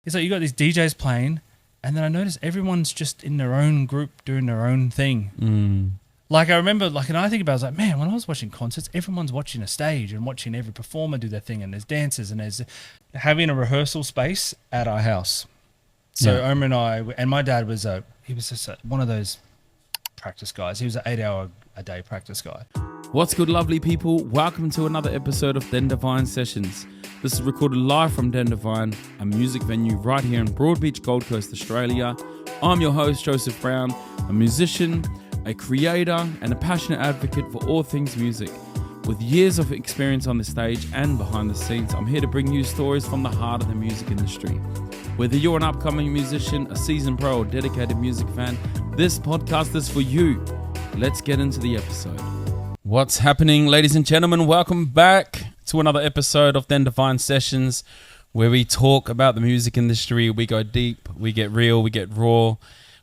it's like you got these DJs playing, and then I noticed everyone's just in their own group doing their own thing. Like I remember, and I think about, I was like, man, when I was watching concerts, everyone's watching a stage and watching every performer do their thing, and there's dancers, and there's having a rehearsal space at our house. So Omer and I, and my dad was he was just one of those practice guys. He was an 8-hour-a-day practice guy. What's good, lovely people? Welcome to another episode of Den Devine Sessions. This is recorded live from Den Devine, a music venue right here in Broadbeach, Gold Coast, Australia. I'm your host, Joseph Brown, a musician, a creator, and a passionate advocate for all things music. With years of experience on the stage and behind the scenes, I'm here to bring you stories from the heart of the music industry. Whether you're an upcoming musician, a seasoned pro, or dedicated music fan, this podcast is for you. Let's get into the episode. What's happening, ladies and gentlemen? Welcome back to another episode of Den Devine Sessions, where we talk about the music industry. We go deep, we get real, we get raw.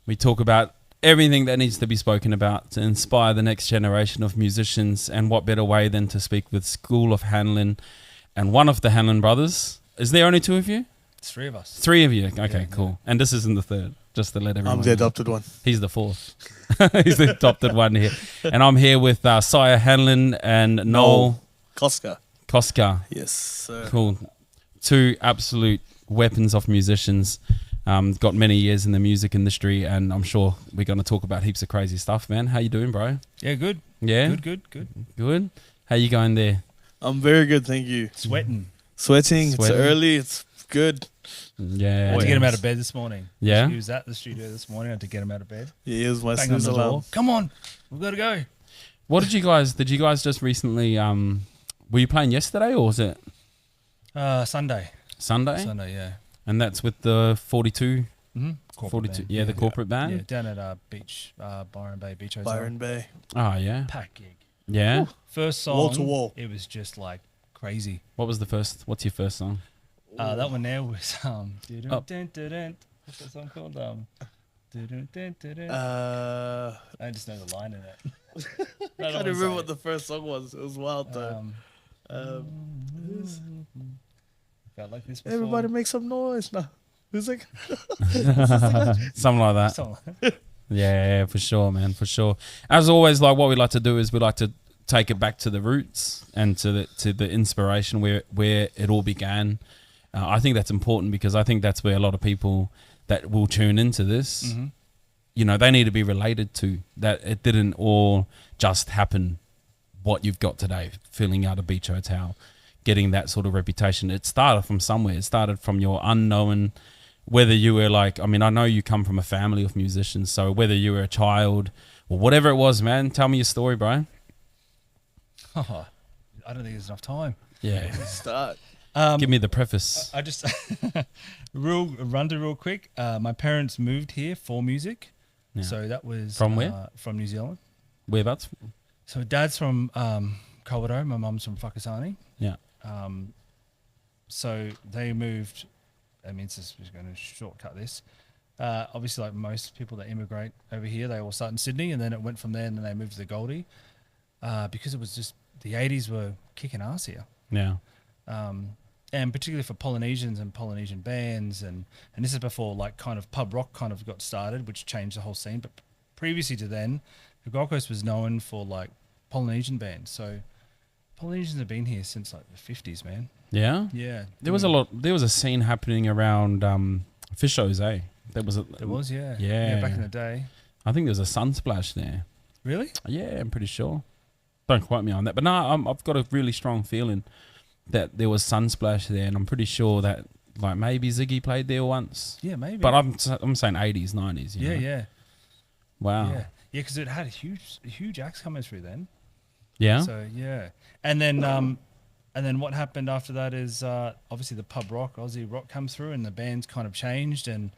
We talk about everything that needs to be spoken about to inspire the next generation of musicians. And what better way than to speak with School of Hanlon and one of the Hanlon Brothers. Is there only two of you? It's three of us. Three of you. Okay, cool. And this isn't the third, just to let everyone know. I'm the adopted one. He's the fourth. He's the adopted one here. And I'm here with Saia Hanlon and Noel Koska. Yes, sir. Cool. Two absolute weapons of musicians. Got many years in the music industry, and I'm sure we're going to talk about heaps of crazy stuff, man. How you doing, bro? Yeah, good. Yeah? Good. How you going there? I'm very good, thank you. Sweating. It's early, it's good. Yeah. I had to get him out of bed this morning. Yeah? He was at the studio this morning. I had to get him out of bed. Yeah, it was my Bang on snooze the alarm. door. Come on, we've got to go. What did you guys just recently, were you playing yesterday or was it? Sunday. Sunday, yeah. And that's with the 42? Mm-hmm. 42, yeah, the corporate band? Yeah, down at Byron Bay Beach Hotel. Byron Bay. Oh, yeah. Pack gig. Yeah? Ooh. First song. Wall to wall. It was just like crazy. What's your first song? That one there was Oh. what's that song called? I just know the line in it. I can't remember what the first song was. It was wild though. Felt like this before. Everybody make some noise now. Music. Something like that. Yeah, for sure, man, for sure. As always, like what we like to do is we like to take it back to the roots and to the inspiration where it all began. I think that's important because I think that's where a lot of people that will tune into this, you know, they need to be related to that. It didn't all just happen. What you've got today, filling out a beach hotel, getting that sort of reputation. It started from somewhere. It started from your unknown, whether you were like, I mean, I know you come from a family of musicians, so whether you were a child or whatever it was, man, tell me your story, bro. Oh, I don't think there's enough time. Yeah. Start. Give me the preface. I just run to real quick. My parents moved here for music, so that was From where? From New Zealand. Whereabouts? So dad's from Colorado. My mum's from Whakasane. Yeah. So they moved. I mean, we're going to shortcut this. Obviously, like most people that immigrate over here, they all start in Sydney, and then it went from there, and then they moved to the Goldie because it was just the 80s were kicking ass here. Yeah. And particularly for Polynesians and Polynesian bands, and this is before like kind of pub rock kind of got started, which changed the whole scene. But previously to then, the Gold Coast was known for like Polynesian bands. So Polynesians have been here since like the 50s, man. Yeah? Yeah. There was a scene happening around fish shows, eh? There was, yeah. Yeah. Back in the day. I think there was a Sunsplash there. Really? Yeah, I'm pretty sure. Don't quote me on that. But no, I've got a really strong feeling that there was Sunsplash there, and I'm pretty sure that like maybe Ziggy played there once. Yeah, maybe. But I'm saying 80s, 90s. You know? Yeah. Wow. Yeah, because it had huge acts coming through then. Yeah. So yeah, and then what happened after that is obviously the pub rock, Aussie rock comes through, and the bands kind of changed, and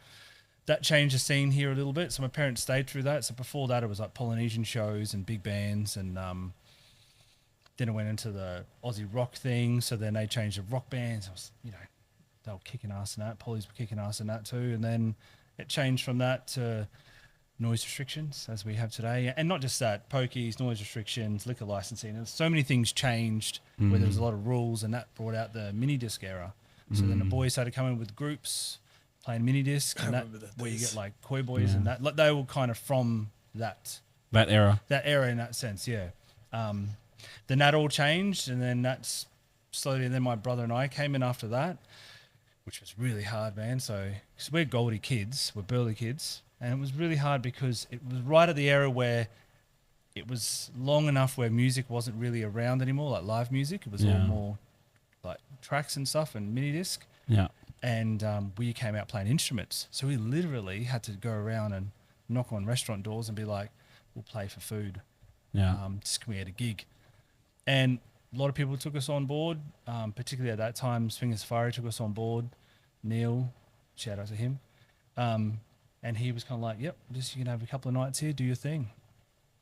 that changed the scene here a little bit. So my parents stayed through that. So before that, it was like Polynesian shows and big bands, and then it went into the Aussie rock thing. So then they changed the rock bands. It was, you know, they were kicking ass in that. Polys were kicking ass in that too. And then it changed from that to noise restrictions as we have today. And not just that, pokies, noise restrictions, liquor licensing. And so many things changed where there was a lot of rules, and that brought out the mini disc era. So then the boys started coming with groups, playing mini disc, and that where you get like Koi Boys and that. Like, they were kind of from that era. That era in that sense, yeah. Then that all changed, and then that's slowly. And then my brother and I came in after that, which was really hard, man. So, cause we're Goldie kids, we're Burley kids, and it was really hard because it was right at the era where it was long enough where music wasn't really around anymore, like live music. It was all more like tracks and stuff and mini disc. Yeah. And we came out playing instruments. So we literally had to go around and knock on restaurant doors and be like, we'll play for food. Yeah. Just can we get a gig? And a lot of people took us on board, particularly at that time. Swing Safari took us on board. Neil, shout out to him. And he was kind of like, yep, just you can have a couple of nights here, do your thing.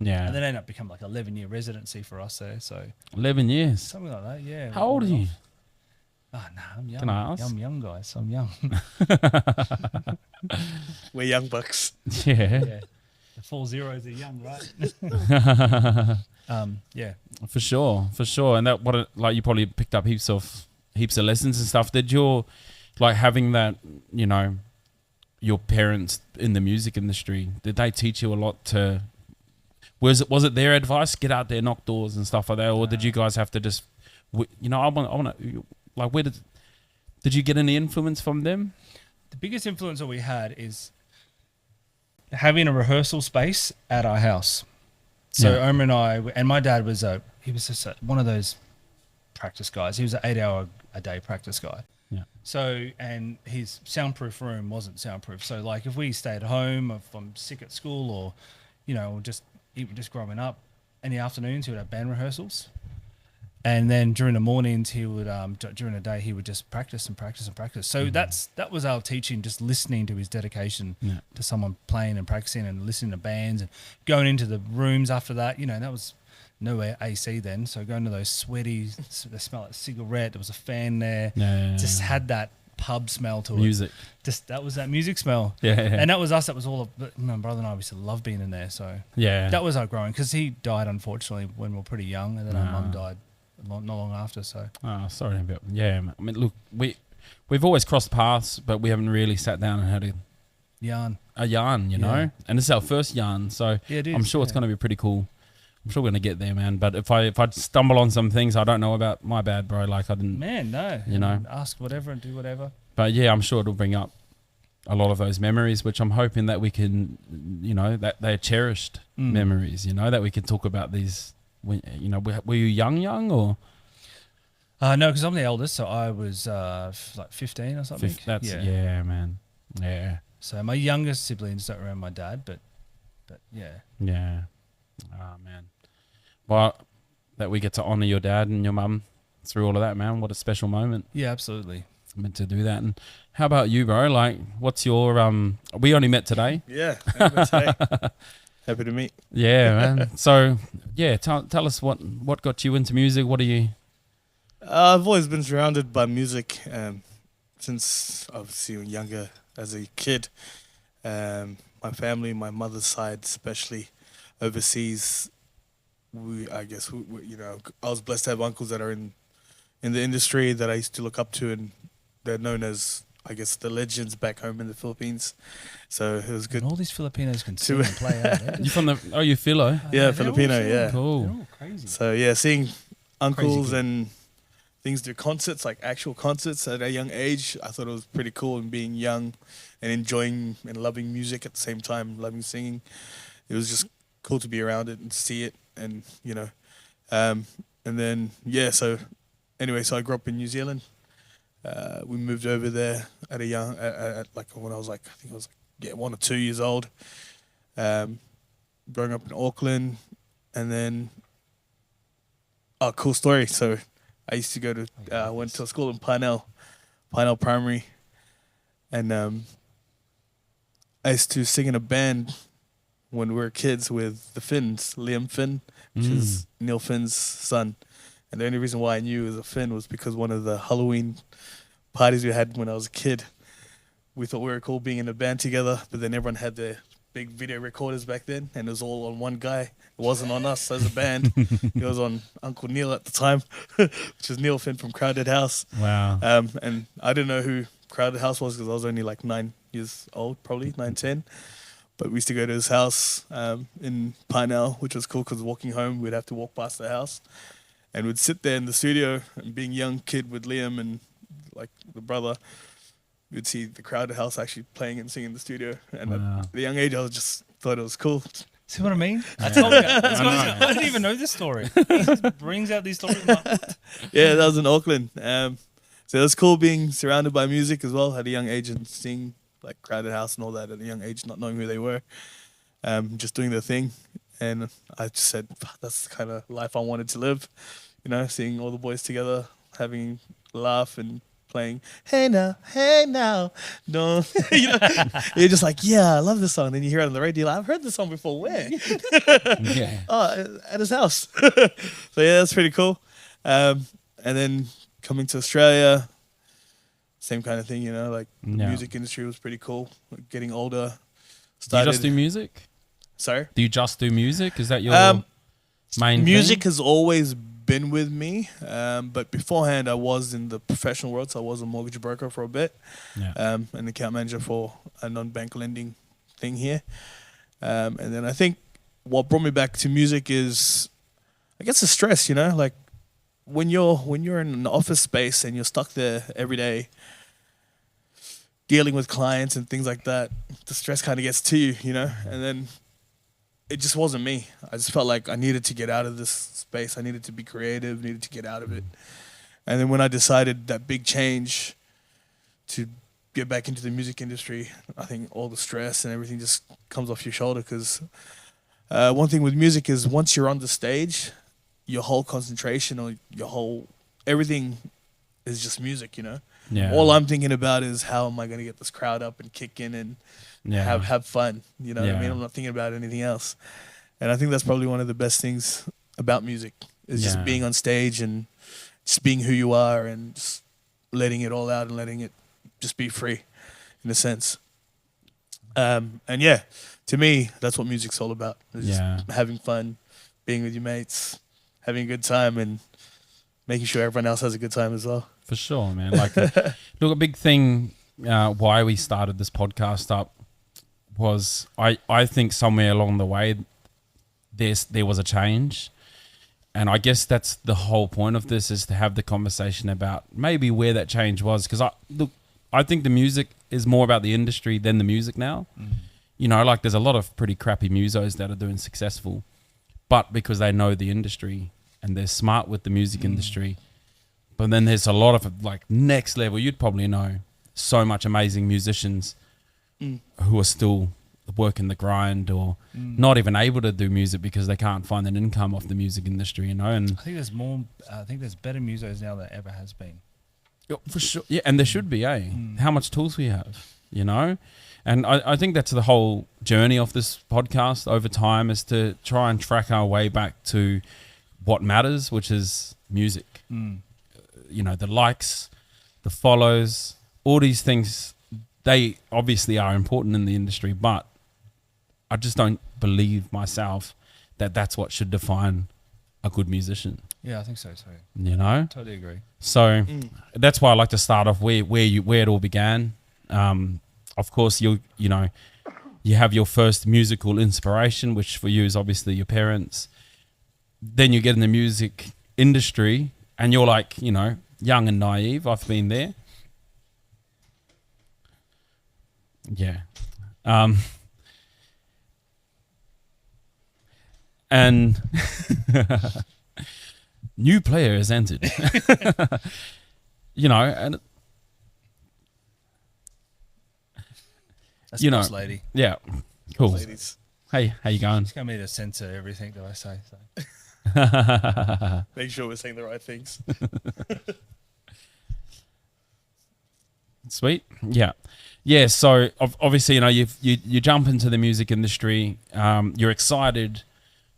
Yeah. And then ended up becoming like 11-year residency for us there. So 11 years. something like that, yeah. How old are you? Oh, no, I'm young. Can I ask? I'm young, guys. I'm young. We're young bucks. Yeah. Yeah. The 4 zeros are young, right? Yeah. For sure. And that like you probably picked up heaps of lessons and stuff. Did your like having that, you know, your parents in the music industry, did they teach you a lot to was it their advice, get out there, knock doors and stuff like that, or did you guys have to just you know, I want to like, where did you get any influence from them? The biggest influence that we had is having a rehearsal space at our house. So Omer and I, and my dad was he was just one of those practice guys. He was an 8-hour-a-day practice guy. Yeah. So, and his soundproof room wasn't soundproof. So, like, if we stayed home, if I'm sick at school, or, you know, just growing up, in the afternoons he would have band rehearsals, and then during the mornings he would during the day he would just practice and practice and practice. So that was our teaching, just listening to his dedication to someone playing and practicing and listening to bands and going into the rooms after that. You know, that was no AC then, so going to those sweaty, they smell like cigarette, there was a fan there, just had that pub smell to music. Just that was that music smell. And that was us. That was all of my brother and I used to love being in there. So that was our growing, because he died unfortunately when we were pretty young, and then our mum died not long after. So sorry about I mean, look, we've always crossed paths, but we haven't really sat down and had a yarn, you know. And this is our first yarn, so I'm sure it's going to be pretty cool. I'm sure we're gonna get there, man. But if I stumble on some things I don't know about, my bad, bro. Like, I didn't, man, no, you know, ask whatever and do whatever. But yeah, I'm sure it'll bring up a lot of those memories, which I'm hoping that we can, you know, that they're cherished memories. You know, that we can talk about these. You know, were you young or? No, because I'm the eldest, so I was like 15 or something. Man. Yeah. So my youngest siblings don't remember my dad, but yeah. Yeah. Oh man. Well, that we get to honour your dad and your mum through all of that, man. What a special moment. Yeah, absolutely. Meant to do that. And how about you, bro? Like, what's your we only met today. Yeah, today. Happy to meet. Yeah, man. So yeah, tell us what got you into music. What are you? I've always been surrounded by music since obviously younger, as a kid. My family, my mother's side especially, overseas, you know, I was blessed to have uncles that are in the industry that I used to look up to, and they're known as, I guess, the legends back home in the Philippines. So it was good. And all these Filipinos can sing and play out. You from the? Oh, you Philo? Yeah, Filipino. Yeah, cool. They're all crazy. So yeah, seeing uncles and things do concerts, like actual concerts at a young age, I thought it was pretty cool. And being young and enjoying and loving music at the same time, loving singing, it was just cool to be around it and see it, and you know, and then so anyway, so I grew up in New Zealand. We moved over there at a young, like when I was like, I think I was 1 or 2 years old. Growing up in Auckland, and then cool story. So I used to go to I went to a school in Pinell Primary, and I used to sing in a band when we were kids with the Finns, Liam Finn, which is Neil Finn's son. And the only reason why I knew he was a Finn was because one of the Halloween parties we had when I was a kid, we thought we were cool being in a band together, but then everyone had their big video recorders back then, and it was all on one guy. It wasn't on us as a band. It was on Uncle Neil at the time, which is Neil Finn from Crowded House. Wow. And I didn't know who crowded house was because I was only like 9 years old, probably 9, 10. But we used to go to his house in Pinell, which was cool because walking home, we'd have to walk past the house. And we'd sit there in the studio, and being a young kid with Liam and like the brother, we'd see the crowded house actually playing and singing in the studio. And at the young age, I just thought it was cool. See what I mean? I told you. I didn't even know this story. He just brings out these stories. Yeah, that was in Auckland. So it was cool being surrounded by music as well at a young age and seeing like crowded house and all that at a young age, not knowing who they were, just doing their thing. And I just said, that's the kind of life I wanted to live, you know, seeing all the boys together, having a laugh and playing, hey now, don't, you know, you're just like, yeah, I love this song. Then you hear it on the radio, like, I've heard this song before, where? Yeah. Oh, at his house. So yeah, that's pretty cool. And then coming to Australia, same kind of thing, you know, like the music industry was pretty cool. Getting older, Do you just do music? Sorry? Do you just do music? Is that your main music thing? has always been with me, but beforehand I was in the professional world, so I was a mortgage broker for a bit, and account manager for a non-bank lending thing here. And then I think what brought me back to music is, I guess, the stress, you know, like when you're in an office space and you're stuck there every day dealing with clients and things like that, the stress kind of gets to you, you know, and then it just wasn't me. I just felt like I needed to get out of this space. I needed to be creative, needed to get out of it. And then when I decided that big change to get back into the music industry, I think all the stress and everything just comes off your shoulder, because one thing with music is once you're on the stage, your whole concentration or everything is just music, you know? Yeah. All I'm thinking about is how am I going to get this crowd up and kick in and have fun, you know what I mean? I'm not thinking about anything else. And I think that's probably one of the best things about music is just being on stage and just being who you are and just letting it all out and letting it just be free in a sense. And yeah, to me, that's what music's all about. It's just having fun, being with your mates, having a good time, and making sure everyone else has a good time as well. For sure, man. Like, look, a big thing why we started this podcast up was I think somewhere along the way there was a change. And I guess that's the whole point of this, is to have the conversation about maybe where that change was. Because I think the music is more about the industry than the music now. You know, like there's a lot of pretty crappy musos that are doing successful, but because they know the industry and they're smart with the music industry. But then there's a lot of like next level, you'd probably know, so much amazing musicians who are still working the grind or not even able to do music because they can't find an income off the music industry, you know. And I think there's better musos now than ever has been. For sure. Yeah, and there should be, how much tools we have, you know. And I think that's the whole journey of this podcast over time, is to try and track our way back to what matters, which is music. You know, the likes, the follows, all these things, they obviously are important in the industry, but I just don't believe myself that that's what should define a good musician. Yeah, I think so too. You know? Totally agree. So that's why I like to start off where it all began. Of course, you have your first musical inspiration, which for you is obviously your parents. Then you get in the music industry and you're like, you know, young and naive. I've been there. Yeah. And new player has entered. You know, and that's you know, boss lady. Yeah, cool. Ladies. Hey, how you going? She's got me to censor everything that I say. So. Make sure we're saying the right things. Sweet. Yeah. Yeah. So obviously, you know, you jump into the music industry. You're excited.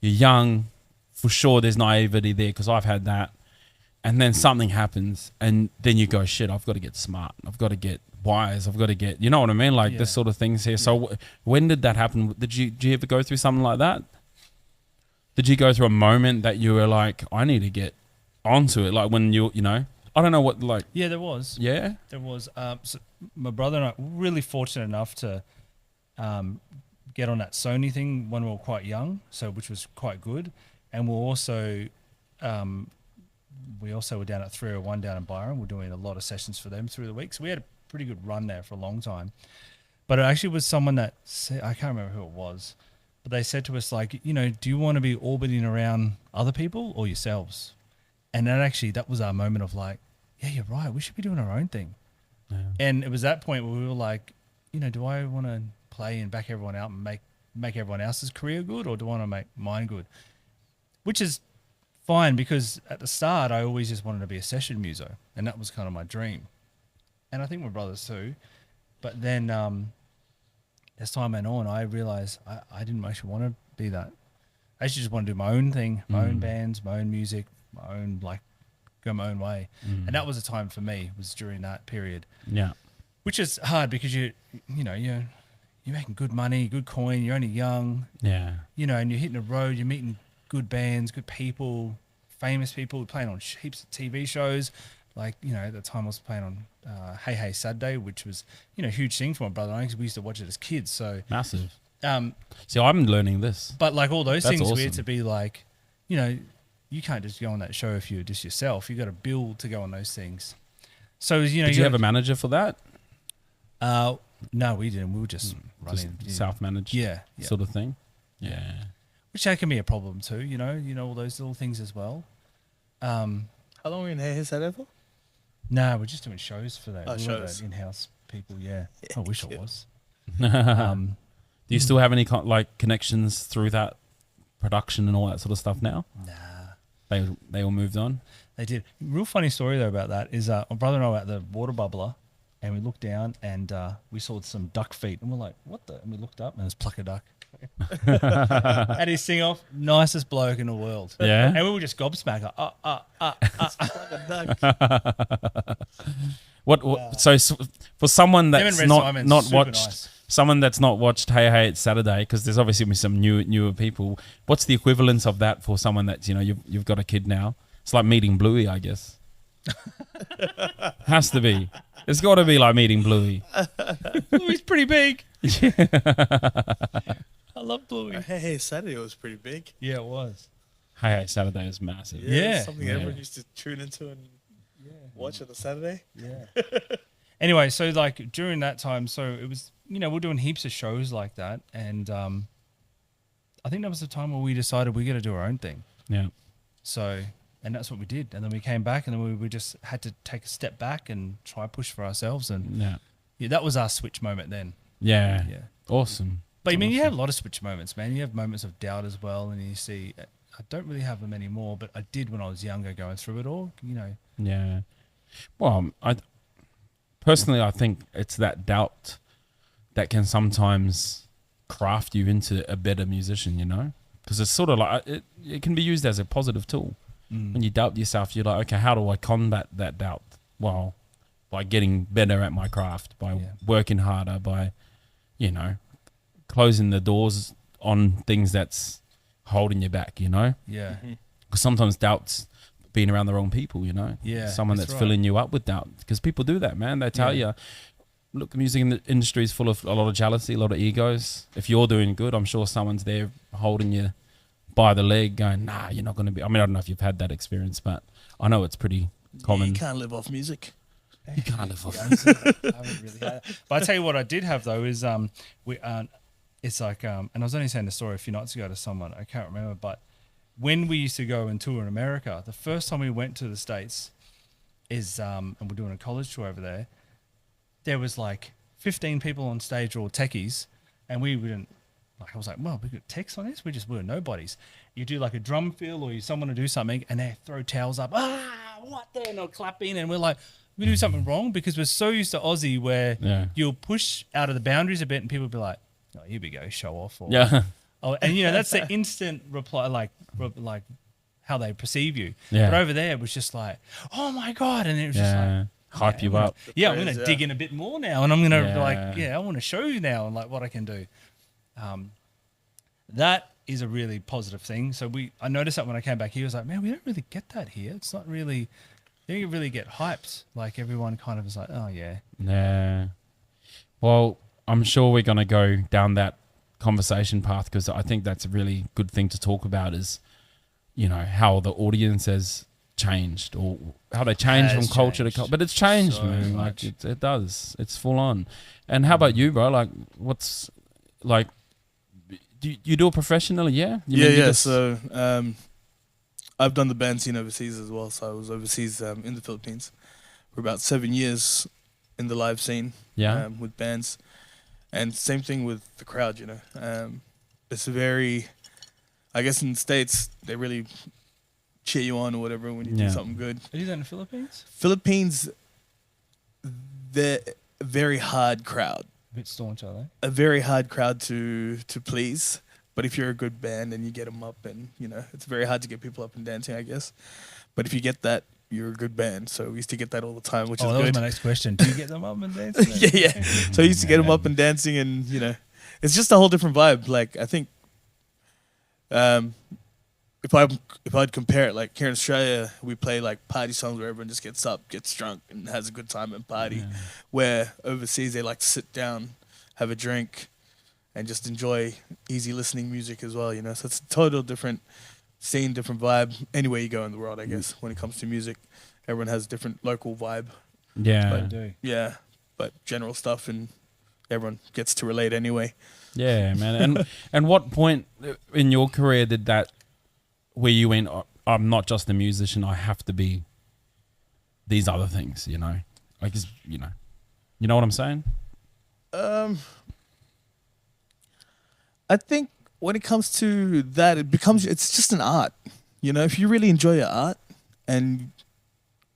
You're young. For sure, there's naivety there, because I've had that. And then something happens, and then you go, shit, I've got to get smart. I've got to get wise. I've got to get, you know what I mean? Like this sort of things here. So when did that happen? Did you ever go through something like that? Did you go through a moment that you were like, I need to get onto it? Like when you know, I don't know what like. Yeah, there was. Yeah. There was. So my brother and I were really fortunate enough to get on that Sony thing when we were quite young, so which was quite good. And we also were down at 301 down in Byron. We're doing a lot of sessions for them through the week. So we had a pretty good run there for a long time. But it actually was someone that said, I can't remember who it was, but they said to us, like, you know, do you want to be orbiting around other people or yourselves? And that was our moment of like, yeah, you're right. We should be doing our own thing. Yeah. And it was that point where we were like, you know, do I want to play and back everyone out and make everyone else's career good, or do I want to make mine good? Which is fine, because at the start I always just wanted to be a session muso, and that was kind of my dream. And I think my brothers too. But then as time went on, I realized I didn't actually want to be that. I actually just want to do my own thing, my own bands, my own music, my own, like, go my own way. And that was a time for me, was during that period. Yeah. Which is hard because you're making good money, good coin, you're only young. Yeah. You know, and you're hitting the road, you're meeting good bands, good people, famous people, playing on heaps of TV shows. Like, you know, at the time I was playing on Hey Hey Saturday, which was, you know, a huge thing for my brother and I, because we used to watch it as kids. So Massive. See, I'm learning this. But like all those That's things, we awesome. had to be like, you know, you can't just go on that show if you're just yourself. You got to build to go on those things. So, you know, Did you have a manager for that? No, we didn't. We were just running, Just self-managed yeah, sort of thing? Yeah. which that can be a problem too. You know, all those little things as well. How long were you in Hey Hey Saturday for? No, we're just doing shows for that. Oh, We weren't shows. the in-house people. Yeah, I wish I was. Do you still have any connections through that production and all that sort of stuff now? Nah, They all moved on? they did. Real funny story though about that is my brother and I were at the water bubbler, and we looked down and we saw some duck feet, and we're like, what the? And we looked up and it was Pluck a Duck. Had his sing off, nicest bloke in the world. Yeah. And we were just gobsmacked. What? So for someone Him and that's Red Simon's not super watched, nice. someone that's not watched Hey Hey It's Saturday, because there's obviously been some newer people. What's the equivalence of that for someone that's, you know, you've got a kid now? It's like meeting Bluey, I guess. Has to be. It's got to be like meeting Bluey. Bluey's pretty big. I love Bluey. Hey Hey Saturday was pretty big. Yeah, it was. Hey Hey Saturday is massive. Yeah. Something everyone used to tune into and watch on a Saturday. Yeah. Anyway, so like during that time, so it was, you know, we're doing heaps of shows like that, and I think that was the time where we decided we got to do our own thing. Yeah. So, and that's what we did, and then we came back, and then we just had to take a step back and try push for ourselves, and yeah, that was our switch moment then. Yeah. Yeah. Awesome. But I mean, you Awesome. have a lot of switch moments, man. You have moments of doubt as well, and you see, I don't really have them anymore, but I did when I was younger, going through it all. You know. Yeah. Well, I think it's that doubt that can sometimes craft you into a better musician, you know? Because it's sort of like, it can be used as a positive tool. When you doubt yourself, you're like, okay, how do I combat that doubt? Well, by getting better at my craft, by working harder, by, you know, closing the doors on things that's holding you back, you know? Yeah. Because sometimes doubt's being around the wrong people, you know? Yeah, Someone that's filling you up with doubt. Because people do that, man. They tell you, look, the music industry is full of a lot of jealousy, a lot of egos. If you're doing good, I'm sure someone's there holding you by the leg going, nah, you're not going to be. I mean, I don't know if you've had that experience, but I know it's pretty common. You can't live off music. You can't live off I haven't really had it. But I tell you what I did have though is it's like and I was only saying the story a few nights ago to someone, I can't remember, but when we used to go and tour in America, the first time we went to the States is and we're doing a college tour over there was like 15 people on stage, all techies, and we wouldn't, like, I was like, well, we got techs on this? We were nobodies. You do like a drum fill or someone to do something and they throw towels up, what, they're not clapping, and we're like, we do something wrong, because we're so used to Aussie where you'll push out of the boundaries a bit and people will be like, oh, here we go, show off. Or, oh, and you know, that's the instant reply, like how they perceive you. Yeah. But over there, it was just like, oh my God. And it was just like, hype you up. I'm going to dig in a bit more now. And I'm going to Yeah. I want to show you now and like what I can do. That is a really positive thing. So I noticed that when I came back here, I was like, man, we don't really get that here. It's not really, didn't really get hyped. Like everyone kind of was like, oh yeah. Yeah. Well, I'm sure we're going to go down that conversation path because I think that's a really good thing to talk about is, you know, how the audience has changed or how they change from culture to culture. But it's changed, so man. much. Like it does. It's full on. And how about you, bro? Like what's like, do you do it professionally? Yeah? So I've done the band scene overseas as well. So I was overseas in the Philippines for about 7 years in the live scene with bands. And same thing with the crowd, you know. It's very, I guess in the States, they really cheer you on or whatever when you do something good. Are you there in the Philippines? Philippines, they're a very hard crowd. A bit staunch, are they? A very hard crowd to please. But if you're a good band and you get them up and, you know, it's very hard to get people up and dancing, I guess. But if you get that, you're a good band. So we used to get that all the time, which is that good. Was my next question. Do you get them up and dancing? yeah. So I used to get them up and dancing and, you know, it's just a whole different vibe. Like, I think if I'd compare it, like here in Australia, we play like party songs where everyone just gets up, gets drunk and has a good time and party. Yeah. Where overseas, they like to sit down, have a drink and just enjoy easy listening music as well, you know. So it's a total different scene, different vibe. Anywhere you go in the world, I guess, when it comes to music, everyone has a different local vibe. Yeah. They do. Yeah, but general stuff and everyone gets to relate anyway. Yeah, man. And what point in your career did that, where you went, "Oh, I'm not just a musician, I have to be these other things," you know? Like, you know what I'm saying? I think when it comes to that, it's just an art. You know, if you really enjoy your art and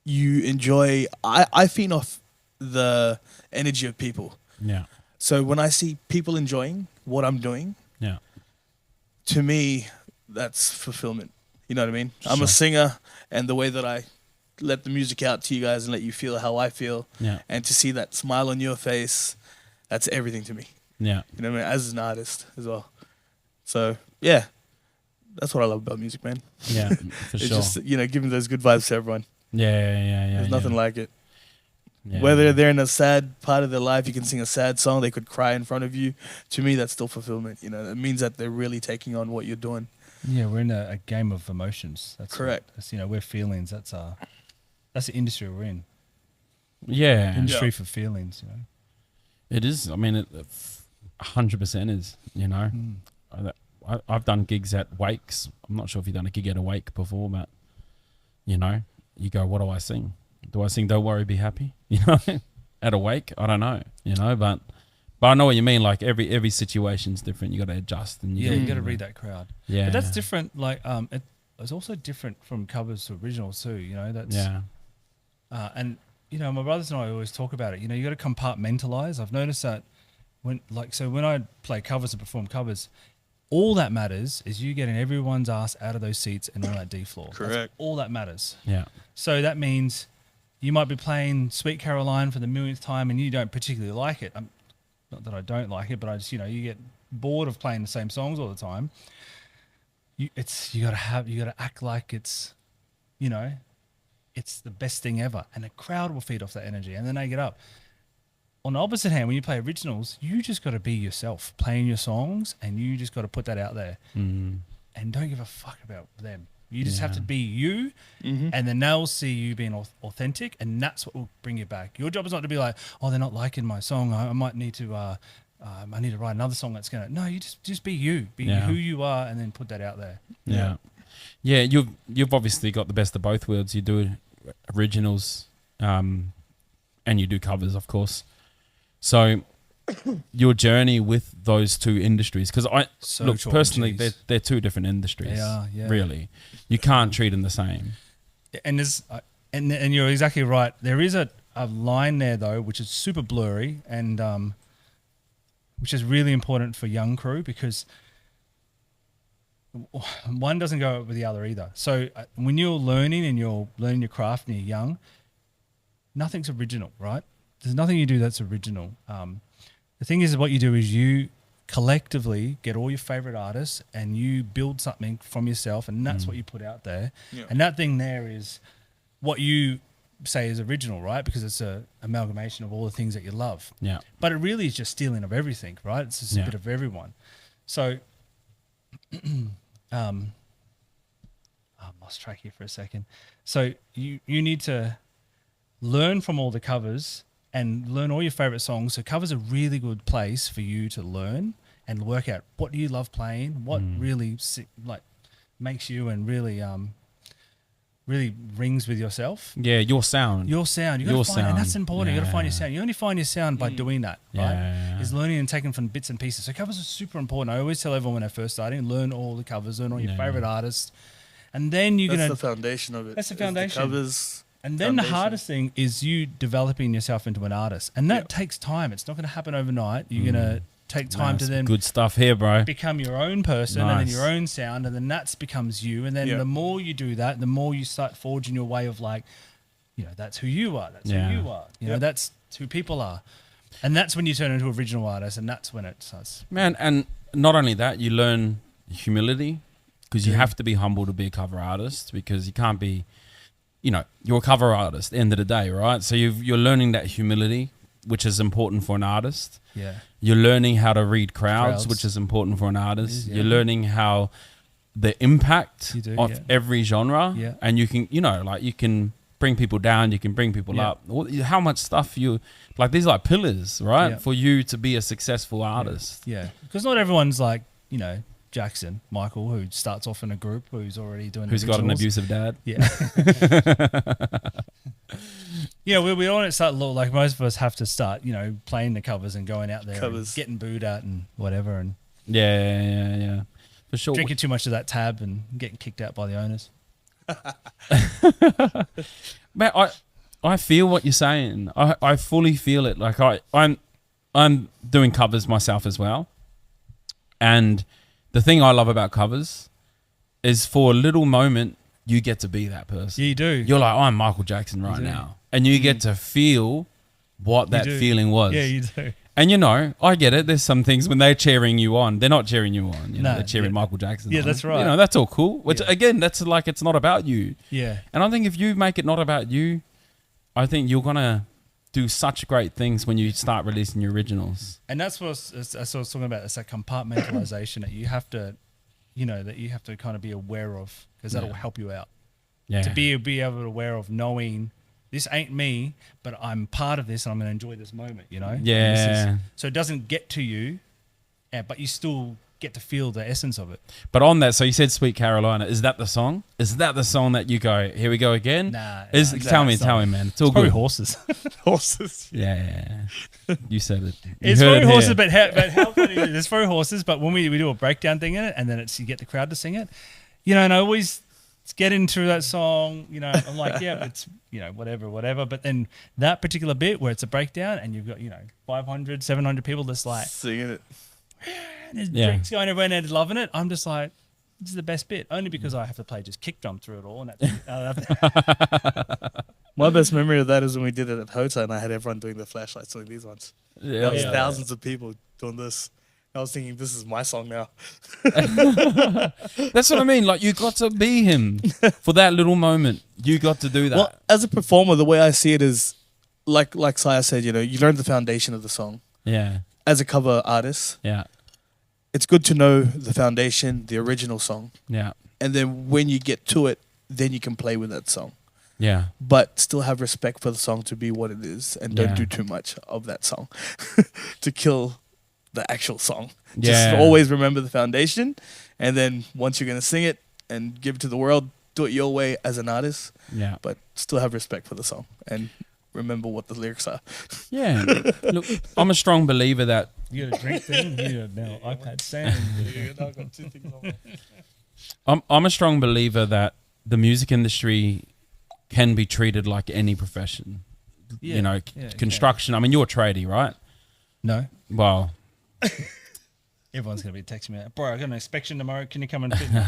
you enjoy, I feed off the energy of people. Yeah. So when I see people enjoying what I'm doing, Yeah. to me, that's fulfillment. You know what I mean? I'm Sure. a singer, and the way that I let the music out to you guys and let you feel how I feel, and to see that smile on your face, that's everything to me. Yeah. You know what I mean? As an artist as well. So, yeah, that's what I love about music, man. Yeah, for It's sure. just, you know, giving those good vibes to everyone. Yeah. There's nothing like it. Yeah. Whether they're in a sad part of their life, you can sing a sad song, they could cry in front of you. To me, that's still fulfillment. You know, it means that they're really taking on what you're doing. Yeah, we're in a game of emotions. That's correct. That's, you know, we're feelings. That's the industry we're in. Yeah. Industry for feelings, you know. It is. I mean, it 100% is, you know. I've done gigs at wakes. I'm not sure if you've done a gig at a wake before, but, you know, you go, what do I sing? Do I sing Don't Worry, Be Happy? You know, at a wake? I don't know, you know, but I know what you mean. Like every situation's different. You got to adjust. And you got to read that crowd. Yeah. But that's different. Like, it's also different from covers to originals too, you know. That's and, you know, my brothers and I always talk about it. You know, you got to compartmentalize. I've noticed that when I play covers and perform covers, all that matters is you getting everyone's ass out of those seats and on that D floor. Correct. That's all that matters. Yeah. So that means you might be playing Sweet Caroline for the millionth time and you don't particularly like it. Not that I don't like it, but I just, you know, you get bored of playing the same songs all the time. You gotta act like it's, you know, it's the best thing ever, and the crowd will feed off that energy, and then they get up. On the opposite hand, when you play originals, you just got to be yourself, playing your songs, and you just got to put that out there, and don't give a fuck about them. You just have to be you, and then they'll see you being authentic, and that's what will bring you back. Your job is not to be like, oh, they're not liking my song. I might need to, I need to write another song that's gonna. No, you just be you, who you are, and then put that out there. Yeah. You've obviously got the best of both worlds. You do originals, and you do covers, of course. So your journey with those two industries, because personally, they're two different industries. They are, yeah. Really, you can't treat them the same. And there's, and you're exactly right. There is a line there though, which is super blurry, and which is really important for young crew, because one doesn't go with the other either. So when you're learning and you're learning your craft and you're young, nothing's original, right? There's nothing you do that's original. The thing is, what you do is you collectively get all your favorite artists and you build something from yourself, and that's what you put out there. Yeah. And that thing there is what you say is original, right? Because it's a amalgamation of all the things that you love. Yeah. But it really is just stealing of everything, right? It's just a bit of everyone. So, I lost track here for a second. So you need to learn from all the covers and learn all your favorite songs. So covers a really good place for you to learn and work out what do you love playing, what really makes you and really rings with yourself. Yeah, your sound. Your sound. You got to find, and that's important. Yeah. You got to find your sound. You only find your sound by doing that, right? Yeah. Is learning and taking from bits and pieces. So covers are super important. I always tell everyone when they're first starting, learn all the covers, learn all your favorite artists, and then you're That's gonna. the foundation of it. That's the foundation. The covers. And then the hardest thing is you developing yourself into an artist, and that takes time. It's not going to happen overnight. You're going to take time to then good stuff here, bro. become your own person and then your own sound, and then that becomes you. And then the more you do that, the more you start forging your way of like, that's who you are. That's who you are. You know, that's who people are. And that's when you turn into an original artist, and that's when it starts. Man, and not only that, you learn humility, because you have to be humble to be a cover artist, because you can't be, you're a cover artist at the end of the day, right? So you're learning that humility, which is important for an artist. Yeah. You're learning how to read crowds, which is important for an artist. You're learning how the impact of every genre. Yeah. And you can, you can bring people down, you can bring people up. How much stuff these are like pillars, right? For you to be a successful artist. Yeah. Because not everyone's like, Jackson, Michael, who starts off in a group who's already doing who's got an abusive dad. Yeah. We all start like most of us have to start, playing the covers and going out there and getting booed at and whatever, and yeah, for sure. Drinking too much of that tab and getting kicked out by the owners. Man, I feel what you're saying. I fully feel it. Like I'm doing covers myself as well, and the thing I love about covers is for a little moment you get to be that person. Yeah, you do. You're like, I'm Michael Jackson right now, and you get to feel what that feeling was. Yeah, you do. And I get it. There's some things when they're cheering you on, they're not cheering you on. They're cheering Michael Jackson. Yeah, on. that's right. That's all cool. Which again, that's like it's not about you. Yeah. And I think if you make it not about you, I think you're gonna do such great things when you start releasing your originals. And that's what I was talking about. It's that compartmentalization that you have to, that you have to kind of be aware of, because that'll help you out. Yeah. To be able to aware of knowing this ain't me, but I'm part of this and I'm going to enjoy this moment, Yeah. So it doesn't get to you, but you still get to feel the essence of it. But on that, so you said Sweet Carolina. Is that the song? Is that the song that you go, here we go again? Nah. Tell me, man. It's all probably good. Horses. Horses. Yeah. You said it. It's very horses, but how funny is it? It's very horses, but when we do a breakdown thing in it, and then you get the crowd to sing it, and I always get into that song, I'm like, it's, whatever. But then that particular bit where it's a breakdown and you've got, 500, 700 people just like singing it. And there's drinks going everywhere and loving it. I'm just like, this is the best bit, only because I have to play just kick drum through it all. And My best memory of that is when we did it at Hotel and I had everyone doing the flashlights doing these ones. There was thousands of people doing this. I was thinking, this is my song now. That's what I mean. Like, you got to be him for that little moment. You got to do that. Well, as a performer, the way I see it is, like Saia said, you learn the foundation of the song. Yeah. As a cover artist, it's good to know the foundation, the original song. Yeah. And then when you get to it, then you can play with that song. Yeah. But still have respect for the song to be what it is, and don't do too much of that song to kill the actual song. Just always remember the foundation, and then once you're going to sing it and give it to the world, do it your way as an artist. Yeah. But still have respect for the song and remember what the lyrics are. Yeah. Look, I'm a strong believer that you got a drink thing, you got now iPad sound. I've got two things on. I'm a strong believer that the music industry can be treated like any profession. Construction. I mean, you're a tradie, right? No. Well, everyone's going to be texting me, bro, I got an inspection tomorrow. Can you come and fit me?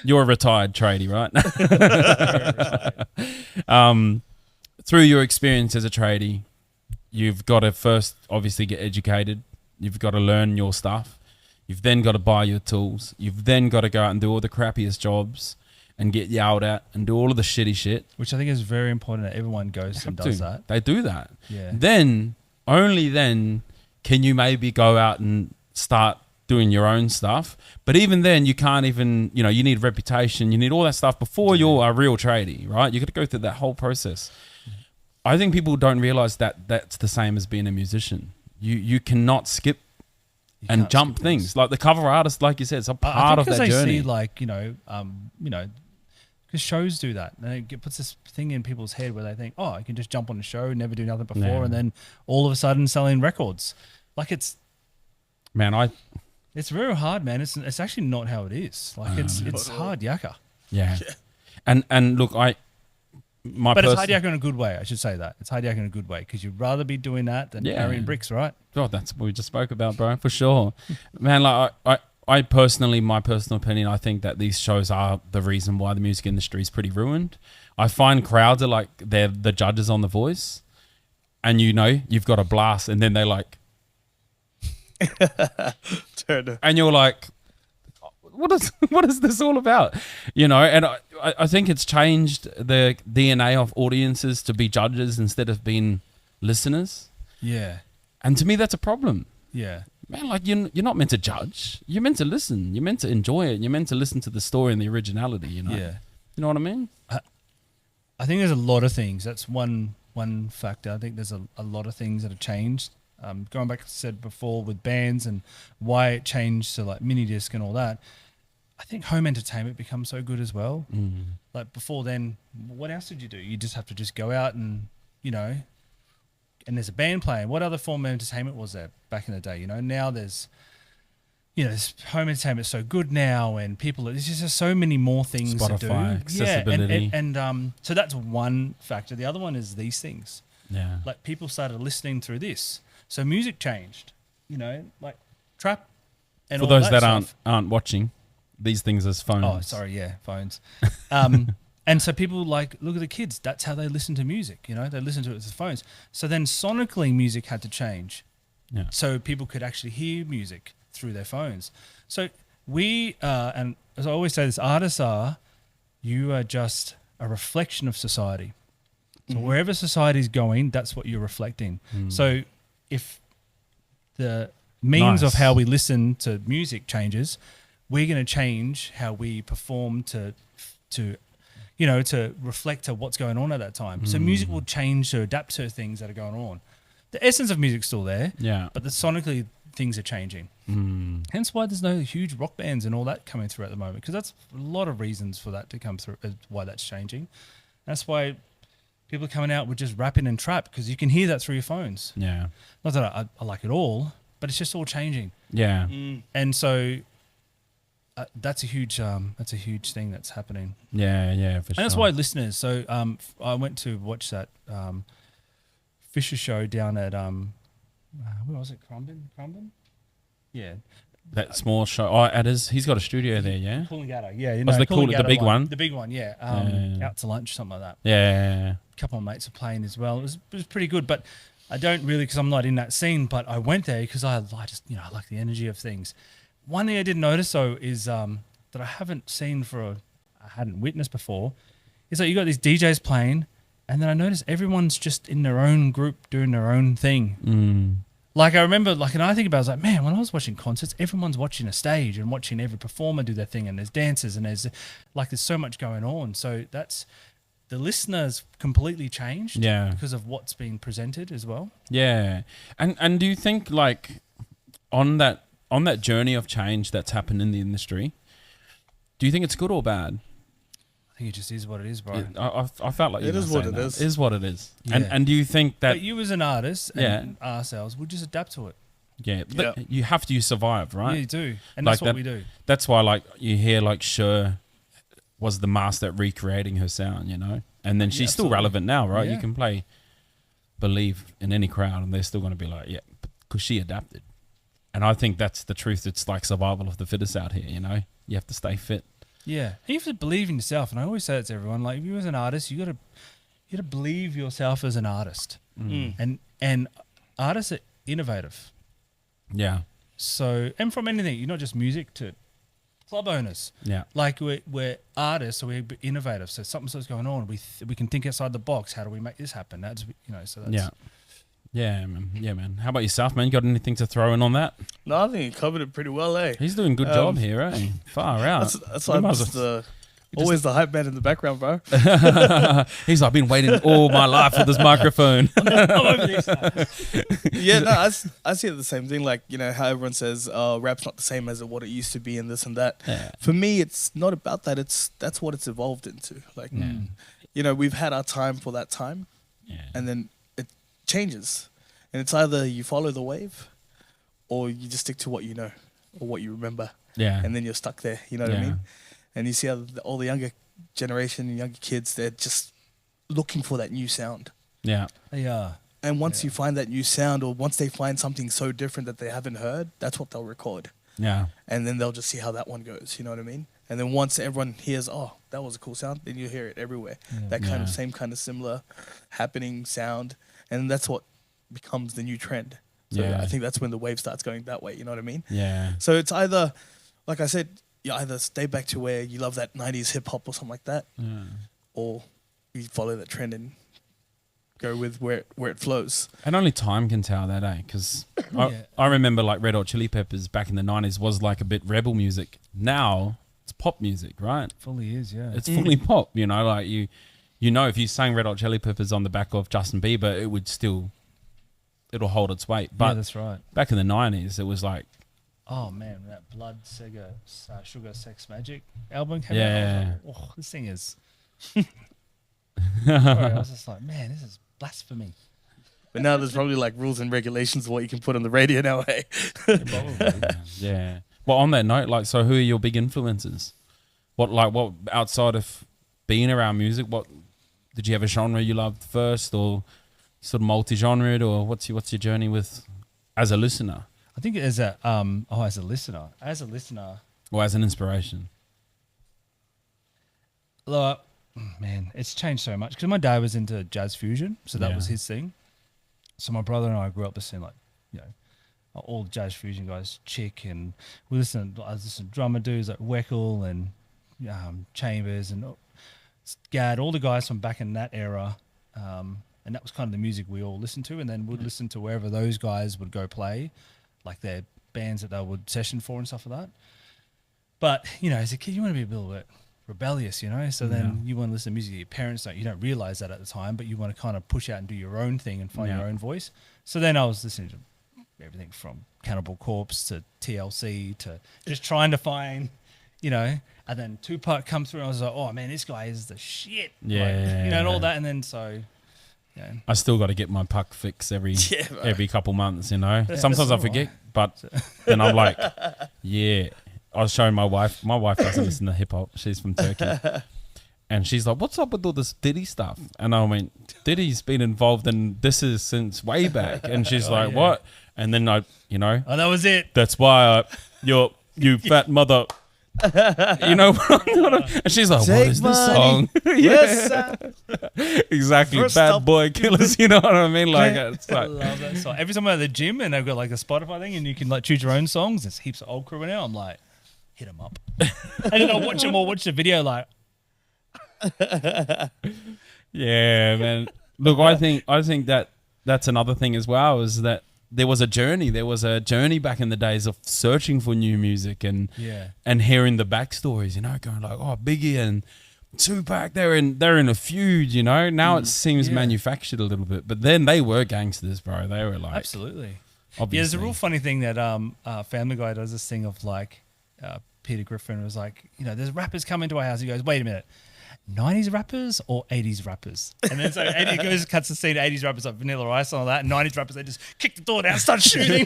You're a retired tradie, right? Through your experience as a tradie, you've got to first obviously get educated. You've got to learn your stuff. You've then got to buy your tools. You've then got to go out and do all the crappiest jobs. and get yelled at and do all of the shitty shit. Which I think is very important that everyone goes and does that. They do that. Yeah. Then, only then, can you maybe go out and start doing your own stuff. But even then, you can't even, you need reputation, you need all that stuff before you're a real tradie, right? You got to go through that whole process. I think people don't realize that that's the same as being a musician. You cannot skip and jump things. Like the cover artist, like you said, it's a part of that journey. Because shows do that. And it puts this thing in people's head where they think, oh, I can just jump on a show, never do nothing before, and then all of a sudden selling records. Like it's very hard, man. It's actually not how it is. Like it's hard yakka. Yeah. And look, it's hard yakka in a good way. I should say that. It's hard yakka in a good way because you'd rather be doing that than carrying bricks, right? Oh, that's what we just spoke about, bro, for sure. Man, like I personally, my personal opinion, I think that these shows are the reason why the music industry is pretty ruined. I find crowds are like, they're the judges on The Voice, and you've got a blast, and then they like, and you're like, what is this all about? And I think it's changed the DNA of audiences to be judges instead of being listeners. Yeah. And to me, that's a problem. Yeah. Man, like you're not meant to judge. You're meant to listen. You're meant to enjoy it. You're meant to listen to the story and the originality, Yeah. You know what I mean? I think there's a lot of things. That's one factor. I think there's a lot of things that have changed. Going back, I said before, with bands and why it changed to like mini disc and all that. I think home entertainment becomes so good as well. Mm. Like before then, what else did you do? You just have to just go out and, and there's a band playing. What other form of entertainment was there back in the day? Now there's home entertainment so good now, and there's just so many more things Spotify, to do. Accessibility. And so that's one factor. The other one is these things. Yeah. Like people started listening through this. So music changed, like trap and for all those that that aren't watching, these things as phones. Oh, sorry, yeah, phones. And so people look at the kids. That's how they listen to music. They listen to it as phones. So then sonically, music had to change. Yeah. So people could actually hear music through their phones. So we and as I always say, this artists you are just a reflection of society. So wherever society is going, that's what you're reflecting. So if the means of how we listen to music changes, we're going to change how we perform to reflect to what's going on at that time. So music will change to adapt to things that are going on. The essence of music's still there, but sonically things are changing. Hence why there's no huge rock bands and all that coming through at the moment, because that's a lot of reasons for that to come through, why that's changing. That's why people are coming out with just rapping and trap, because you can hear that through your phones. Yeah. Not that I like it all, but it's just all changing. Yeah. And so that's a huge thing that's happening. Yeah, for sure. And that's why listeners. So I went to watch that Fisher show down at where was it? Crumbin? Yeah. That small show. Oh, he's got a studio there, yeah? Coolangatta, yeah. The big one? The big one, yeah. Out to lunch, something like that. Yeah. A couple of mates were playing as well. It was pretty good, but I don't really, because I'm not in that scene, but I went there because I just, I like the energy of things. One thing I did notice, though, is that I haven't seen I hadn't witnessed before, is that you got these DJs playing, and then I noticed everyone's just in their own group doing their own thing. Like I remember, and I think about it, I was like, man, when I was watching concerts, everyone's watching a stage and watching every performer do their thing, and there's dances, and there's so much going on. So that's, the listeners completely changed because of what's being presented as well. Yeah. And do you think on that journey of change that's happened in the industry, do you think it's good or bad? I think it just is what it is, bro. I felt like it is what it is. It is what it is. Yeah. And do you think that... But you as an artist and ourselves, we'll just adapt to it. Yeah, but you have to survive, right? Yeah, you do. And that's what we do. That's why you hear Cher was the master at recreating her sound, And then she's still relevant now, right? Yeah. You can play Believe in any crowd and they're still going to be like, because she adapted. And I think that's the truth. It's like survival of the fittest out here, You have to stay fit. Yeah, and you have to believe in yourself. And I always say it to everyone, if you as an artist, you got to believe yourself as an artist. And artists are innovative. Yeah. So, and from anything, you're not just music to club owners. Yeah. Like we're artists, so we're innovative. So something's going on. We can think outside the box. How do we make this happen? That's So that's Yeah, man. Yeah, man. How about yourself, man? You got anything to throw in on that? No, I think he covered it pretty well, eh? He's doing a good job here, eh? Far out. That's why I'm just always the hype man in the background, bro. He's like, I've been waiting all my life for this microphone. Yeah, no, I see it the same thing. Like, how everyone says, rap's not the same as what it used to be and this and that. Yeah. For me, it's not about that. That's what it's evolved into. Like, we've had our time for that time, and then it changes. And it's either you follow the wave or you just stick to what you know or what you remember. Yeah. And then you're stuck there, you know what I mean? And you see how all the younger generation and younger kids, they're just looking for that new sound. Yeah. Yeah. And once you find that new sound, or once they find something so different that they haven't heard, that's what they'll record. Yeah. And then they'll just see how that one goes, you know what I mean? And then once everyone hears, oh, that was a cool sound, then you hear it everywhere. Yeah. That kind of same kind of similar happening sound. And that's what becomes the new trend. So I think that's when the wave starts going that way, you know what I mean? Yeah. So it's either, like I said, you either stay back to where you love that 90s hip hop or something like that, or you follow that trend and go with where it flows. And only time can tell that, eh? Because I remember like Red Hot Chili Peppers back in the 90s was like a bit rebel music. Now it's pop music, right? Fully is, yeah. It's fully pop, like if you sang Red Hot Chili Peppers on the back of Justin Bieber, it'll hold its weight. But that's right. Back in the 90s, it was like, oh man, that Blood Sugar Sex Magic album came out. I was like, oh, this thing is. I was just like, man, this is blasphemy. But now there's probably like rules and regulations of what you can put on the radio now, eh? Yeah. Well, on that note, like, so who are your big influences? What outside of being around music, what did you have a genre you loved first, or sort of multi-genred, or what's your journey with as a listener? I think as a listener, or as an inspiration. Look, man, it's changed so much because my dad was into jazz fusion, so that was his thing. So my brother and I grew up listening all the jazz fusion guys, Chick, and I was listening to drummer dudes like Weckl and Chambers and Gad, all the guys from back in that era. And that was kind of the music we all listened to, and then we'd listen to wherever those guys would go play, like their bands that they would session for and stuff like that. But, as a kid, you want to be a little bit rebellious, so then you want to listen to music. Your parents you don't realize that at the time, but you want to kind of push out and do your own thing and find your own voice. So then I was listening to everything from Cannibal Corpse to TLC to just trying to find, and then Tupac comes through and I was like, oh man, this guy is the shit. And all that. And then I still got to get my puck fix every couple months, Sometimes I forget, but then I'm like, I was showing my wife. My wife doesn't listen to hip hop. She's from Turkey. And she's like, what's up with all this Diddy stuff? And I went, Diddy's been involved in this is since way back. And she's like, what? And then oh, that was it. That's why you fat mother. And she's like, what is this song? Exactly. Bad Boy Killers, you know what I mean? Like, it's like, I love that song. Every time I'm at the gym and they've got like a Spotify thing and you can like choose your own songs, there's heaps of old crew in there. I'm like, hit them up. And then I'll watch them or watch the video like. Yeah, man. Look, I think that's another thing as well, is that there was a journey back in the days of searching for new music and hearing the backstories, going like, oh, Biggie and Tupac, they're in a feud, Now it seems manufactured a little bit, but then they were gangsters, bro. They were like, absolutely. Obviously. Yeah, there's a real funny thing that Family Guy does this thing of like Peter Griffin was like, there's rappers coming to our house. He goes, wait a minute. 90s rappers or 80s rappers? And then so Eddie goes, cuts the scene, 80s rappers like Vanilla Ice and all that, and 90s rappers, they just kick the door down and start shooting.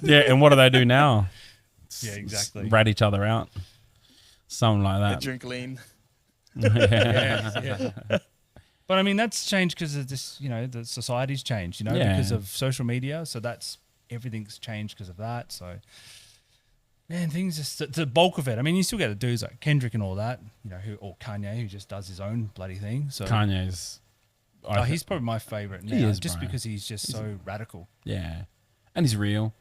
Yeah, and what do they do now? Yeah, exactly. Rat each other out. Something like that. They drink lean. Yeah. But I mean, that's changed because of this, the society's changed, because of social media. So everything's changed because of that. So, man, things just, the bulk of it. I mean, you still get the dudes like Kendrick and all that, or Kanye, who just does his own bloody thing. So Kanye's. He's probably my favorite now, he is, just bro. because he's just so radical. Yeah. And he's real.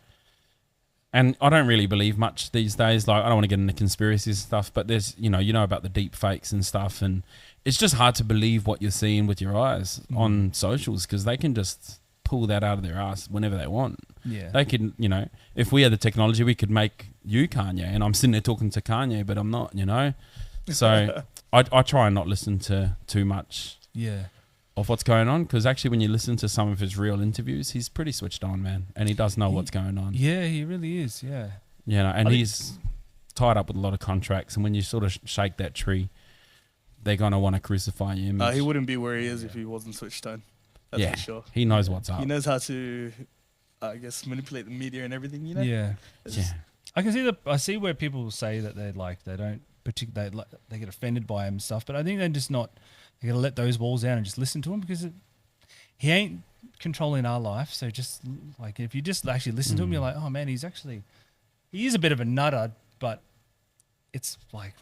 And I don't really believe much these days. Like, I don't want to get into conspiracies and stuff, but there's, you know about the deep fakes and stuff, and it's just hard to believe what you're seeing with your eyes on socials, because they can just pull that out of their ass whenever they want. Yeah. They can, if we had the technology, we could make you Kanye, and I'm sitting there talking to Kanye, but I'm not, So I try and not listen to too much of what's going on, because actually when you listen to some of his real interviews, he's pretty switched on, man, and he does know what's going on. Yeah, he really is, yeah. And he's tied up with a lot of contracts, and when you sort of shake that tree, they're going to want to crucify your image. He wouldn't be where he is if he wasn't switched on. That's for sure. He knows what's up. He knows how to, I guess, manipulate the media and everything, Yeah. It's I can see where people say that they don't particularly, they get offended by him and stuff, but I think they're just not, they got to let those walls down and just listen to him, because he ain't controlling our life. So just like, if you just actually listen to him, you're like, oh man, he is a bit of a nutter, but it's like,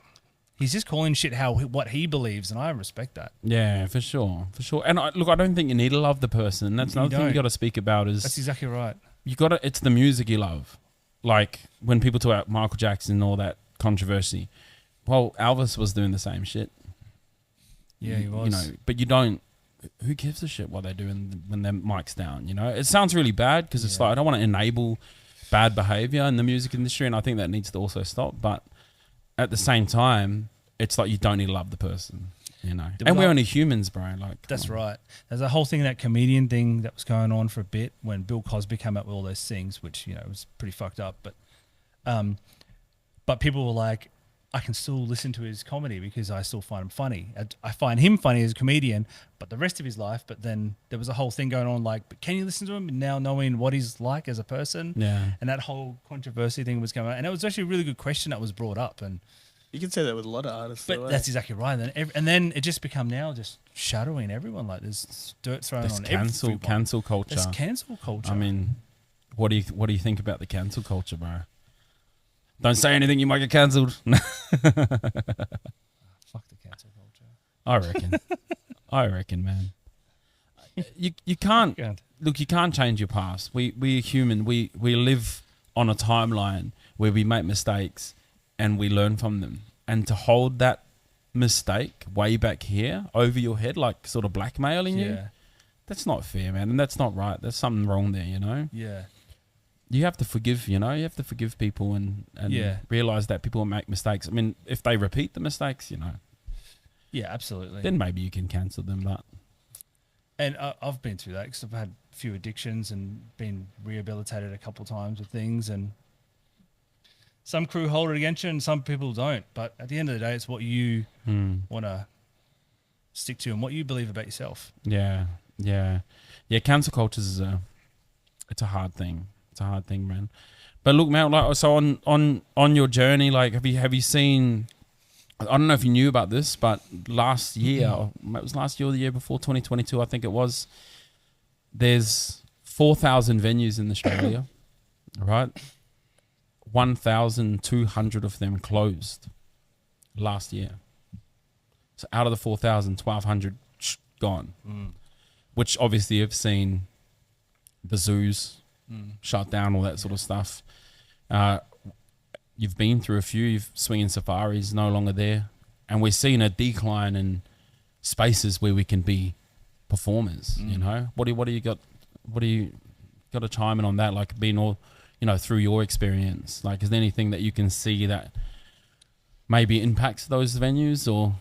he's just calling shit what he believes, and I respect that. Yeah, for sure. And I don't think you need to love the person. That's another thing you got to speak about. That's exactly right. It's the music you love. Like when people talk about Michael Jackson and all that controversy, well, Elvis was doing the same shit. Yeah, he was. But you don't. Who gives a shit what they're doing when their mic's down? It sounds really bad, because it's like, I don't want to enable bad behavior in the music industry, and I think that needs to also stop. But at the same time, it's like you don't need to love the person, And we're only humans, bro. Like, that's right. There's a whole thing, that comedian thing that was going on for a bit when Bill Cosby came up with all those things, which was pretty fucked up. But people were like, I can still listen to his comedy because I still find him funny. I find him funny as a comedian, but the rest of his life. But then there was a whole thing going on, like, but can you listen to him now, knowing what he's like as a person? Yeah. And that whole controversy thing was going on, and it was actually a really good question that was brought up. And you can say that with a lot of artists. But that's exactly right. And then it just become now just shadowing everyone. Like, there's dirt thrown on everyone. Cancel culture. There's cancel culture. I mean, what do you think about the cancel culture, bro? Don't say anything, you might get cancelled. Fuck the cancel culture. I reckon, man. You can't look. You can't change your past. We're human. We live on a timeline where we make mistakes and we learn from them. And to hold that mistake way back here over your head, like sort of blackmailing you, that's not fair, man. And that's not right. There's something wrong there, Yeah. You have to forgive, you have to forgive people and realize that people make mistakes. I mean, if they repeat the mistakes, Yeah, absolutely. then maybe you can cancel them. But And I've been through that, because I've had a few addictions and been rehabilitated a couple of times with things, and some crew hold it against you and some people don't. But at the end of the day, it's what you want to stick to and what you believe about yourself. Yeah. Cancel culture it's a hard thing. It's a hard thing, man. But look, man, like, so on your journey, like, have you seen? I don't know if you knew about this, but last year, it was last year or the year before, 2022, I think it was. There's 4,000 venues in Australia, right? 1,200 of them closed last year. So out of the 4,000, 1,200 gone. Which obviously you've seen the zoos shut down, all that sort of stuff. You've been through a few. You've swinging safaris no longer there, and we're seeing a decline in spaces where we can be performers. What do you got? What do you got to chime in on that? Like, being all, through your experience, like, is there anything that you can see that maybe impacts those venues or?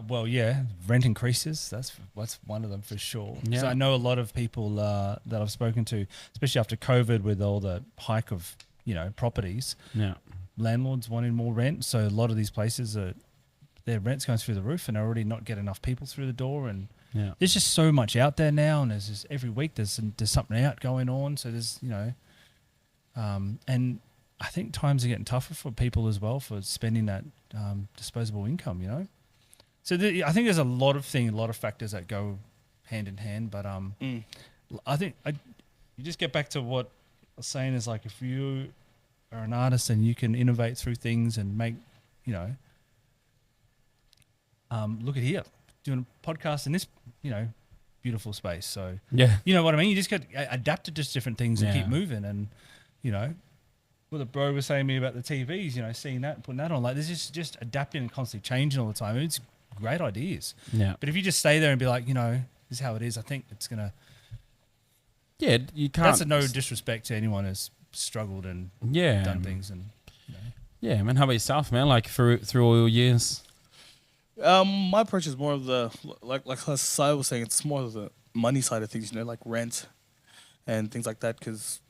Well, yeah, rent increases. That's one of them for sure. Yeah. So I know a lot of people that I've spoken to, especially after COVID, with all the hike of properties. Yeah, landlords wanting more rent. So a lot of these places their rent's going through the roof, and they're already not getting enough people through the door. And there's just so much out there now, and there's just every week there's something out going on. So there's and I think times are getting tougher for people as well for spending that disposable income. So I think there's a lot of factors that go hand in hand. But I think you just get back to what I was saying, is like, if you are an artist and you can innovate through things and make, look at here, doing a podcast and this, beautiful space. So Yeah. you know what I mean. You just got adapt to just different things and Yeah. keep moving. And you know, what the bro was saying to me about the TVs. You know, seeing that, putting that on, like there's just adapting and constantly changing all the time. It's great ideas. Yeah. But if you just stay there and be like, you know, this is how it is, I think it's gonna. Yeah, you can't. That's a no disrespect to anyone who's struggled and done things and. You know. Yeah, man. How about yourself, man? Like through all your years. My approach is more of the like Saia was saying. It's more of the money side of things, you know, like rent and things like that, because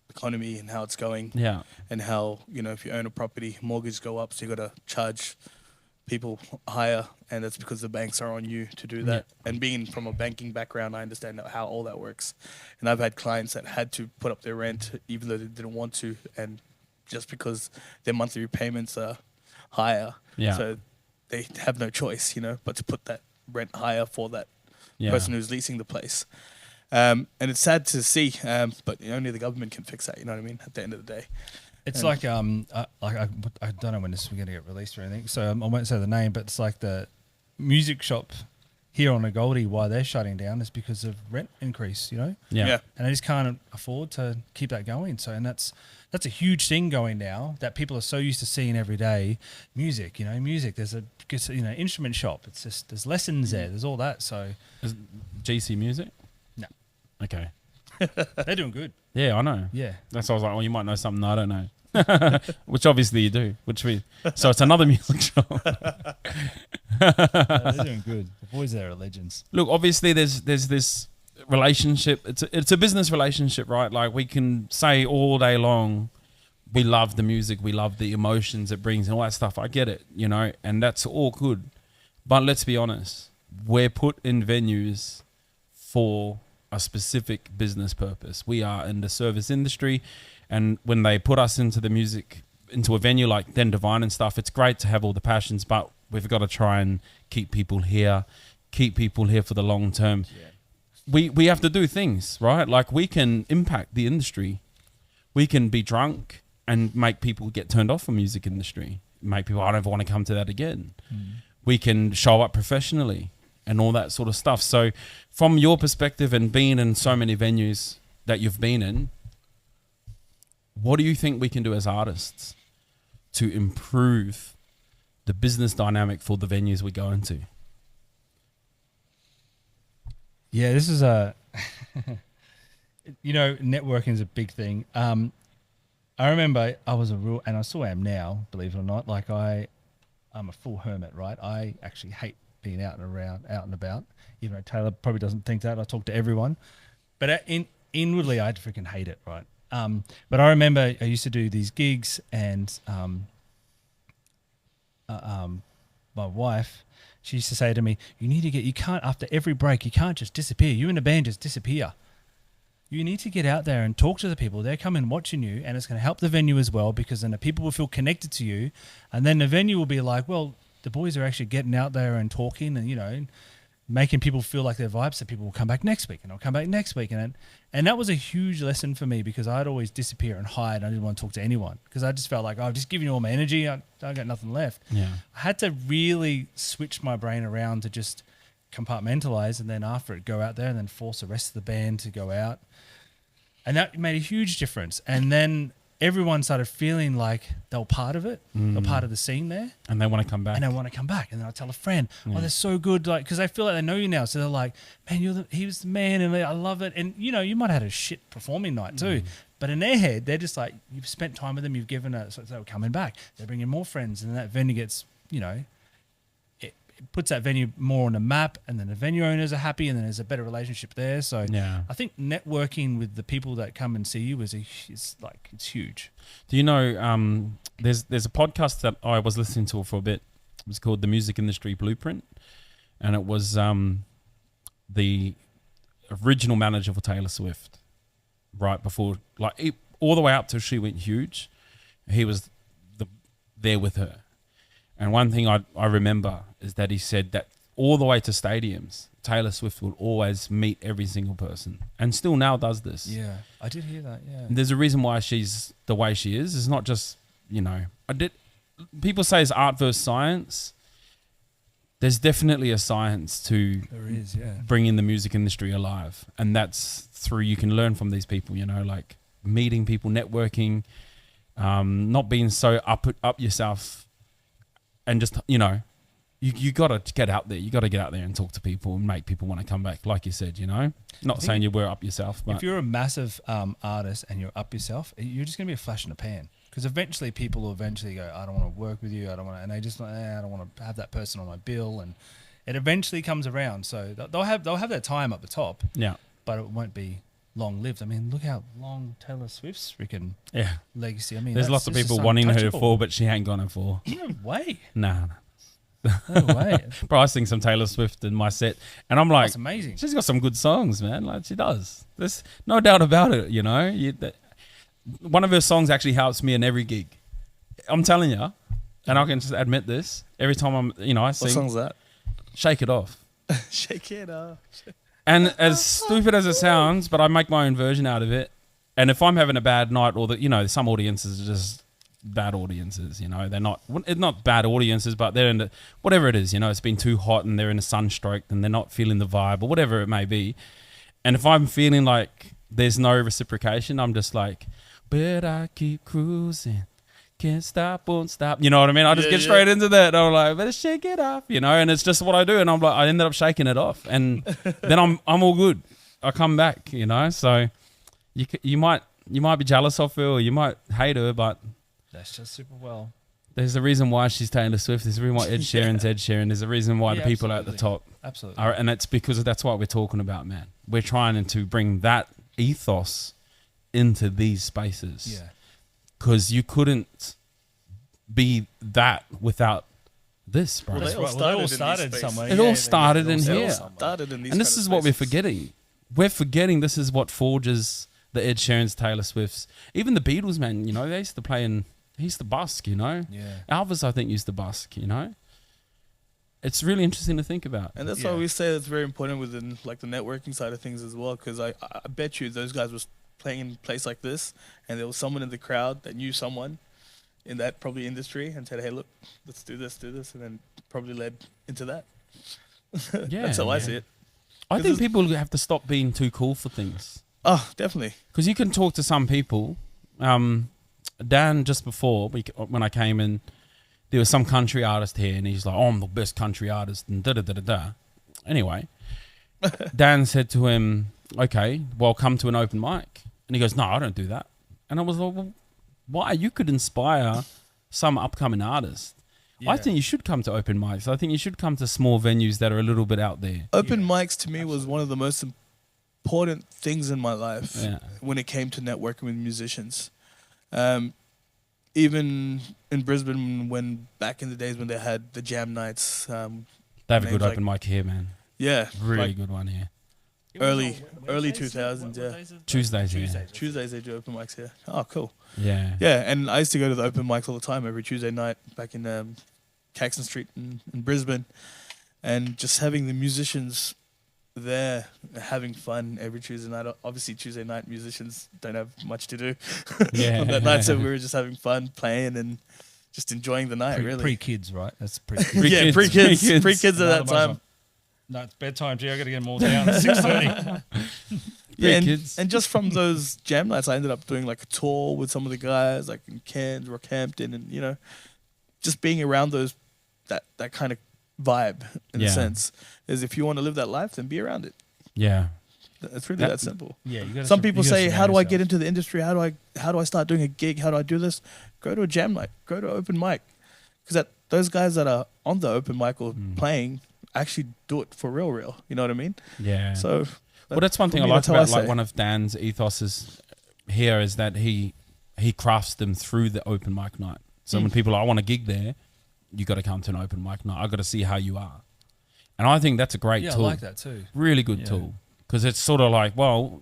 economy and how it's going. Yeah. And how, you know, if you own a property, mortgages go up, so you got to charge people higher, and that's because the banks are on you to do that. Yeah. And being from a banking background, I understand how all that works. And I've had clients that had to put up their rent even though they didn't want to, and just because their monthly repayments are higher. Yeah. So they have no choice, you know, but to put that rent higher for that person who's leasing the place. And it's sad to see, but only the government can fix that, you know what I mean, at the end of the day. It's like I don't know when this is going to get released or anything, so I won't say the name, but it's like the music shop here on the Goldie, why they're shutting down is because of rent increase, you know? Yeah. And they just can't afford to keep that going. So, and that's a huge thing going now that people are so used to seeing every day. Music, you know, there's a, you know, instrument shop. It's just, there's lessons there. There's all that. So. Is GC Music? No. Okay. They're doing good. Yeah, I know. Yeah. That's why I was like, well, you might know something I don't know. Which obviously you do. So it's another music shop. They're doing good. The boys there are legends. Look, obviously there's this relationship. It's a business relationship, right? Like we can say all day long, we love the music, we love the emotions it brings and all that stuff. I get it, you know, and that's all good. But let's be honest, we're put in venues for a specific business purpose. We are in the service industry, and when they put us into the music, into a venue like Den Devine and stuff, it's great to have all the passions, but we've got to try and keep people here for the long term. Yeah. We have to do things, right? Like we can impact the industry. We can be drunk and make people get turned off from music industry. Make people, I don't want to come to that again. We can show up professionally and all that sort of stuff. So from your perspective and being in so many venues that you've been in, what do you think we can do as artists to improve the business dynamic for the venues we go into? Yeah, this is a, you know, networking is a big thing. I remember I was and I still am now, believe it or not. Like I'm a full hermit, right? I actually hate being out and about, even though Taylor probably doesn't think that. I talk to everyone, but inwardly I freaking hate it, right? But I remember I used to do these gigs, and my wife, she used to say to me, you can't, after every break, you can't just disappear. You and the band just disappear. You need to get out there and talk to the people. They're coming watching you, and it's going to help the venue as well, because then the people will feel connected to you, and then the venue will be like, well, the boys are actually getting out there and talking and, you know, making people feel like their vibes, so people will come back next week, and I'll come back next week. And that was a huge lesson for me, because I'd always disappear and hide. I didn't want to talk to anyone, because I just felt like, I've just given you all my energy. I got nothing left. Yeah. I had to really switch my brain around to just compartmentalize, and then after it, go out there and then force the rest of the band to go out. And that made a huge difference. And then everyone started feeling like they were part of it, they're part of the scene there. And they want to come back. And they want to come back. And then I tell a friend, oh, they're so good. Like, because they feel like they know you now. So they're like, man, he was the man, and I love it. And, you know, you might have had a shit performing night too. But in their head, they're just like, you've spent time with them, you've given it, so they're coming back. They're bringing more friends. And that venue gets, you know, it puts that venue more on the map, and then the venue owners are happy, and then there's a better relationship there. So I think networking with the people that come and see you it's huge. Do you know, there's a podcast that I was listening to for a bit. It was called The Music Industry Blueprint, and it was the original manager for Taylor Swift, right before, all the way up till she went huge. He was there with her. And one thing I remember is that he said that all the way to stadiums, Taylor Swift will always meet every single person, and still now does this. Yeah, I did hear that, yeah. And there's a reason why she's the way she is. It's not just, you know, people say it's art versus science. there's definitely a science to There is, yeah. bringing the music industry alive, and that's through, you can learn from these people, like meeting people, networking, not being so up yourself, and just you got to get out there. You got to get out there and talk to people and make people want to come back, like you said. Not saying you were up yourself, but if you're a massive artist and you're up yourself, you're just gonna be a flash in the pan. Because eventually people will eventually go, I don't want to work with you. I don't want to, and they just I don't want to have that person on my bill, and it eventually comes around. So they'll have their time up the top, yeah, but it won't be long lived. I mean, look how long Taylor Swift's freaking legacy. I mean, there's lots of people wanting her to fall, but she ain't gonna fall. No way. Nah. No way. Bro, I sing some Taylor Swift in my set, and I'm like, that's amazing. She's got some good songs, man. Like, she does. There's no doubt about it. One of her songs actually helps me in every gig. I'm telling you, and I can just admit this. Every time I sing. What song's that? Shake It Off. Shake it off. And as stupid as it sounds, but I make my own version out of it. And if I'm having a bad night, or some audiences are just bad audiences, they're not bad audiences, but they're in whatever it is, it's been too hot and they're in a sunstroke and they're not feeling the vibe or whatever it may be. And if I'm feeling like there's no reciprocation, I'm just like, but I keep cruising, can't stop, won't stop. You know what I mean? I just get straight into that. I'm like, better shake it off, and it's just what I do. And I'm like, I ended up shaking it off, and then I'm all good. I come back, So you might be jealous of her, or you might hate her, but that's just super well. There's a reason why she's Taylor Swift. There's a reason why Ed Sheeran's Ed Sheeran. There's a reason why the people at the top. Absolutely. Are, and it's because that's what we're talking about, man. We're trying to bring that ethos into these spaces. Yeah. Because you couldn't be that without this, bro. Well, They all started somewhere. It all started in They all here. started in these And this is what we're forgetting. We're forgetting this is what forges the Ed Sheerans, Taylor Swifts. Even the Beatles, man, they used to play in... He used to busk, Yeah. Elvis, I think, used to busk, It's really interesting to think about. And that's why we say it's very important within like the networking side of things as well, because I bet you those guys was playing in a place like this, and there was someone in the crowd that knew someone in that probably industry and said, hey, look, let's do this, and then probably led into that. Yeah, that's how I see it. I think people have to stop being too cool for things. Oh, definitely. Because you can talk to some people. Dan, just before, when I came in, there was some country artist here, and he's like, oh, I'm the best country artist, and da-da-da-da-da. Anyway, Dan said to him, okay, well, come to an open mic. And he goes, no, I don't do that. And I was like, well, why? You could inspire some upcoming artist. Yeah. I think you should come to open mics. I think you should come to small venues that are a little bit out there. Open mics to me was one of the most important things in my life when it came to networking with musicians. Even in Brisbane, when back in the days when they had the jam nights. They have a good open mic here, man. Yeah. Really good one here. Early 2000s, yeah. Tuesdays they do open mics here. Oh, cool. Yeah. Yeah, and I used to go to the open mics all the time every Tuesday night back in Caxton Street in Brisbane. And just having the musicians there having fun every Tuesday night. Obviously, Tuesday night musicians don't have much to do on that night, so we were just having fun, playing, and just enjoying the night, really. Pre-kids, right? That's pre-kids. Yeah, pre-kids at that time. No, it's bedtime, Gee. I got to get them all down at 6:30. Yeah, and just from those jam nights, I ended up doing like a tour with some of the guys, like in Cairns, Rockhampton, and just being around that kind of vibe in a sense. Is if you want to live that life, then be around it. Yeah, it's really that simple. Yeah, some people say, "How do I get into the industry? How do I start doing a gig? How do I do this?" Go to a jam night. Go to open mic, because those guys that are on the open mic or playing actually do it for real. You know what I mean? Yeah. So, well, that's one thing I like about like one of Dan's ethos here is that he crafts them through the open mic night. So when people are, I want a gig there, you got to come to an open mic night. I got to see how you are. And I think that's a great tool. I like that too. Really good tool. Because it's sort of like, well,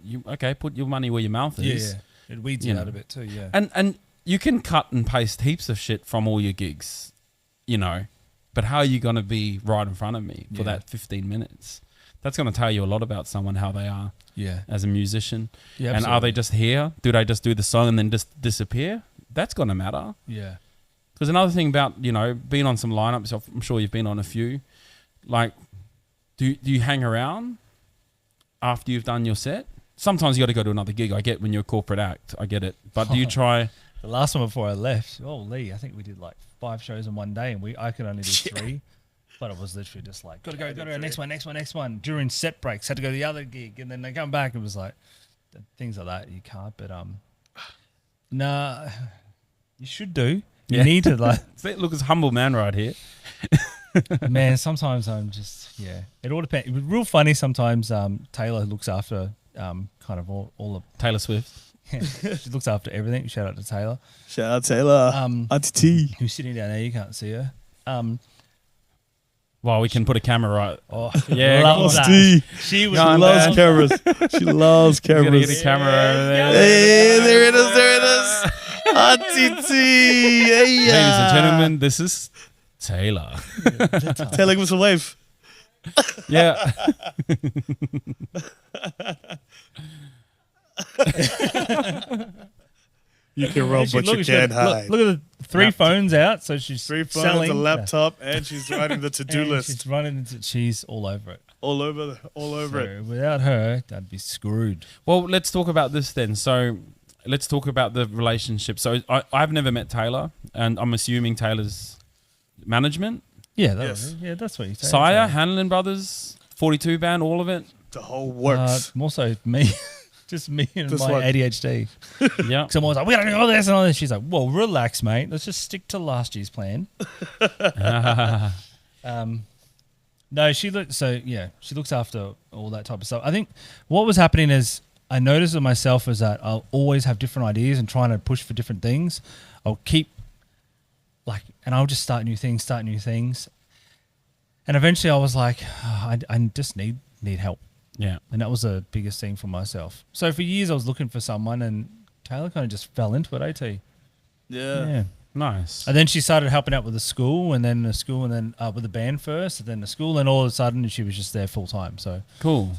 put your money where your mouth is. Yeah. It weeds you out a bit too, yeah. And you can cut and paste heaps of shit from all your gigs, but how are you going to be right in front of me for that 15 minutes? That's going to tell you a lot about someone, how they are as a musician. Yeah, and are they just here? Do they just do the song and then just disappear? That's going to matter. Yeah. Because another thing about, being on some lineups, I'm sure you've been on a few, Like, do you hang around after you've done your set? Sometimes you got to go to another gig. I get when you're a corporate act. I get it. But do you try? The last one before I left, I think we did like 5 shows in one day, and I could only do 3. But it was literally just like, gotta go, next one. During set breaks, had to go to the other gig, and then they come back. It was like things like that. You can't, but nah, you should do. You need to like. See, look, it's a humble man right here. Man, sometimes I'm just It all depends. It was real funny sometimes. Taylor looks after kind of all the Taylor Swift. She looks after everything. Shout out to Taylor. Shout out Taylor. Auntie T. Who's sitting down there? You can't see her. Well, we can put a camera right. Oh, yeah, loves that. T. She was loves cameras. She loves cameras. Gonna get a camera over there. Hey, there it is. Auntie T. Hey, Ladies and gentlemen, this is Taylor. Taylor, give us a wave. Yeah. You can run, but you can't hide. Look at the 3 phones out. So she's 3 phones, selling a laptop, and she's writing the to-do list. She's all over it. All over it. Without her, I'd be screwed. Well, let's talk about this then. So let's talk about the relationship. So I've never met Taylor, and I'm assuming Taylor's management. Yeah, that's what you say. Saia, Hanlon Brothers, 42 band, all of it. The whole works. More so me. Just me and Just my like- ADHD. Yeah. So I'm always like, we gotta do all this and all this. She's like, well, relax, mate. Let's just stick to last year's plan. No, she looks after all that type of stuff. I think what was happening is I noticed with myself is that I'll always have different ideas and trying to push for different things. I'll keep and I'll just start new things. And eventually I was like, I just need help. Yeah. And that was the biggest thing for myself. So for years I was looking for someone, and Taylor kind of just fell into it, AT. Yeah. Nice. And then she started helping out with the school, and then with the band first, and then the school, and all of a sudden she was just there full time. So cool.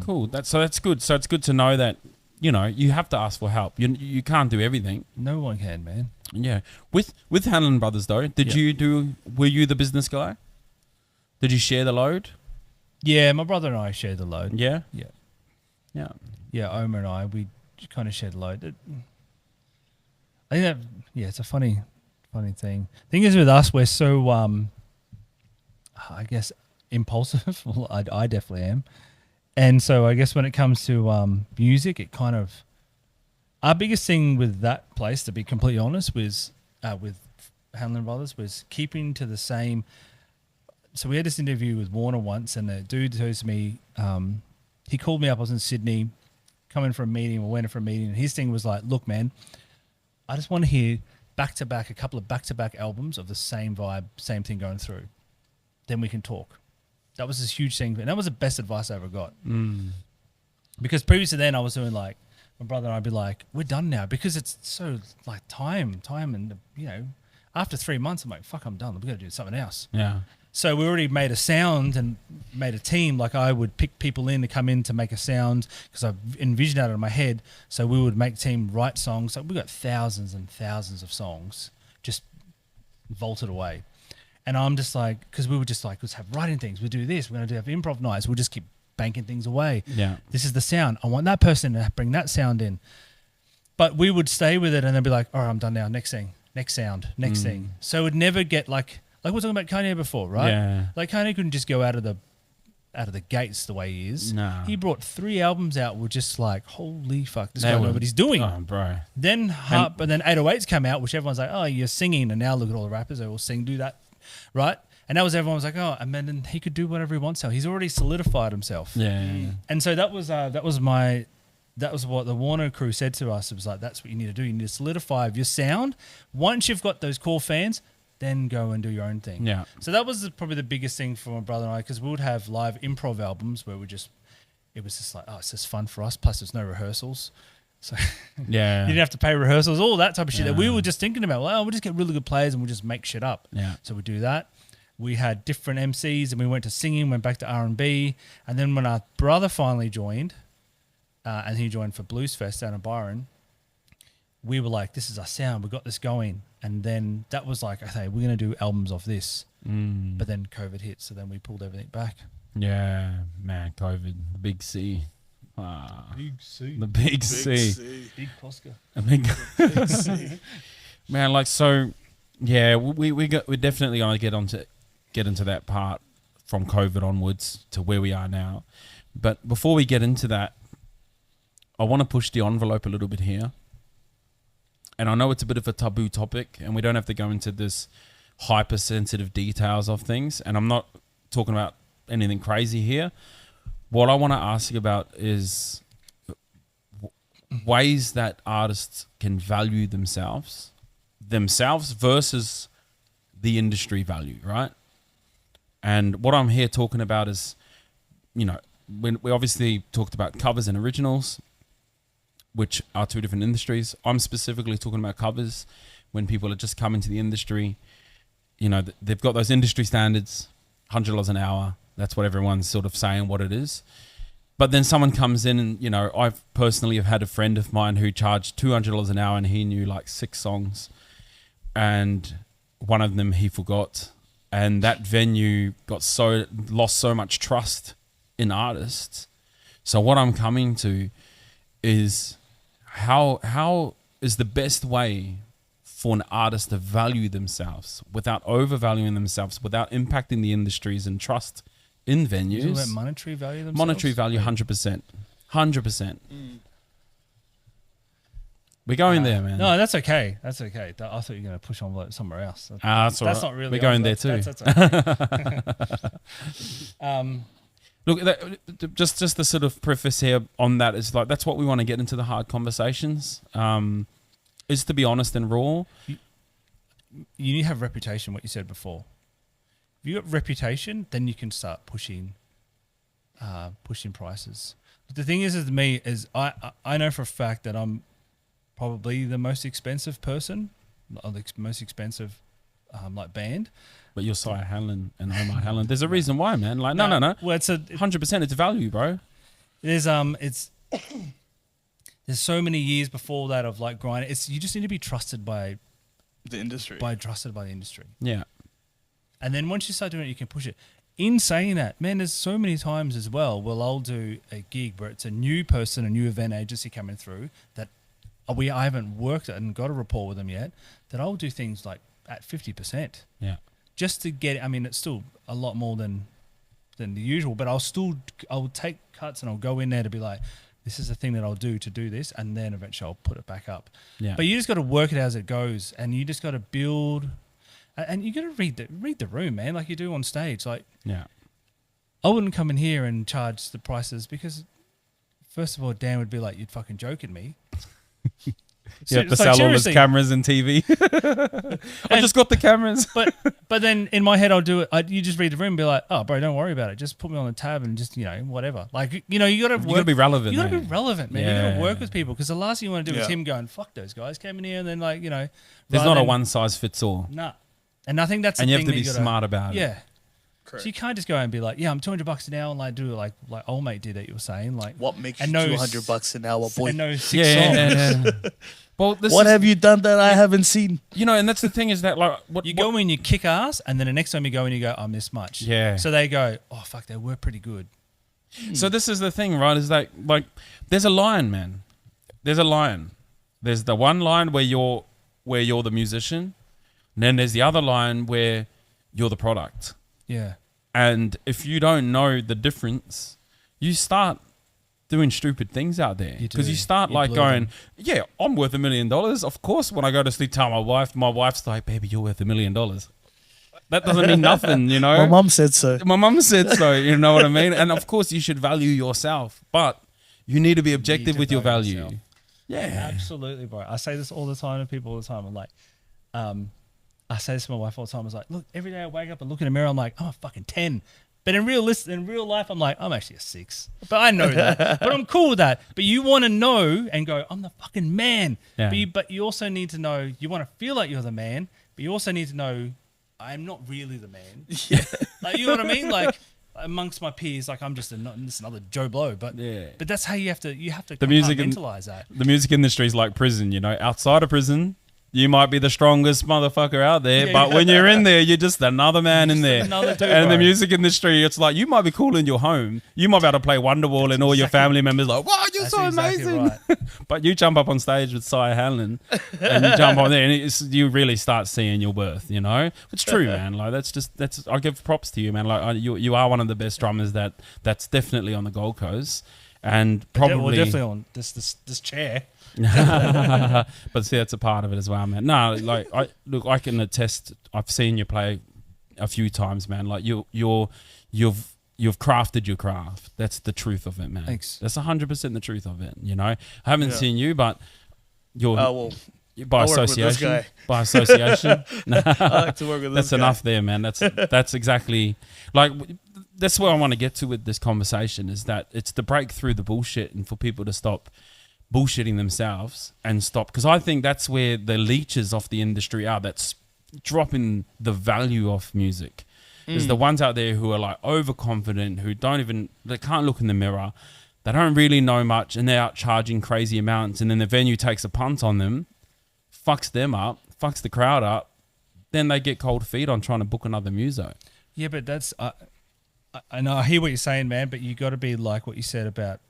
Cool. That's good. So it's good to know that, you have to ask for help. You can't do everything. No one can, man. Yeah. With Hanlon Brothers though, were you the business guy? Did you share the load? Yeah, my brother and I shared the load. Yeah. Yeah. Yeah. Yeah, Omer and I, we kind of shared the load. I think that, it's a funny thing. Thing is with us, we're so, I guess, impulsive. Well, I definitely am. And so I guess when it comes to music, it kind of, our biggest thing with that place, to be completely honest, was with Hanlon Brothers, was keeping to the same. So we had this interview with Warner once, and the dude tells me, he called me up. I was in Sydney, coming for a meeting, or went for a meeting, and his thing was like, look, man, I just want to hear a couple of back-to-back albums of the same vibe, same thing going through. Then we can talk. That was this huge thing, and that was the best advice I ever got. Because previous to then, I was doing like, my brother and I'd be like, we're done now, because it's so like time, and after 3 months, I'm like, fuck, I'm done. We got to do something else. Yeah. So we already made a sound and made a team. Like I would pick people in to come in to make a sound because I envisioned that in my head. So we would make team write songs. So we got thousands and thousands of songs just vaulted away. And I'm just like, because we would just like, let's have writing things. We do this. We're going to have improv nights. We'll just keep banking things away. Yeah. This is the sound. I want that person to bring that sound in. But we would stay with it and then be like, all right, I'm done now. Next thing, next sound, next thing. So it would never get like we were talking about Kanye before, right? Yeah. Like Kanye couldn't just go out of the gates the way he is. No. He brought 3 albums out. We're just like, holy fuck, this guy knows what he's doing. Oh, bro. Then and then 808s come out, which everyone's like, oh, you're singing, and now look at all the rappers, they all sing, do that, right? And that was everyone was like, oh, and then he could do whatever he wants now. He's already solidified himself. Yeah. And so that was what the Warner crew said to us. It was like, that's what you need to do. You need to solidify your sound. Once you've got those core fans, then go and do your own thing. Yeah. So that was probably the biggest thing for my brother and I, because we would have live improv albums where it was just like, oh, it's just fun for us. Plus, there's no rehearsals. So Yeah. you didn't have to pay rehearsals, all that type of shit that we were just thinking about. Well, we'll just get really good players and we'll just make shit up. Yeah. So we do that. We had different MCs and we went to singing, went back to R&B. And then when our brother finally joined, and he joined for Blues Fest down in Byron, we were like, this is our sound. We got this going. And then that was like, okay, we're going to do albums of this. But then COVID hit, so then we pulled everything back. Yeah, man, COVID, the big C. Big C. The big C. Big Posca. A big C. Man, like, so, yeah, we're definitely going to get into that part from COVID onwards to where we are now. But before we get into that, I want to push the envelope a little bit here. And I know it's a bit of a taboo topic, and we don't have to go into this hypersensitive details of things. And I'm not talking about anything crazy here. What I want to ask you about is ways that artists can value themselves versus the industry value, right? And what I'm here talking about is, you know, when we obviously talked about covers and originals, which are two different industries. I'm specifically talking about covers when people are just coming to the industry. You know, they've got those industry standards, $100 an hour. That's what everyone's sort of saying what it is. But then someone comes in and, you know, I've personally have had a friend of mine who charged $200 an hour and he knew like 6 songs. And one of them he forgot. And that venue lost so much trust in artists. So what I'm coming to is how is the best way for an artist to value themselves without overvaluing themselves, without impacting the industries and trust in venues. Is it monetary value themselves? Monetary value, 100%. 100%. We're going there, man. No, that's okay. That's okay. I thought you were going to push on somewhere else. That's all right. That's not really. We're going there too. That's okay. Look, just the sort of preface here on that is like, that's what we want to get into the hard conversations. Is to be honest and raw. You need to have reputation, what you said before. If you got reputation, then you can start pushing prices. But the thing is with me is I know for a fact that I'm probably the most expensive person, or the most expensive like band. But you're Saia Hanlon and Omar Hanlon. There's a reason why, man. Like, no. Well, it's 100%. It's value, bro. There's there's so many years before that of like grinding. You just need to be trusted by the industry. Trusted by the industry. Yeah. And then once you start doing it, you can push it. In saying that, man, there's so many times as well where I'll do a gig where it's a new person, a new event agency coming through that I haven't worked and got a rapport with them yet, that I'll do things like at 50%. Yeah. Just to get, I mean, it's still a lot more than the usual, but I'll take cuts and I'll go in there to be like, this is the thing that I'll do to do this, and then eventually I'll put it back up. Yeah. But you just got to work it as it goes, and you just got to build, and you got to read the room, man, like you do on stage. Like, yeah, I wouldn't come in here and charge the prices because, first of all, Dan would be like, "You'd fucking joking me." You have to sell all his cameras and TV. I just got the cameras. but then in my head, I'll do it. You just read the room and be like, oh, bro, don't worry about it. Just put me on the tab and just, whatever. Like, you got to be relevant. You got to be relevant, man. Yeah. You got to work with people because the last thing you want to do is him going, fuck those guys came in here and then like, There's not a one size fits all. Nah. And I think that's the thing. And you have to be smart about it. Yeah. Correct. So you can't just go and be like, yeah, I'm $200 an hour and like do like old mate did that you were saying. Like, what makes you $200 an hour, boy? And know 6 songs. Yeah. Well, what have you done that I haven't seen? And that's the thing is that like go in, you kick ass, and then the next time you go in, you go, I'm this much. Yeah. So they go, oh fuck, they were pretty good. So this is the thing, right? Is that like there's a line, man. There's a line. There's the one line where you're the musician, and then there's the other line where you're the product. Yeah. And if you don't know the difference, you start doing stupid things out there because you start like going, yeah, I'm worth $1 million. Of course, when I go to sleep, tell my wife's like, baby, you're worth $1 million. That doesn't mean nothing, My mom said so. My mom said so. You know what I mean? And of course, you should value yourself, but you need to be objective with your value. Yourself. Yeah, absolutely, bro. I say this all the time to people all the time. I'm like, I say this to my wife all the time. I was like, look, every day I wake up and look in the mirror, I'm like, I'm a fucking 10. But in real life, I'm like, I'm actually a 6. But I know that. But I'm cool with that. But you want to know and go, I'm the fucking man. Yeah. But you also need to know, you want to feel like you're the man, but you also need to know, I'm not really the man. Yeah. Like, you know what I mean? Like, amongst my peers, like I'm just another Joe Blow. But but that's how you have to the music compartmentalize that. The music industry is like prison, outside of prison, You might be the strongest motherfucker out there, Yeah, but yeah. when you're in there, you're just another man in there. another dude, And in the bro. music industry, it's like you might be cool in your home. You might be able to play Wonderwall, and all your family members like, "Wow, you're That's so exactly amazing!" right. But you jump up on stage with Saia Hanlon, and you jump on there, and you really start seeing your worth. You know, it's true, man. Like that's. I give props to you, man. Like you are one of the best drummers that's definitely on the Gold Coast, and probably Well, definitely on this chair. but see, that's a part of it as well, man. No, like I can attest. I've seen you play a few times, man. Like you've crafted your craft. That's the truth of it, man. Thanks. That's 100% the truth of it. You know, I haven't seen you, but you're by I work with this association. guy. By association, I like to work with this that's enough there, man. That's exactly like. That's where I want to get to with this conversation, is that it's to break through the bullshit and for people to stop bullshitting themselves and stop, because I think that's where the leeches of the industry are, that's dropping the value of music. There's the ones out there who are like overconfident, who they can't look in the mirror, they don't really know much, and they're out charging crazy amounts, and then the venue takes a punt on them, fucks them up, fucks the crowd up, then they get cold feet on trying to book another muso. Yeah, but that's I know, I hear what you're saying, man, but you got to be like what you said about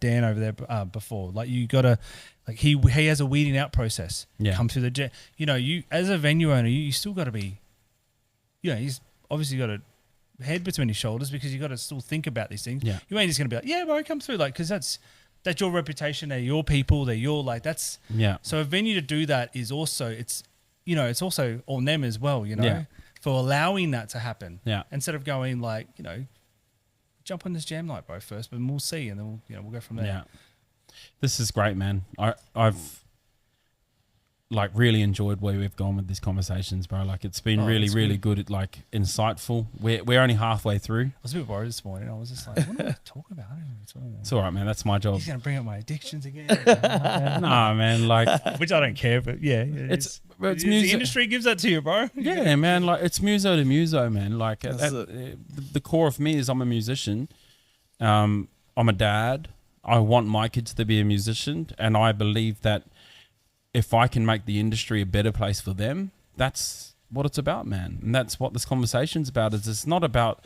Dan over there before. Like you got to, like he has a weeding out process. Yeah. Come through the, you know, you as a venue owner, you still got to be, you know, he's obviously got a head between his shoulders, because you got to still think about these things. Yeah. You ain't just going to be like, yeah, bro, come through. Like, because that's your reputation. They're your people. They're your, like, that's. Yeah. So a venue to do that is also, it's, you know, it's also on them as well, you know, Yeah. for allowing that to happen. Yeah. Instead of going like, you know, jump on this jam night, bro, first, but we'll see, and then we'll go from there. Yeah. This is great, man. I've like really enjoyed where we've gone with these conversations, bro. Like it's been really good, like insightful. We're only halfway through. I was a bit worried this morning. I was just like, what are we talking about? It's all right, man. That's my job. He's gonna bring up my addictions again. Nah, man. Like Which I don't care, but yeah, it's the music. industry gives that to you, bro. Yeah, man. Like it's muso to muso, man. Like That's the core of me is I'm a musician. I'm a dad. I want my kids to be a musician, and I believe that if I can make the industry a better place for them, that's what it's about, man. And that's what this conversation's about. Is it's not about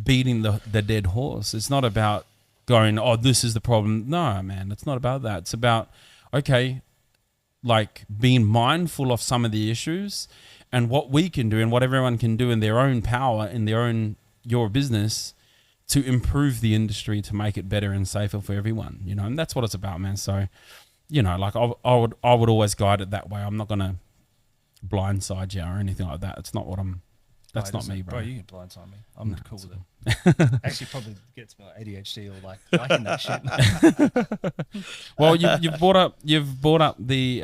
beating the dead horse. It's not about going, oh, this is the problem. No, man, it's not about that. It's about, okay, like being mindful of some of the issues and what we can do and what everyone can do in their own power, in your business, to improve the industry, to make it better and safer for everyone, you know. And that's what it's about, man. So, you know, like I would always guide it that way. I'm not gonna blindside you or anything like that. It's not what I'm. That's not me, bro. Bro, you can blindside me. I'm cool with it. Actually, probably gets me like ADHD or like liking that shit. Well, you've brought up the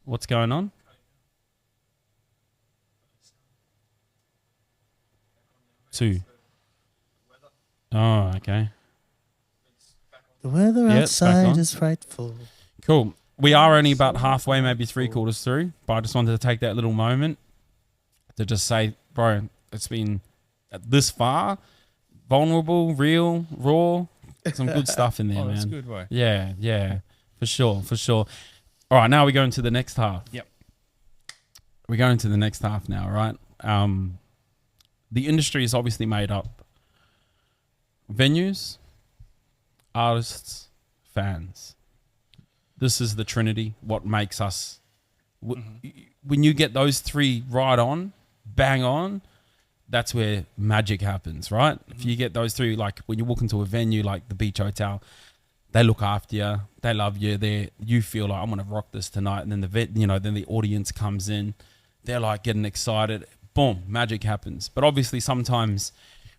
what's going on? Two. Oh, okay. The weather Yeah, it's back on. outside is frightful. Cool. We are only about halfway, maybe 3/4 through, but I just wanted to take that little moment to just say, bro, it's been this far, vulnerable, real, raw, some good stuff in there, man. That's good, bro. Yeah, for sure. All right, now we go into the next half. Yep. We're going to the next half now, right? The industry is obviously made up venues, artists, fans. This is the trinity, what makes us. When you get those three right on, bang on, that's where magic happens, right? If you get those three, like when you walk into a venue like the Beach Hotel, they look after you, they love you, you feel like I'm gonna rock this tonight, and then then the audience comes in, they're like getting excited, boom, magic happens. But obviously sometimes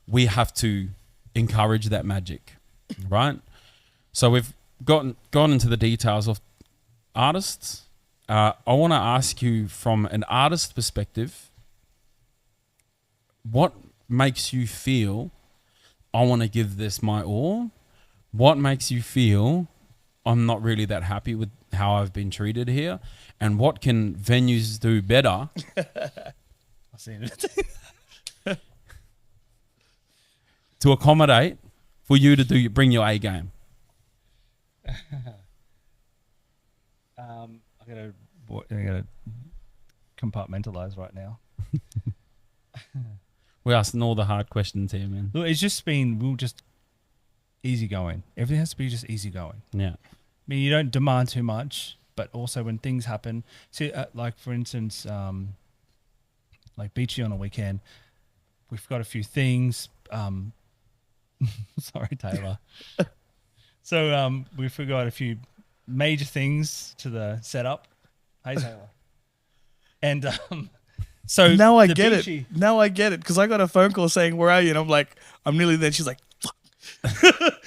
we have to encourage that magic, right? So we've gone into the details of artists. I want to ask you from an artist perspective, what makes you feel I want to give this my all? What makes you feel I'm not really that happy with how I've been treated here? And what can venues do better I've seen it. to accommodate for you to bring your A game? I I gotta compartmentalize right now. We're asking all the hard questions here, man. Look, it's just been just easygoing. Everything has to be just easygoing. Yeah. I mean, you don't demand too much, but also when things happen, see, like for instance, like Beachy on a weekend, we've got a few things. Sorry, Taylor. So we forgot a few major things to the setup. Hey, Taylor. And so now I the get Beachy- it. Now I get it because I got a phone call saying, "Where are you?" And I'm like, "I'm nearly there." She's like, "Fuck."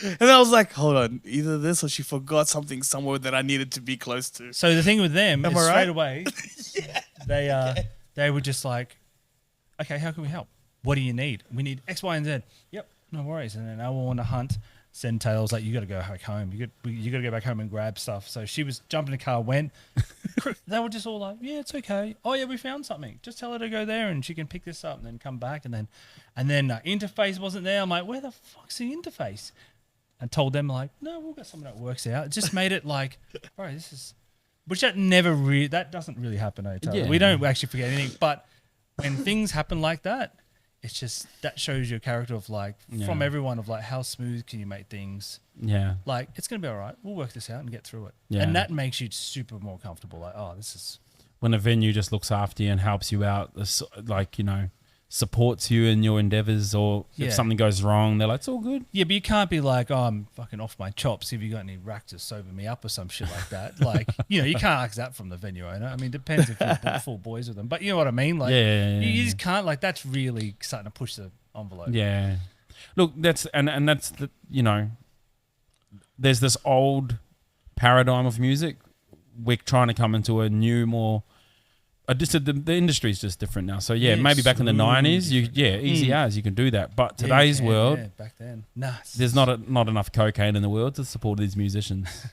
And then I was like, "Hold on, either this or she forgot something somewhere that I needed to be close to." So the thing with them Am is I straight right? away, they were just like, okay, how can we help? What do you need? We need X, Y, and Z. Yep, no worries. And then I will on a hunt. Send Taylor was like, you got to go back home. You got to go back home and grab stuff. So she was jumping in the car, went. They were just all like, yeah, it's okay. Oh yeah, we found something. Just tell her to go there and she can pick this up and then come back. And then interface wasn't there. I'm like, where the fuck's the interface? And told them like, no, we'll get something that works out. It just made it like, bro, this is, which that doesn't really happen. Taylor. Yeah. We don't actually forget anything. But when things happen like that, it's just that shows your character of like from everyone of like how smooth can you make things. Yeah. Like it's gonna be all right. We'll work this out and get through it. Yeah. And that makes you super more comfortable. Like, oh, this is When a venue just looks after you and helps you out, like, supports you in your endeavors, or Yeah. if something goes wrong, they're like, it's all good. yeah. But you can't be like, oh, I'm fucking off my chops. Have you got any rack to sober me up or some shit like that? Like, you can't ask that from the venue owner. I mean, it depends if you're full boys with them. But you know what I mean? Like, you just can't. Like, that's really starting to push the envelope. Yeah. Look, that's the there's this old paradigm of music. We're trying to come into a new, more the industry's just different now. So Yeah, maybe back in the so 90s, easy as you can do that. But today's world, back then, nah, there's not enough cocaine in the world to support these musicians.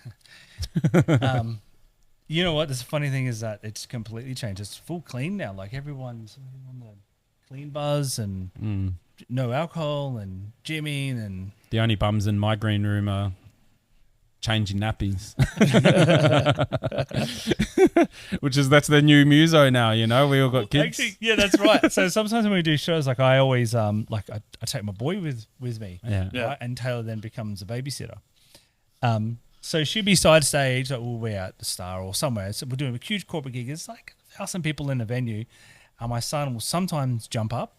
You know what? The funny thing is that it's completely changed. It's full clean now. Like everyone's on the clean buzz and no alcohol and gymming and The only bums in my green room are changing nappies, that's their new Muso now. We all got kids. Actually, yeah, that's right. So sometimes when we do shows, like I always I take my boy with me, Yeah. right? And Taylor then becomes a babysitter. So she'll be side stage, like we'll be at the Star or somewhere. So we're doing a huge corporate gig. It's like 1,000 people in the venue. And my son will sometimes jump up.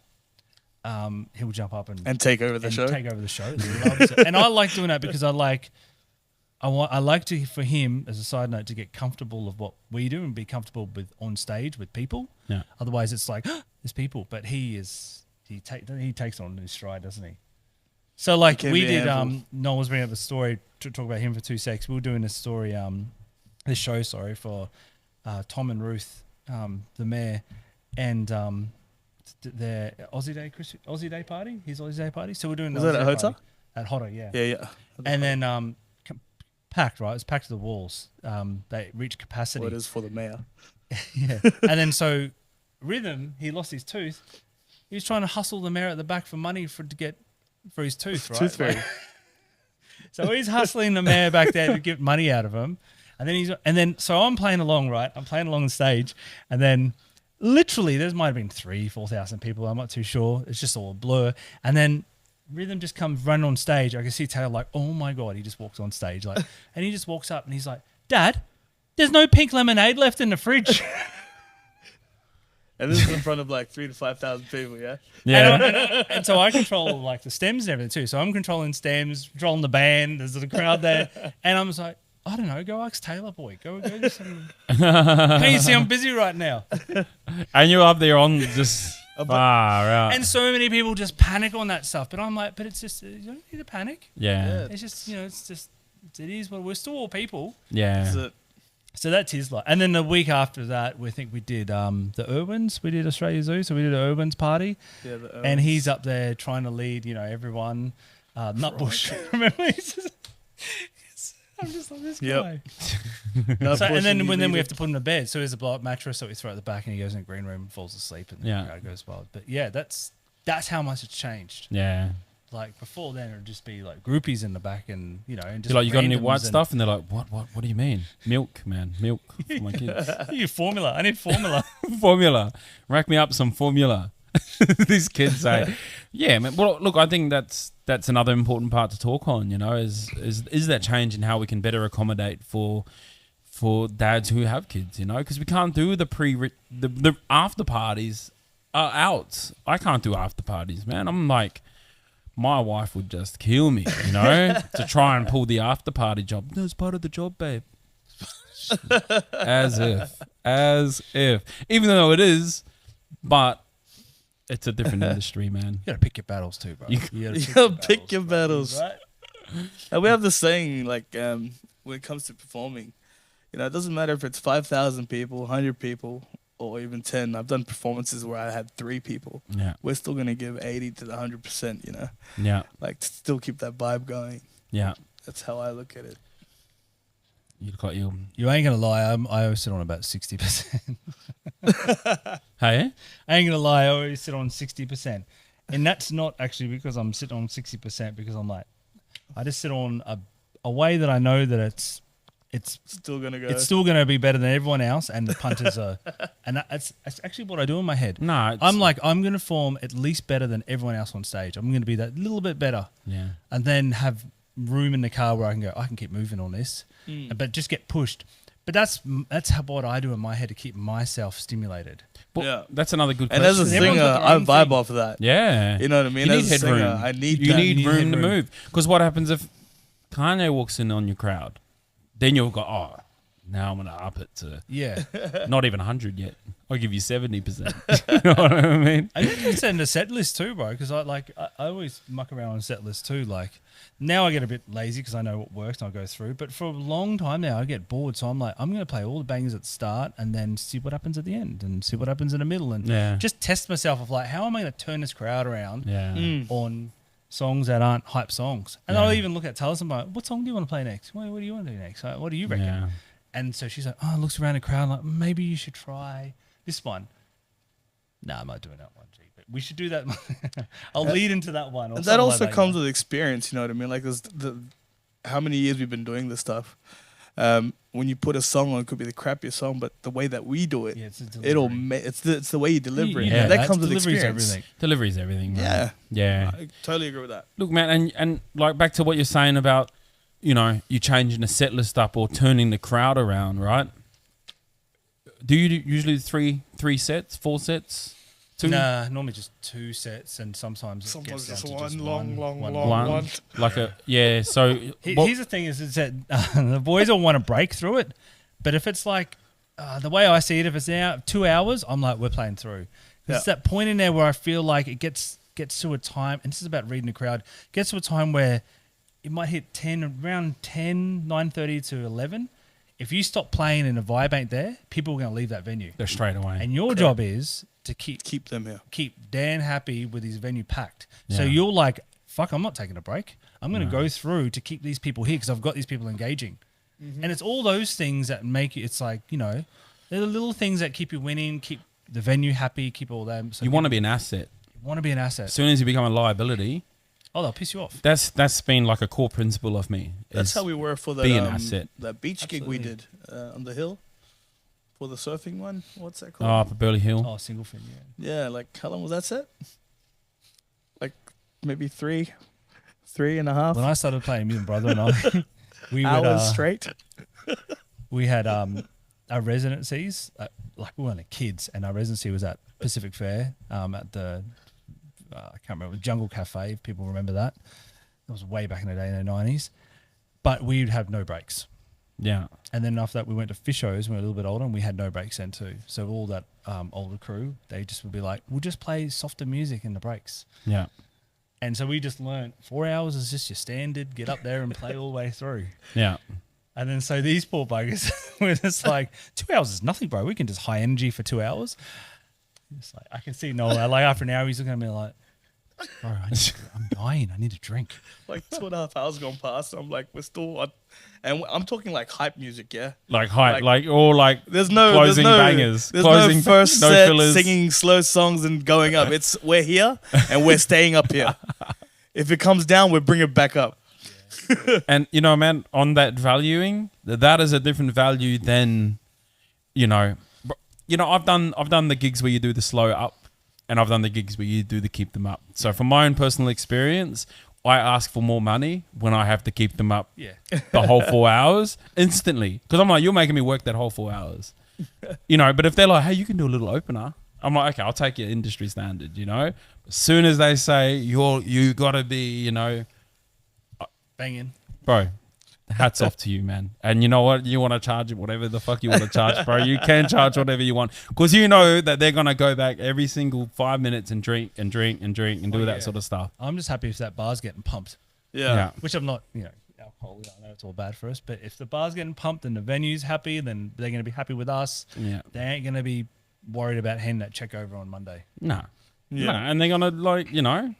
He'll jump up and take over the show. Take over the show. He loves it. And I like doing that because I like to, for him, as a side note, to get comfortable of what we do and be comfortable with on stage with people. Yeah. Otherwise, it's like there's people, but he takes it on his stride, doesn't he? So like we did. Noel was bringing up a story to talk about him for 2 secs. We were doing this story, this show, for Tom and Ruth, the mayor, and their Aussie Day party. His Aussie Day party. So we're doing. Was that at Hota? At Hota, yeah. Yeah. And then packed, right? It was packed to the walls. They reached capacity. Well, it is for the mayor. Yeah. And then so Rhythm, he lost his tooth. He was trying to hustle the mayor at the back for money for his tooth, right? Tooth fairy. So he's hustling the mayor back there to get money out of him. And then so I'm playing along, right? I'm playing along the stage, and then literally there might have been 3,000-4,000 people. I'm not too sure. It's just all a blur. And then Rhythm just comes running on stage. I can see Taylor like, oh my God, he just walks on stage. Like, and he just walks up and he's like, Dad, there's no pink lemonade left in the fridge. And this is in front of like 3,000 to 5,000 people, yeah? Yeah. And so I control like the stems and everything too. So I'm controlling stems, controlling the band. There's a crowd there. And I'm just like, I don't know, go ask Taylor, boy. Go do something. Can you see I'm busy right now? And you're up there on just far out. And so many people just panic on that stuff. But I'm like, but it's just, you don't need to panic. Yeah. It's just, it is what we're still all people. Yeah. So that's his lot. And then the week after that, we think we did the Irwins. We did Australia Zoo. So we did an Irwins party. Yeah, the Irwins. And he's up there trying to lead, everyone. Nutbush. Remember? I'm just like this guy. So, and then we have to put him to bed. So there's a blow-up mattress that we throw at the back, and he goes in the green room and falls asleep, and the crowd goes wild. But yeah, that's how much it's changed. Yeah. Like before then, it would just be like groupies in the back, and and just You're like, you got any white randoms and- stuff? And they're like, what do you mean? Milk, man, milk for my kids. You formula. I need formula. Formula. Rack me up some formula. These kids say, yeah, man. Well, look, I think that's another important part to talk on. Is that change in how we can better accommodate for dads who have kids. Because we can't do the after parties out. I can't do after parties, man. I'm like, my wife would just kill me, to try and pull the after party job. No, it's part of the job, babe. As if, even though it is, but it's a different industry, man. You gotta pick your battles too, bro. You gotta pick your battles. Right? And we have the saying, like, when it comes to performing, it doesn't matter if it's 5,000 people, 100 people, or even 10. I've done performances where I had 3 people. Yeah. We're still gonna give 80 to the 100%. Yeah. Like, to still keep that vibe going. Yeah. That's how I look at it. You look like you. You ain't gonna lie. I always sit on about 60%. Hey. I ain't gonna lie. I always sit on 60%, and that's not actually because I'm sitting on 60%. Because I'm like, I just sit on a way that I know that it's Still gonna go. It's still gonna be better than everyone else, and the punters are, and that's actually what I do in my head. No, I'm like, I'm gonna perform at least better than everyone else on stage. I'm gonna be that little bit better, Yeah. and then have room in the car where I can keep moving on this, but just get pushed. But that's what I do in my head to keep myself stimulated. Well, Yeah. that's another good And question. as a Everyone's singer, got their I own vibe thing. off of that. Yeah. You know what I mean? You As need a singer, headroom. I need You that. need room to headroom. move. Because what happens if Kanye walks in on your crowd? Then you'll go, oh, now I'm going to up it to Yeah, not even 100 yet. I'll give you 70%. You know what I mean? I usually send a set list too, bro. Because I always muck around on set list too. Like now I get a bit lazy because I know what works and I go through. But for a long time now, I get bored. So I'm like, I'm going to play all the bangers at the start and then see what happens at the end and see what happens in the middle and Yeah. just test myself of like, how am I going to turn this crowd around Yeah. on songs that aren't hype songs? And I'll even look at Talis and be like, what song do you want to play next? What do you want to do next? Like, what do you reckon? Yeah. And so she's like, oh, looks around the crowd like, maybe you should try this one. No, I'm not doing that one, G. But we should do that. I'll lead into that one. Or And something that also like comes with experience, you know what I mean? Like, how many years we've been doing this stuff. When you put a song on, it could be the crappiest song, but the way that we do it, Yeah, it's a delivery. it's the way you deliver it. Yeah, that comes with delivery's experience. everything. Delivery is everything, man. Yeah. Yeah. I totally agree with that. Look, man, and like back to what you're saying about, you changing the set list up or turning the crowd around, right? Do you do usually three sets, 4 sets? 2? Nah, normally just 2 sets, and sometimes it Sometimes gets down just to one just long, long, one. long One. Like so. Here's the thing: is that the boys all want to break through it, but if it's like the way I see it, if it's now 2 hours, I'm like, we're playing through. It's that point in there where I feel like it gets to a time, and this is about reading the crowd. Gets to a time where it might hit around 9:30 to 11. If you stop playing and the vibe ain't there, people are going to leave that venue. They're straight away. And your job is to Keep them here. keep Dan happy with his venue packed. So Yeah. you're like, fuck, I'm not taking a break. I'm going to go through to keep these people here because I've got these people engaging. And it's all those things that make it, it's like, they're the little things that keep you winning, keep the venue happy, keep all that. So you want to be an asset. you want to be an asset. As soon as you become a liability, They'll piss you off. that's been like a core principle of me. That's is how we were for be an that asset. that beach gig we did on the hill for the surfing one. What's that called? up at Burley Hill. Oh, single thing, yeah. Yeah, like how long was that set? Like maybe 3.5 When I started playing, me and brother and I, we would, hours straight. we had our residencies, like we weren't kids, and our residency was at Pacific Fair at the, I can't remember, Jungle Cafe, if people remember that. It was way back in the day in the 90s. But we'd have no breaks. Yeah. And then after that, we went to Fishos when we were a little bit older, and we had no breaks then too. So all that older crew, they just would be like, we'll just play softer music in the breaks. Yeah. And so we just learned 4 hours is just your standard, get up there and play all the way through. Yeah. And then so these poor buggers were just like, 2 hours is nothing, bro. We can just high energy for 2 hours. It's like, I can see Noel, like after an hour, he's looking at me like, bro, I'm dying. I need a drink. Like 2.5 hours gone past. I'm like, we're still on. And I'm talking like hype music, yeah? Like hype, like all like There's no closing there's no, bangers. There's Closing, no first no set fillers. singing slow songs and going up. It's we're here and we're staying up here. if it comes down, we'll bring it back up. And you know, man, on that valuing, that is a different value than, you know, I've done the gigs where you do the slow up, and I've done the gigs where you do the keep them up. So from my own personal experience, I ask for more money when I have to keep them up the whole 4 hours instantly. Because I'm like, you're making me work that whole 4 hours. You know, but if they're like, hey, you can do a little opener, I'm like, okay, I'll take your industry standard, you know. As soon as they say you got to be, you know, banging, bro, hats off to you, man. And you know what? You want to charge it whatever the fuck you want to charge, bro. You can charge whatever you want, because you know that they're gonna go back every single 5 minutes and drink and do that sort of stuff. I'm just happy if that bar's getting pumped. Yeah. Which I'm not, you know, alcohol. I know it's all bad for us, but if the bar's getting pumped and the venue's happy, then they're gonna be happy with us. Yeah. They ain't gonna be worried about handing that check over on Monday. No. Yeah. No, and they're gonna, like, you know.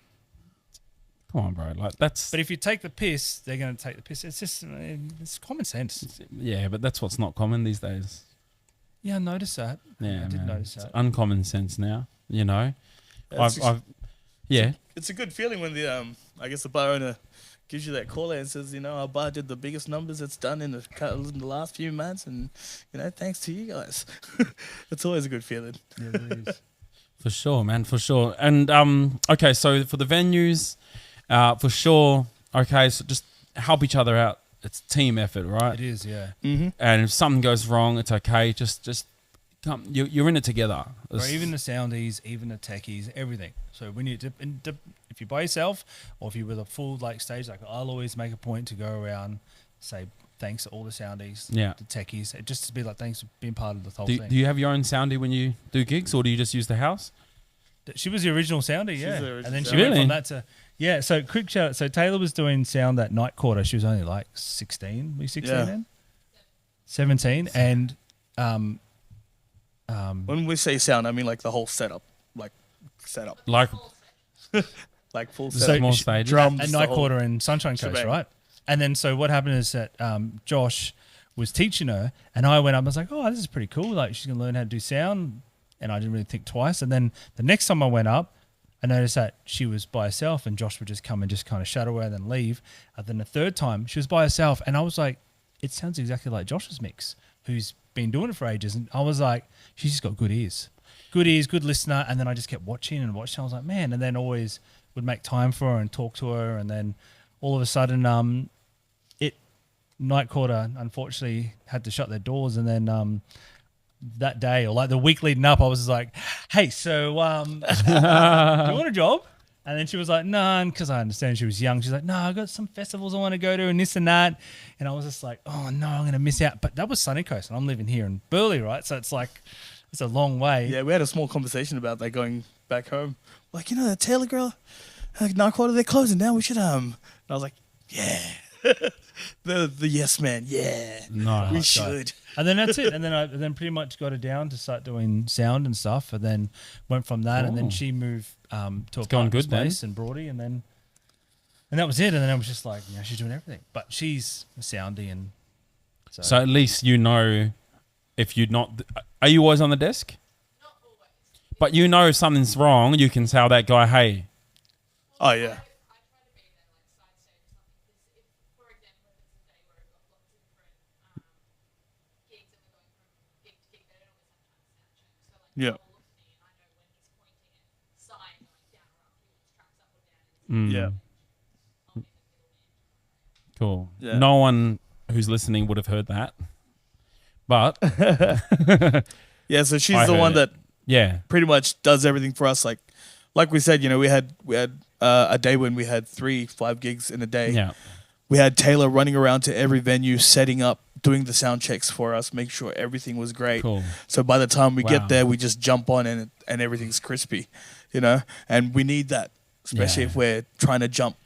Come on, bro. Like, that's. But if you take the piss, they're going to take the piss. It's just, it's common sense. Yeah, but that's what's not common these days. Yeah, I noticed that. Yeah, I did man. notice It's that. uncommon sense now, you know. It's It's a good feeling when the I guess the bar owner gives you that call and says, you know, our bar did the biggest numbers it's done in the last few months, and you know, thanks to you guys. It's always a good feeling. Yeah, it is. For sure, man, for sure. And okay, so for the venues, for sure, okay, so just help each other out. It's team effort, right? It is, yeah. Mm-hmm. And if something goes wrong, it's okay. Just come. You're in it together. Or even the soundies, even the techies, everything. So when you if you're by yourself, or if you're with a full like stage, like I'll always make a point to go around, say thanks to all the soundies, Yeah. the techies, just to be like thanks for being part of the whole Do thing. you have your own soundie when you do gigs, or do you just use the house? She was the original soundie, yeah. the original And then she soundie. went from that to So quick shout. So Taylor was doing sound at Night Quarter. She was only like 16. Were you 16 Yeah. then? 17. And When we say sound, I mean like the whole setup, like setup, Like like full So- setup. small stages. drums, at the Night whole- Quarter in Sunshine Coast, shebang. right? And then so what happened is that Josh was teaching her, and I went up and was like, oh, this is pretty cool. Like she's going to learn how to do sound. And I didn't really think twice. And then the next time I went up, I noticed that she was by herself, and Josh would just come and just kind of shadow her and then leave. And then the third time, she was by herself, and I was like, it sounds exactly like Josh's mix, who's been doing it for ages. And I was like, she's just got good ears, good listener. And then I just kept watching and watching. I was like, man. And then always would make time for her and talk to her. And then all of a sudden, Night Quarter unfortunately had to shut their doors, and then that day, or like the week leading up, I was just like, hey, so do you want a job? And then she was like, no, because I understand she was young. She's like, no, I got some festivals I want to go to and this and that. And I was just like, oh no, I'm going to miss out. But that was Sunny Coast, and I'm living here in Burleigh, right? So it's like, it's a long way. Yeah, we had a small conversation about that going back home. Like, you know, the Taylor girl, Night Quarter, they're closing down. We should And I was like, yeah. the yes man, yeah. No. We Right, should. And then that's it. And then I then pretty much got her down to start doing sound and stuff, and then went from that. And then Oh. she moved to a going partner's good then. place in Broadie, and that was it. And then I was just like, you know, she's doing everything, but she's a soundy, and So at least you know if you're not. Are you always on the desk? Not always. But you know if something's wrong, you can tell that guy, hey. Oh yeah. I try to be there, like side stage or something. Because if, for example, if it's a day where I've got lots of different gigs and we're going from gig to gig, they don't always have time to sound check. So like, Yeah. they'll look at me and I know when he's pointing at sign like down or up, he wants tracks up or down. Yeah. I'll be the middleman. Cool. Yeah. No one who's listening would have heard that. But Yeah, so she's I the heard one it. that yeah. pretty much does everything for us. Like we said, you know, we had a day when we had 5 gigs in a day. Yeah. We had Taylor running around to every venue, setting up, doing the sound checks for us, make sure everything was great. Cool. So by the time we Wow. get there, we just jump on and everything's crispy, you know. And we need that, especially Yeah. if we're trying to jump.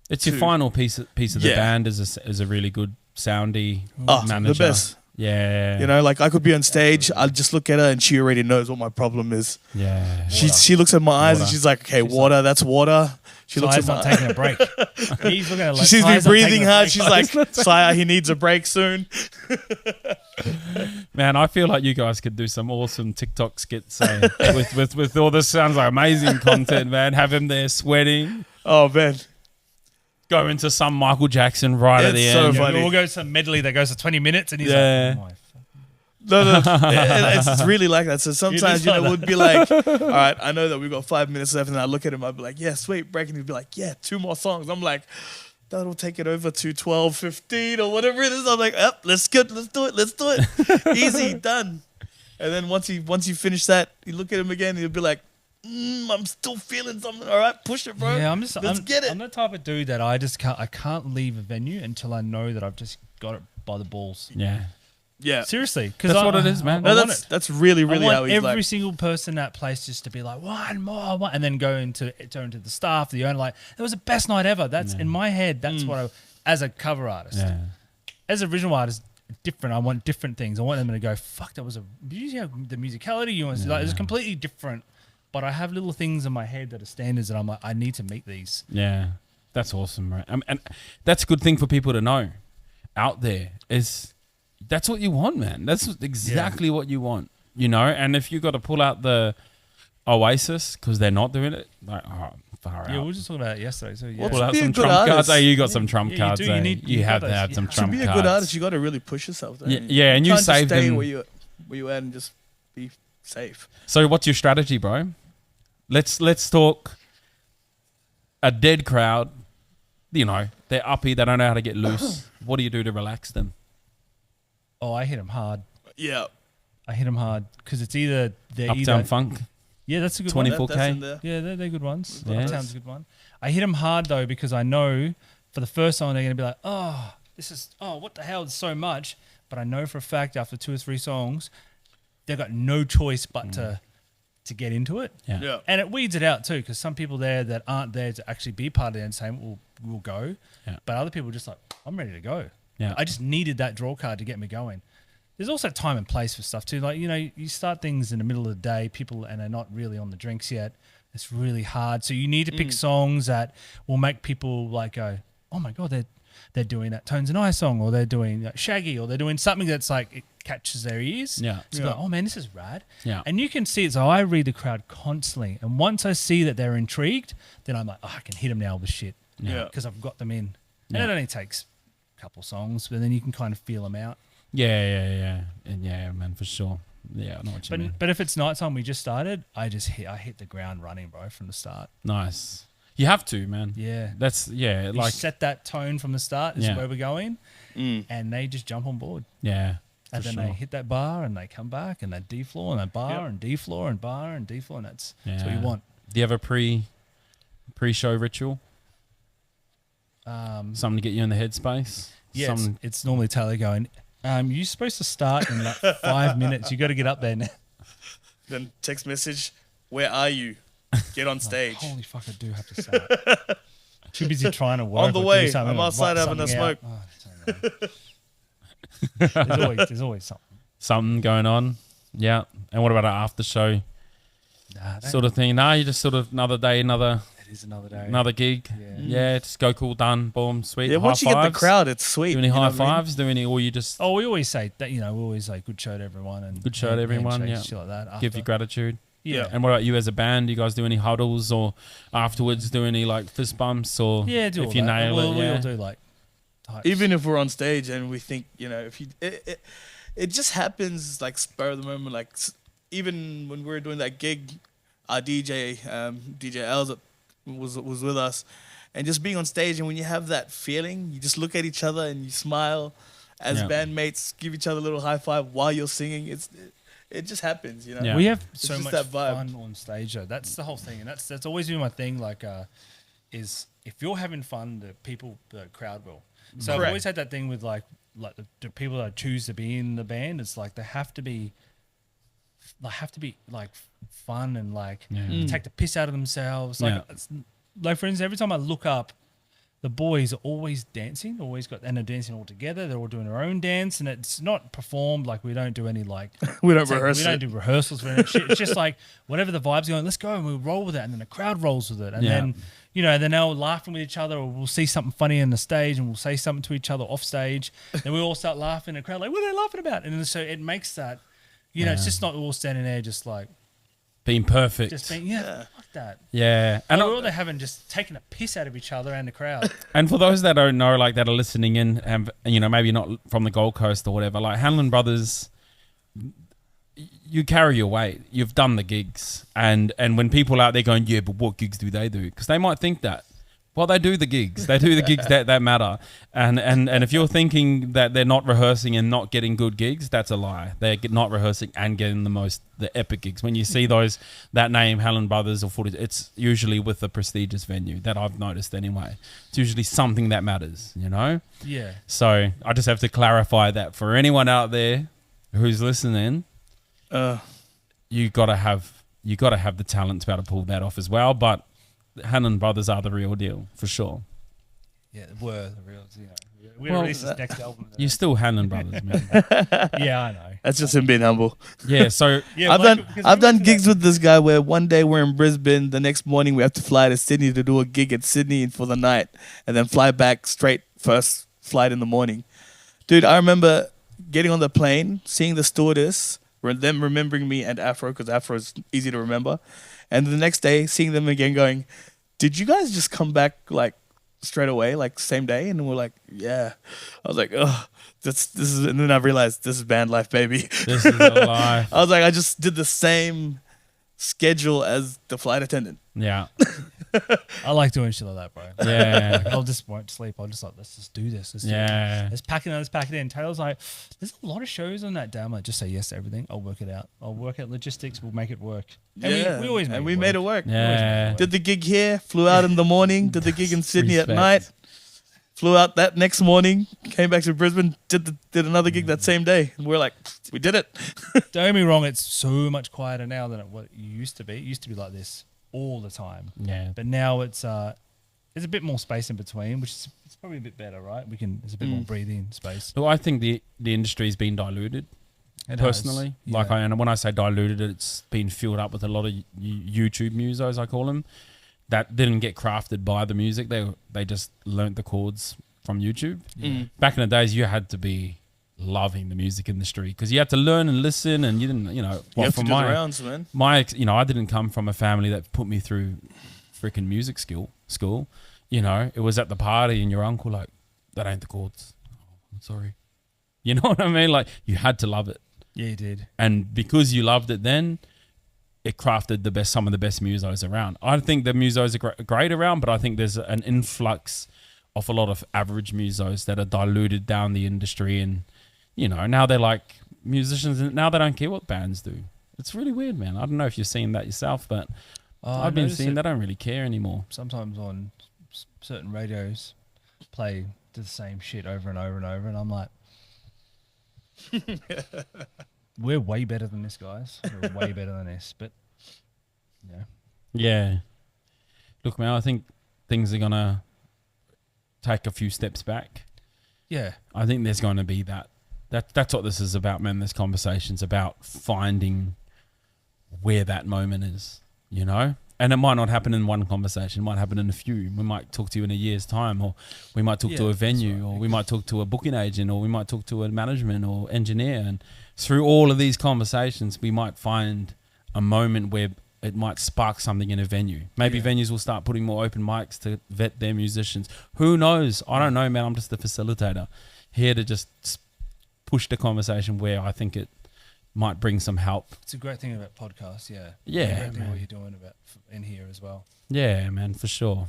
It's your to- final piece of the Yeah. band is a really good soundy Oh, manager. the best. Yeah. You know, like I could be on stage, I'll just look at her and she already knows what my problem is. Yeah. She looks at my eyes and Water. she's like, okay, water, that's water. She looks Saya's at not my taking a break. He's looking at it She like, sees me Saya's not breathing taking a hard. break. She's like, Saya, he needs a break soon. Man, I feel like you guys could do some awesome TikTok skits with all this. Sounds like amazing content, man. Have him there sweating. Oh man, go into some Michael Jackson right at It's the so end. funny. We'll go to some medley that goes for 20 minutes, and he's Yeah. like, oh my No, it's really like that. So sometimes, like we'd be like, all right, I know that we've got 5 minutes left. And I look at him, I'd be like, yeah, sweet break. And he'd be like, yeah, 2 more songs. I'm like, that'll take it over to 12, 15 or whatever it is. I'm like, let's do it. Easy, done. And then once you finish that, you look at him again and he'll be like, I'm still feeling something. All right, push it, bro. Yeah, Let's get it. I'm the type of dude that I can't leave a venue until I know that I've just got it by the balls. Yeah. Yeah. Seriously, because That's what it is, man. No, I want it. that's really, really I how want he's every like. single person in that place just to be like, one more, and then turn to the staff, the owner, like, it was the best night ever. That's in my head. That's what I, as a cover artist. Yeah. As a original artist, different. I want different things. I want them to go, fuck, that was did you hear the musicality you want to see? Like, it's completely different. But I have little things in my head that are standards that I'm like, I need to meet these. Yeah. That's awesome, right? And that's a good thing for people to know out there is that's what you want, man. That's exactly what you want, And if you got to pull out the Oasis because they're not doing it, like, far Yeah, we out. were just talking about it yesterday. So yeah, Well, Pull to out be a some good trump cards. artist- Hey, you got some trump you cards. do. You eh? need- You you have got to have those. some Yeah. To trump be a cards. good artist, you got to really push yourself. Don't you? Yeah, and you can't just save stay them. where you at and just be safe. So what's your strategy, bro? Let's talk a dead crowd. They're uppy. They don't know how to get loose. What do you do to relax them? Oh, I hit them hard. Yeah. I hit them hard because it's either they're Uptown Funk, Yeah, that's a good 24K. one. That's in there. Yeah, they're good ones. Yeah. Uptown's a good one. I hit them hard though because I know for the first song they're gonna be like, what the hell? It's so much. But I know for a fact after 2 or 3 songs, they've got no choice but to get into it. Yeah. Yeah. And it weeds it out too, because some people there that aren't there to actually be part of the entertainment will go. Yeah. But other people are just like, I'm ready to go. Yeah. I just needed that draw card to get me going. There's also time and place for stuff too. Like, you start things in the middle of the day, people, and they're not really on the drinks yet. It's really hard. So you need to pick songs that will make people like go, oh my God, they're doing that Tones and I song, or they're doing Shaggy, or they're doing something that's like, it catches their ears. Yeah. So like, oh man, this is rad. Yeah. And you can see it. So I read the crowd constantly. And once I see that they're intrigued, then I'm like, I can hit them now with shit. Yeah. Because I've got them in. And Yeah. it only takes a couple songs, but then you can kind of feel them out. Yeah, and yeah, man, for sure. Yeah, I know what you mean. But if it's nighttime, we just started, I hit the ground running, bro, from the start. Nice. You have to, man. Yeah. That's You like set that tone from the start, this is Yeah. where we're going, and they just jump on board. yeah. And for then sure. they hit that bar and they come back and they D-floor and they bar Yep. and D-floor and bar and D-floor, and that's what Yeah. you want. Do you have a pre-show ritual? Something to get you in the headspace? Yeah, Something- it's normally Taylor going, you're supposed to start in like 5 minutes. You got to get up there now. Then text message, where are you? Get on stage. Holy fuck, I do have to start. Too busy trying to work. On the or do way. something I'm or outside write having a something out. smoke. Oh, there's always something. something going on. Yeah. And what about an after show Nah, sort of thing? No, you just sort of another day, another it is another day. gig. Yeah. Just go cool, done, boom, sweet. Yeah, once you High get the fives? crowd, it's sweet. Do any you know high what I mean? fives? Do any, or you just Oh, we always say that, we always say good show to everyone and Good show to everyone, handshakes, yeah. shit like that. give you after. gratitude? Yeah. And what about you as a band? Do you guys do any huddles or afterwards do any like fist bumps or Yeah, do if all you that. nail We'll it? Yeah. all do like types. Even if we're on stage and we think, if you, it just happens like spur of the moment. Like even when we were doing that gig, our DJ, DJ Els was with us, and just being on stage. And when you have that feeling, you just look at each other and you smile as Yeah. bandmates, give each other a little high five while you're singing. It just happens, Yeah. We have It's so just much that vibe. fun on stage though. That's the whole thing, and that's always been my thing. Like, is if you're having fun, the crowd will. So I've Correct. always had that thing with like the people that choose to be in the band. It's like they have to be like fun and like Yeah. take the piss out of themselves. Like, Yeah. like for instance, every time I look up, the boys are always dancing, and they're dancing all together. They're all doing their own dance, and it's not performed. Like we don't do any like We don't it's like, rehearse we don't it. do rehearsals for any shit. It's just like whatever the vibe's going, let's go, and we roll with it, and then the crowd rolls with it, and Yeah. then then they're all laughing with each other, or we'll see something funny on the stage, and we'll say something to each other off stage, then we all start laughing, and the crowd like, what are they laughing about? And then so it makes that, it's just not all standing there just like being perfect. Just being, fuck that. Yeah. And all they're having just taking a piss out of each other and the crowd. And for those that don't know, like that are listening in, and maybe not from the Gold Coast or whatever, like Hanlon Brothers, you carry your weight. You've done the gigs, and when people out there going, yeah, but what gigs do? Because they might think that. Well, they do the gigs. They do the gigs that matter. And if you're thinking that they're not rehearsing and not getting good gigs, that's a lie. They're not rehearsing and getting the epic gigs. When you see that name, Hanlon Brothers or Footage, it's usually with a prestigious venue that I've noticed anyway. It's usually something that matters, Yeah. So I just have to clarify that for anyone out there who's listening, you gotta have the talent to be able to pull that off as well. But Hanlon Brothers are the real deal, for sure. Yeah, were the real, We're release this next album. You're still Hanlon Brothers, man. Yeah, I know. That's just him being humble. Yeah, so Yeah, I've done gigs with this guy where one day we're in Brisbane, the next morning we have to fly to Sydney to do a gig at Sydney for the night, and then fly back straight first flight in the morning. Dude, I remember getting on the plane, seeing the stewardess, them remembering me and Afro, because Afro is easy to remember, and the next day seeing them again going, did you guys just come back like straight away, like same day? And we're like, yeah. I was like, oh, this is, and then I realized this is band life, baby. this is a life. I was like, I just did the same schedule as the flight attendant. Yeah. I like doing shit like that, bro. Yeah. I'll just won't sleep. I'll just like, let's just do this. Yeah. Let's pack it in. Taylor's like, there's a lot of shows on that day. I'm like, just say yes to everything. I'll work it out. I'll work out logistics. We'll make it work. And we always make we made it work. Yeah. Did the gig here, flew out in the morning, did the gig in Sydney Respect. at night, flew out that next morning, came back to Brisbane, did another gig that same day. And we're like, we did it. Don't get me wrong, it's so much quieter now than what it used to be. It used to be like this all the time. Yeah. But now it's a bit more space in between, which is it's probably a bit better, right? There's a bit more breathing space. So I think the industry's been diluted. It Personally, has, yeah. and when I say diluted, it's been filled up with a lot of YouTube musos, I call them, that didn't get crafted by the music. They just learnt the chords from YouTube. Back in the days, you had to be loving the music industry because you had to learn and listen, and you didn't, You have to do the rounds, man. I didn't come from a family that put me through freaking music school. It was at the party, and your uncle like, that ain't the chords. Oh, I'm sorry. You know what I mean? Like, you had to love it. Yeah, you did. And because you loved it then, it crafted some of the best musos around. I think the musos are great around, but I think there's an influx of a lot of average musos that are diluted down the industry. And, now they're like musicians, and now they don't care what bands do. It's really weird, man. I don't know if you've seen that yourself, but I've been seeing they don't really care anymore. Sometimes on certain radios play the same shit over and over and over, and I'm like, we're way better than this, guys. We're way better than this. But yeah. Look, man, I think things are gonna take a few steps back. Yeah, I think there's going to be that's what this is about, man. This conversation's about finding where that moment is, And it might not happen in one conversation. It might happen in a few. We might talk to you in a year's time, or we might talk to a venue, or we might talk to a booking agent, or we might talk to a management or engineer. And through all of these conversations, we might find a moment where it might spark something in a venue. Maybe venues will start putting more open mics to vet their musicians. Who knows? I don't know, man. I'm just the facilitator here to just push the conversation where I think it might bring some help. it's a great thing about podcasts. Yeah, Yeah, what you're doing about in here as well. Yeah, man, for sure.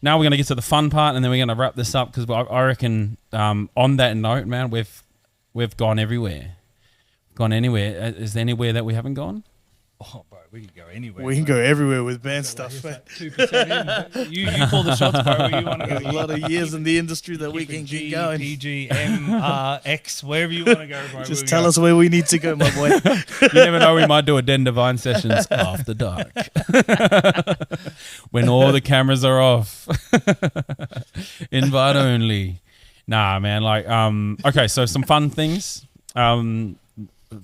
Now we're going to get to the fun part, and then we're going to wrap this up because I reckon on that note, man, we've gone everywhere. Gone anywhere. Is there anywhere that we haven't gone? Oh, bro, we can go anywhere. We can go everywhere with band stuff. Man. 2% in. You call the shots, bro. Where you want to go? There's a lot of years in the industry that we can keep going. PG, M, R, X, wherever you want to go, bro. Just tell us where we need to go, my boy. You never know, we might do a Den Devine Sessions after dark. When all the cameras are off. Invite only. Nah, man, okay, so some fun things.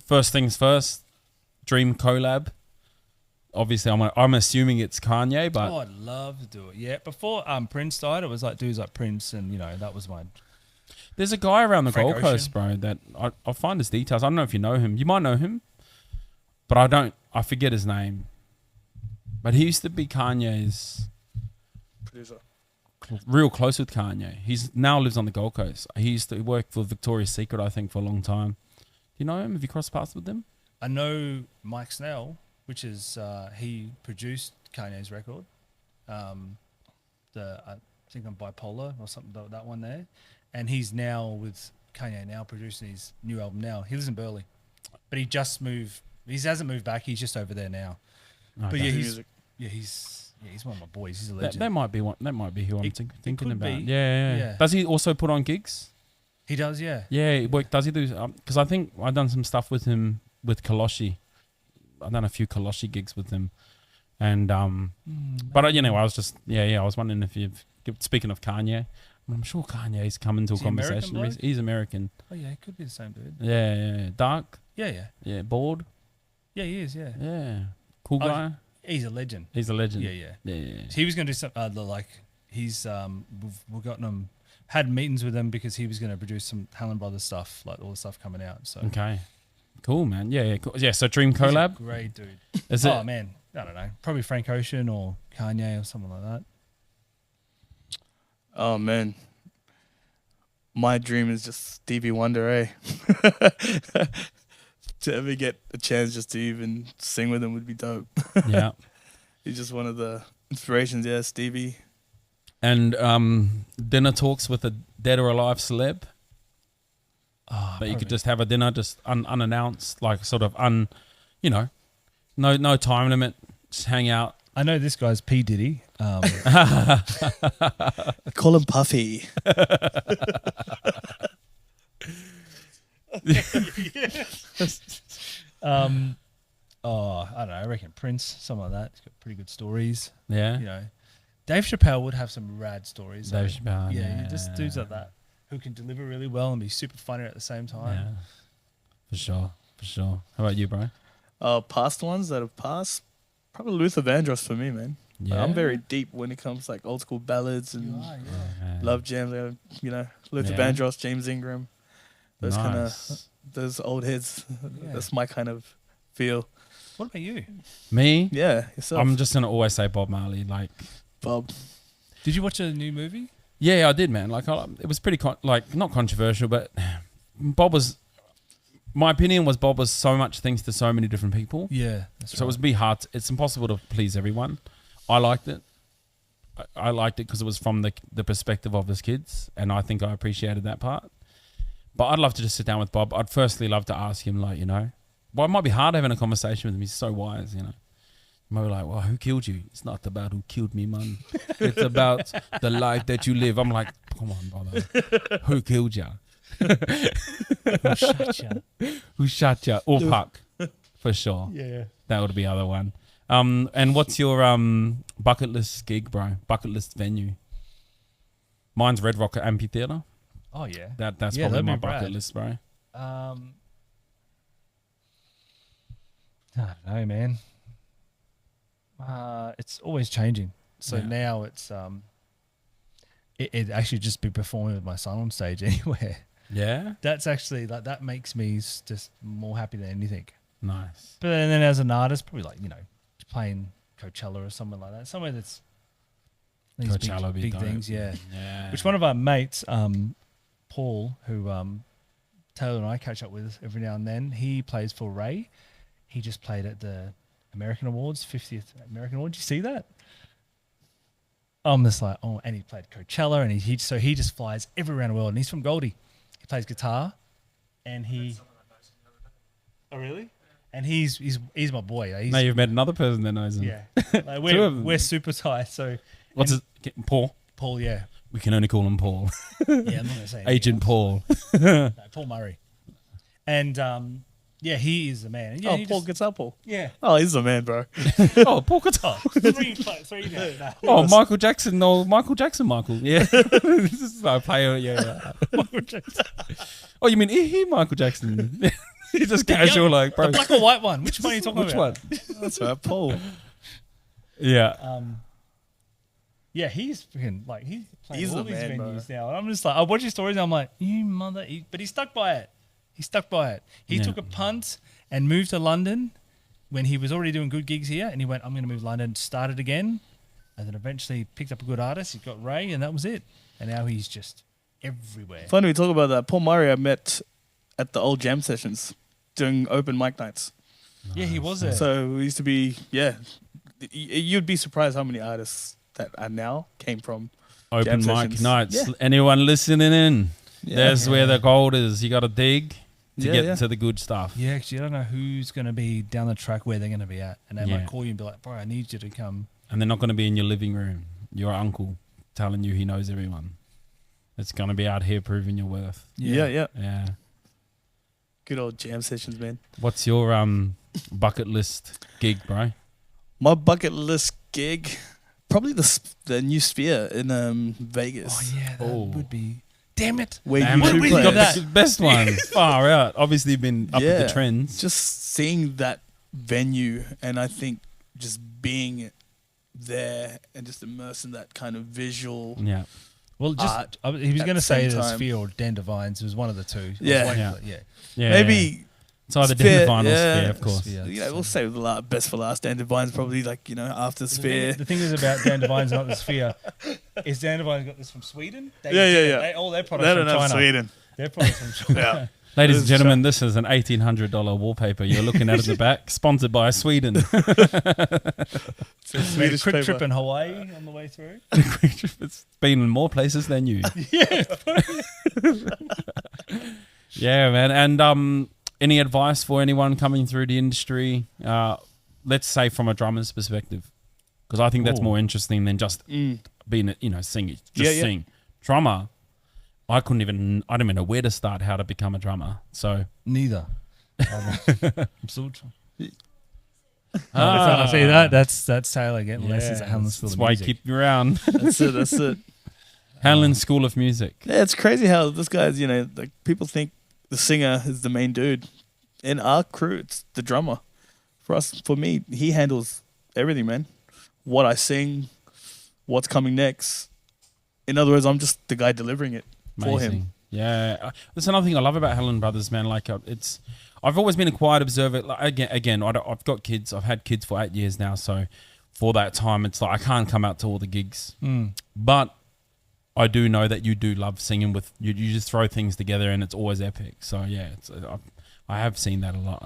First things first, dream collab. Obviously, I'm assuming it's Kanye, but I'd love to do it. Yeah, before Prince died, it was like dudes like Prince, and that was my. There's a guy around the Frank Gold Coast, bro, that I'll find his details. I don't know if you know him. You might know him, but I don't. I forget his name. But he used to be Kanye's Producer. real close with Kanye. He's now lives on the Gold Coast. He used to work for Victoria's Secret, I think, for a long time. Do you know him? Have you crossed paths with him? I know Mike Snell, which is he produced Kanye's record. I think I'm Bipolar or something, that one there. And he's now with Kanye now producing his new album now. He lives in Burleigh. But he just moved. He hasn't moved back. He's just over there now. Okay. But yeah, Music. he's one of my boys. He's a legend. That might be one. That might be who I'm It thinking could about. be. Yeah. Yeah. Does he also put on gigs? He does, yeah. Yeah. Does he do? Because I think I've done some stuff with him with Kaloshi. I've done a few Kaloshi gigs with him, and but I was just I was wondering if you've speaking of Kanye. I'm sure Kanye's come into a Is he American conversation. bloke? He's American. Oh yeah, he could be the same dude. Yeah. Dark. Yeah. Yeah. Bald. Yeah, he is. Yeah. Yeah. Cool Oh, guy. He's a legend. He's a legend. Yeah. He was going to do some he's we've gotten him had meetings with him because he was going to produce some Hanlon Brothers stuff, like all the stuff coming out. So Okay. Cool, man. Yeah. Cool. Yeah. So Dream he's a collab. great dude. Is it? Oh man, I don't know. Probably Frank Ocean or Kanye or something like that. Oh man, my dream is just Stevie Wonder, eh? To ever get a chance just to even sing with him would be dope. Yeah. He's just one of the inspirations. Yeah, Stevie. And dinner talks with a dead or alive celeb. Oh, But you could just have a dinner, just unannounced, like sort of no time limit, just hang out. I know this guy's P Diddy. Call him Puffy. I don't know. I reckon Prince, something like that. He's got pretty good stories. Yeah. You know, Dave Chappelle would have some rad stories. Dave though. Chappelle, yeah. Just dudes like that who can deliver really well and be super funny at the same time. Yeah. For sure. How about you, bro? Past ones that have passed, probably Luther Vandross for me, man. Yeah. I'm very deep when it comes to like old school ballads and Yeah. love jams. Luther Yeah. Vandross, James Ingram, those kind of Nice. those old hits. Yeah. That's my kind of feel. What about you? Me? Yeah, yourself. I'm just gonna always say Bob Marley. Like, Bob. Did you watch a new movie? yeah, I did, man. Like, it was pretty not controversial, but Bob was. My opinion was Bob was so much things to so many different people. Yeah. That's So it was be hard. It's impossible to please everyone. I liked it. I liked it because it was from the perspective of his kids, and I think I appreciated that part. But I'd love to just sit down with Bob. I'd firstly love to ask him, like, well, it might be hard having a conversation with him. He's so wise, You might be like, well, who killed you? It's not about who killed me, man. It's about the life that you live. I'm like, come on, brother. Who killed you? Who shot you? Or Puck, for sure. Yeah. That would be the other one. And what's your bucket list gig, bro? Bucket list venue? Mine's Red Rock Amphitheatre. Oh yeah. That's Yeah, probably that'd my be bucket rad. list, bro. I don't know, man. It's always changing. So Yeah. now it's it actually just be performing with my son on stage anywhere. Yeah, That's actually that makes me just more happy than anything. nice. But then as an artist, probably like playing Coachella or somewhere like that, somewhere that's these Coachella would be big dope. things, yeah. Yeah. Which one of our mates, Paul, who Taylor and I catch up with every now and then, he plays for Ray. He just played at the American Awards, 50th American Awards. Did you see that? I'm just like, oh, and he played Coachella, and he just flies everywhere around the world, and he's from Goldie. He plays guitar, and he. Oh really? And he's my boy. He's, Now you've met another person that knows him. yeah, like Two of them. we're super tight. So What's and his Paul? Paul, yeah, We can only call him Paul. yeah. I'm not gonna say anything Agent else. Paul. No, Paul Murray, and yeah, he is the man. And yeah, he Paul just- gets up, Paul. yeah. Oh, he's the man, bro. Oh, Paul Guitar. Three now. No. Oh, Michael Jackson. No, Michael Jackson. Michael. Yeah. This is like player. Yeah. Michael Jackson. Oh, you mean he Michael Jackson? He's just casual, Yeah, like, bro. the black or white one. Which one are you talking Which about? one? That's right, Paul. Yeah. Yeah, he's freaking like he's playing He's all the these man, bro. venues now. And I'm just like, I watch his stories and I'm like, you mother. But he stuck by it. He Yeah. took a punt and moved to London, when he was already doing good gigs here, and he went, I'm going to move to London, started again, and then eventually picked up a good artist. He got Ray, and that was it. And now he's just everywhere. Funny we talk about that. Paul Murray I met at the old jam sessions doing open mic nights. Yeah, he was there. So we used to be, you'd be surprised how many artists that are now came from Open jam mic sessions. nights. Yeah. Anyone listening in? Yeah. There's where the gold is. You got to dig to Yeah, get yeah. to the good stuff. Yeah, actually, I don't know who's going to be down the track where they're going to be at. And they Yeah. might call you and be like, bro, I need you to come. And they're not going to be in your living room. Your uncle telling you he knows everyone. It's going to be out here proving your worth. Yeah. Yeah. Good old jam sessions, man. What's your bucket list gig, bro? My bucket list gig, probably the new Sphere in Vegas. Oh, yeah, that Oh. would be. Damn it. Where Damn you it, two we play. got the best ones. Far out. Obviously been up with Yeah. the trends. Just seeing that venue, and I think just being there and just immersed in that kind of visual. Yeah. Well, Art he was at going to the say same the time. Sphere or Den Devines. It was one of the two. I was Yeah. waiting Yeah. for it, Yeah. Maybe It's either Sphere, Den Devine or yeah. Sphere, of course. Sphere. we'll save the best for last. Dan Devine's probably after Sphere. The thing is about Dan Devine's not the Sphere. Is Dan Devine's got this from Sweden? Yeah. All their products They from don't have China. Sweden. Their products from China. Yeah. Ladies and This is gentlemen, this is an $1,800 wallpaper you're looking at in the back, sponsored by Sweden. It's a Made a Swedish quick paper. trip in Hawaii on the way through. It's been in more places than you. Yeah, man. And any advice for anyone coming through the industry? Let's say from a drummer's perspective, because I think that's Ooh. more interesting than just Mm. being, singing. Just Yeah, yeah. sing. Drummer. I didn't even know where to start how to become a drummer. So Neither. I'm still trying. I see that. That's Taylor getting lessons at Hanlon School that's of why I Music. keep you around. That's it. Hanlon School of Music. Yeah, it's crazy how this guy's, like people think the singer is the main dude. In our crew, it's the drummer. For me, he handles everything, man. What I sing, what's coming next. In other words, I'm just the guy delivering it for him. Amazing. Yeah, that's another thing I love about Hanlon Brothers, man. Like, I've always been a quiet observer. Like, again, I've got kids. I've had kids for 8 years now, so for that time, it's like I can't come out to all the gigs. But I do know that you do love singing with you. You just throw things together, and it's always epic. So yeah, I have seen that a lot.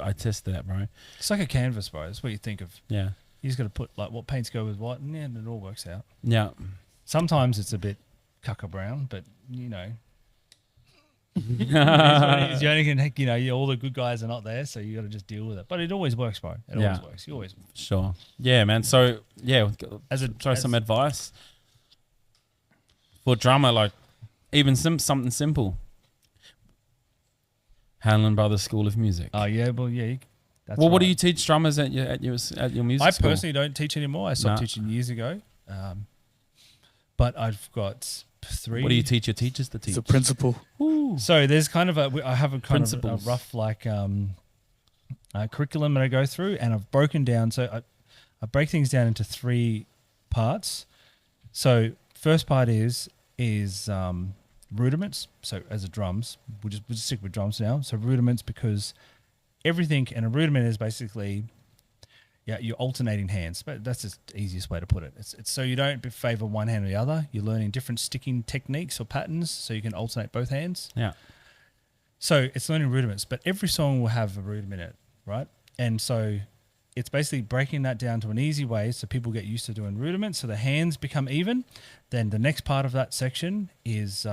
I test that, bro. It's like a canvas, bro. That's what you think of. Yeah, You just got to put like what paints go with what, and it all works out. yeah. Sometimes it's a bit cucka brown, but you only can, all the good guys are not there, so you got to just deal with it. But it always works, bro. It Yeah. always works. You always. Sure. Yeah, man. So yeah, throw some as- advice for drummer, like even something simple. Hanlon Brothers School of Music. Oh yeah, well yeah. That's What do right. you teach drummers at your music I school? personally don't teach anymore. I stopped Nah. teaching years ago. But I've got 3. What do you teach your teachers to teach? It's a principle. So there's kind of I have a kind of a Principles. rough curriculum that I go through, and I've broken down. So I break things down into 3 parts. So first part is rudiments. So as a drums, we'll just stick with drums now. So rudiments, because everything, and a rudiment is basically you're alternating hands, but that's just the easiest way to put it. It's so you don't favor one hand or the other. You're learning different sticking techniques or patterns, so you can alternate both hands. Yeah. So it's learning rudiments, but every song will have a rudiment in it, right? And so it's basically breaking that down to an easy way so people get used to doing rudiments, so the hands become even. Then the next part of that section is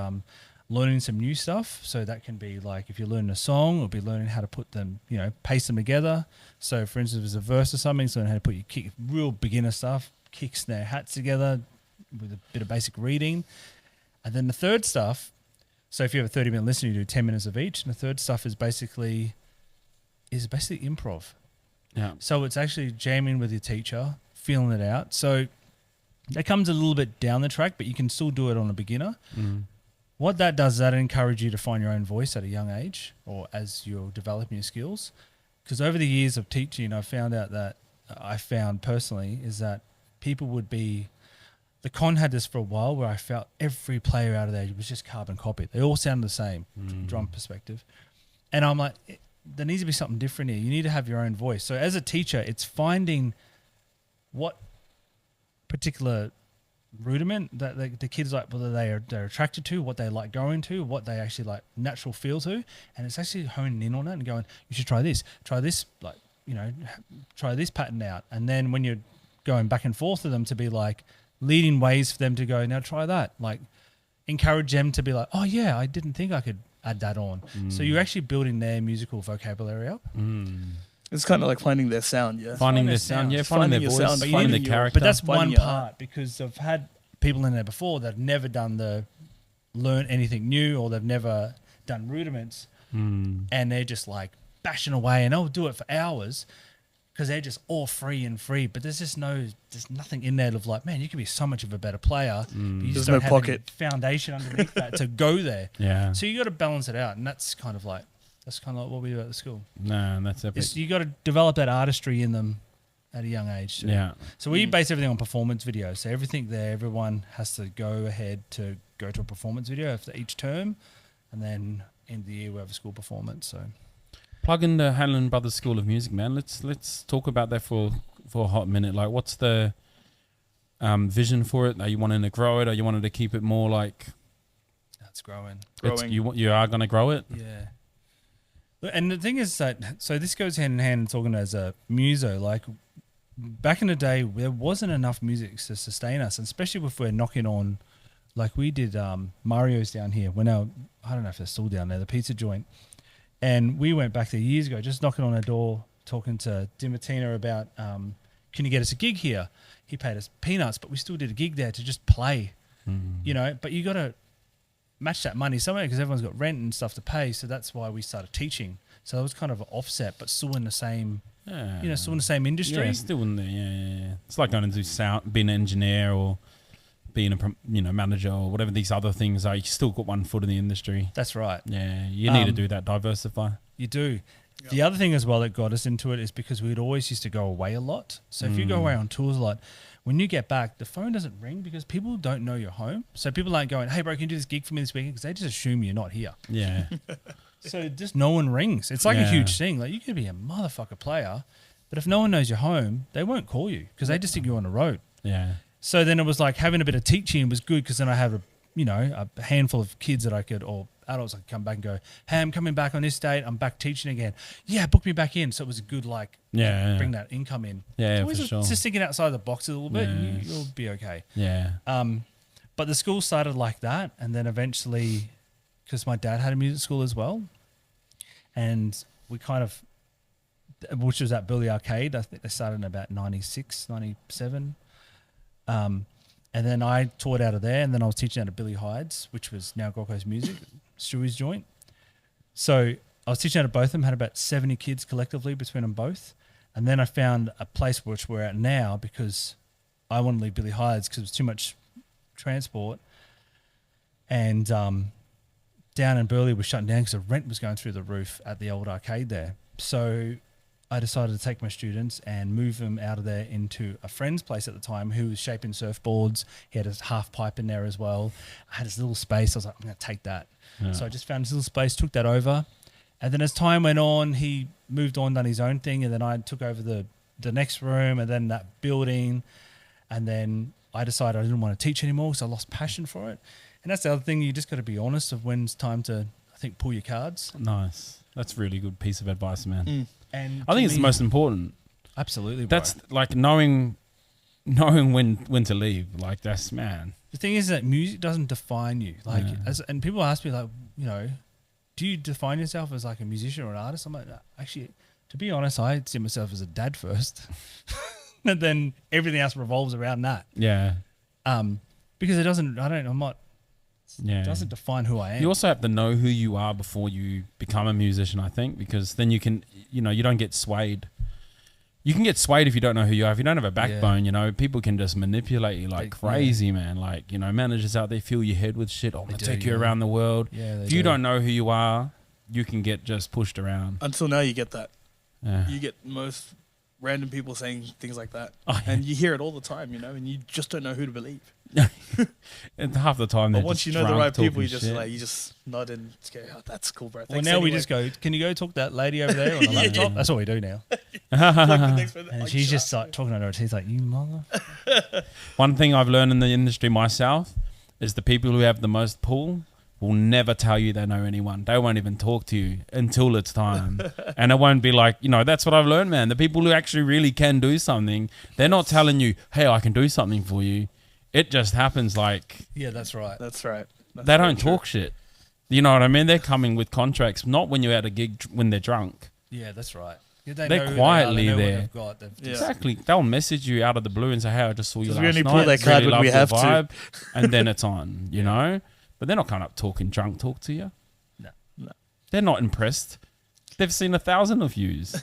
learning some new stuff. So that can be like if you're learning a song, or be learning how to put them, paste them together. So for instance, if it's a verse or something, so learn how to put your kick, real beginner stuff, kick, snare, hats together with a bit of basic reading. And then the third stuff, so if you have a 30-minute lesson, you do 10 minutes of each. And the third stuff is basically improv. Yeah. So it's actually jamming with your teacher, feeling it out. So that comes a little bit down the track, but you can still do it on a beginner. What that does is that encourage you to find your own voice at a young age, or as you're developing your skills. Because over the years of teaching, I found personally is that people would be, the con had this for a while where I felt every player out of there was just carbon copied. They all sounded the same from a drum perspective. And I'm like, there needs to be something different here. You need to have your own voice. So as a teacher, it's finding what particular rudiment that the kids like, whether they're attracted to, what they like going to, what they actually like natural feel to, and it's actually honing in on it and going, you should try this, like, you know, try this pattern out. And then when you're going back and forth with them, to be like leading ways for them to go, now try that, like encourage them to be like, oh yeah, I didn't think I could add that on. So you're actually building their musical vocabulary up. It's kind of like finding their sound, yeah. Finding their their sound, sound. yeah, Just finding their finding your voice, sound, finding finding their your- character. But that's Finding one your part, because I've had people in there before that have never done learn anything new, or they've never done rudiments, and they're just like bashing away, and they'll do it for hours because they're just all free. But there's nothing in there of like, man, you could be so much of a better player, but you just There's don't no have pocket. any foundation underneath that to go there. Yeah. So you got to balance it out, and that's kind of like what we do at the school. No, that's epic. You got to develop that artistry in them at a young age too. Yeah. So we base everything on performance videos. So everything there, everyone has to go ahead to go to a performance video after each term, and then end of the year we have a school performance. So Plug in the Hanlon Brothers School of Music, man. Let's talk about that for a hot minute. Like, what's the vision for it? Are you wanting to grow it? Are you wanting to keep it more like that's growing. you are going to grow it? Yeah. And the thing is that, so this goes hand in hand talking as a muso, like back in the day, there wasn't enough music to sustain us, and especially if we're knocking on, like we did Mario's down here. We're now, I don't know if they're still down there, the pizza joint. And we went back there years ago, just knocking on a door, talking to Dimatina about, can you get us a gig here? He paid us peanuts, but we still did a gig there to just play, you know, but you got to match that money somewhere because everyone's got rent and stuff to pay. So that's why we started teaching. So it was kind of an offset, but still in the same, you know, still in the same industry. Yeah, still in there. Yeah. It's like going to do sound, being an engineer or being a manager or whatever these other things are. You still got one foot in the industry. That's right. Yeah, you need to do that, diversify. You do. Yep. The other thing as well that got us into it is because we'd always used to go away a lot. So if you go away on tours a lot, when you get back, the phone doesn't ring because people don't know you're home. So people aren't going, hey, bro, can you do this gig for me this weekend? Because they just assume you're not here. Yeah. So just no one rings. It's like a huge thing. Like you could be a motherfucker player, but if no one knows you're home, they won't call you because they just think you're on the road. Yeah. So then it was like having a bit of teaching was good because then I have a handful of kids that I could, or adults I could come back and go, hey, I'm coming back on this date. I'm back teaching again. Yeah, book me back in. So it was a good bring that income in. Yeah, so for sure. Just thinking outside the box a little bit, and you'll be okay. Yeah. But the school started like that, and then eventually, because my dad had a music school as well, and we kind of, which was at Burley Arcade. I think they started in about 96, 97. And then I taught out of there, and then I was teaching out of Billy Hyde's, which was now Gold Coast Music, Stewie's joint. So I was teaching out of both of them, had about 70 kids collectively between them both. And then I found a place which we're at now because I wanted to leave Billy Hyde's because it was too much transport. And down in Burley was shutting down because the rent was going through the roof at the old arcade there. So I decided to take my students and move them out of there into a friend's place at the time who was shaping surfboards. He had his half pipe in there as well. I had this little space. I was like, I'm going to take that. Yeah. So I just found this little space, took that over. And then as time went on, he moved on, done his own thing. And then I took over the next room and then that building. And then I decided I didn't want to teach anymore because I lost passion for it. And that's the other thing. You just got to be honest of when it's time to, I think, pull your cards. Nice. That's a really good piece of advice, man. And I think it's the most important. Absolutely, bro. That's like knowing when to leave. Like that's, man. The thing is that music doesn't define you. Like, and people ask me like, do you define yourself as like a musician or an artist? I'm like, actually, to be honest, I see myself as a dad first, and then everything else revolves around that. Yeah. Because it doesn't. I'm not. Yeah. It doesn't define who I am. You also have to know who you are before you become a musician, I think, because then you can, you don't get swayed. You can get swayed if you don't know who you are. If you don't have a backbone, people can just manipulate you like crazy, man. Like, managers out there fill your head with shit. I'm going to take you around the world. Yeah, if you don't know who you are, you can get just pushed around. Until now, you get that. Yeah. You get most random people saying things like that. Oh, yeah. And you hear it all the time, and you just don't know who to believe. And half the time, But they're once just you know the drunk right people, talking shit. you just nod and just go, oh, that's cool, bro. Well, Thanks now we anyway." just go, can you go talk to that lady over there on the laptop? That's what we do now. Like the next minute, And "Oh, she's shut just up." like talking under her teeth like, you mother. One thing I've learned in the industry myself is the people who have the most pull will never tell you they know anyone. They won't even talk to you until it's time. And it won't be like, that's what I've learned, man. The people who actually really can do something, they're not telling you, hey, I can do something for you. It just happens like Yeah, that's right. That's right. That's they very don't true. talk shit. You know what I mean? They're coming with contracts, not when you're at a gig when they're drunk. Yeah, that's right. Yeah, They're know who quietly they are, they know there. What they've got. They've Yeah. Exactly. They'll message you out of the blue and say, hey, I just saw you 'Cause last we only night. pull that card when love we your have to." vibe. And then it's on, you know? But they're not coming up talking drunk talk to you. No. They're not impressed. They've seen 1,000 of yous.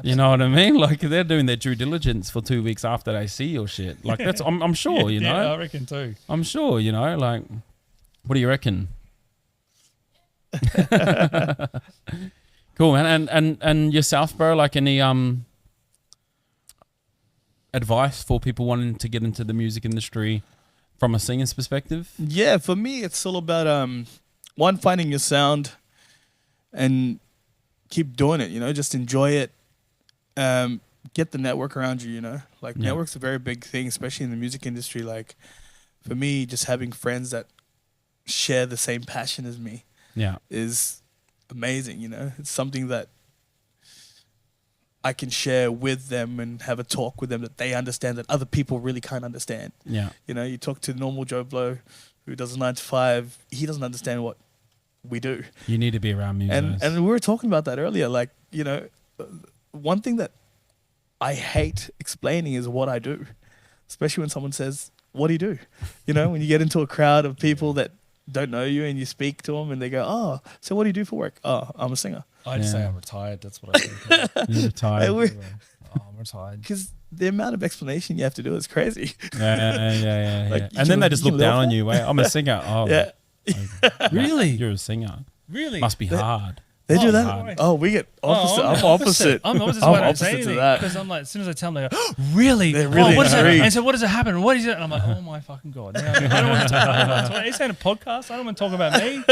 You know what I mean? Like they're doing their due diligence for 2 weeks after they see your shit. Like that's, I'm sure, you know? Yeah, I reckon too. I'm sure, like, what do you reckon? Cool, man. And yourself, bro, like any advice for people wanting to get into the music industry from a singer's perspective? Yeah, for me, it's all about one, finding your sound and keep doing it. Just enjoy it. Get the network around you. Like Yeah. network's a very big thing, especially in the music industry. Like for me, just having friends that share the same passion as me Yeah. is amazing. It's something that I can share with them and have a talk with them that they understand that other people really can't understand. Yeah. You talk to normal Joe Blow who does a 9 to 5, he doesn't understand what we do. You need to be around musicians. And we were talking about that earlier. Like, one thing that I hate explaining is what I do, especially when someone says, what do you do? When you get into a crowd of people that don't know you and you speak to them and they go, oh, so what do you do for work? Oh, I'm a singer. I just say Yeah. I'm retired. That's what I think. You're retired. Hey, we're- I'm retired. Because the amount of explanation you have to do is crazy. Yeah. Like, you And then can- they just you look can down live on you. Wait, I'm a singer. Oh, Yeah. okay. Really? You're a singer. Really? Must be hard. They do Oh, that? right. Oh, we get opposite. I'm I'm opposite. I'm opposite. I'm Why don't I opposite say to anything? that. Because I'm like, as soon as I tell them, they go, oh, really? They really what is it? agree. And so what does it happen? What is it? And I'm like, oh my fucking God. Now, I don't want to talk about that. It's in a podcast. I don't want to talk about me.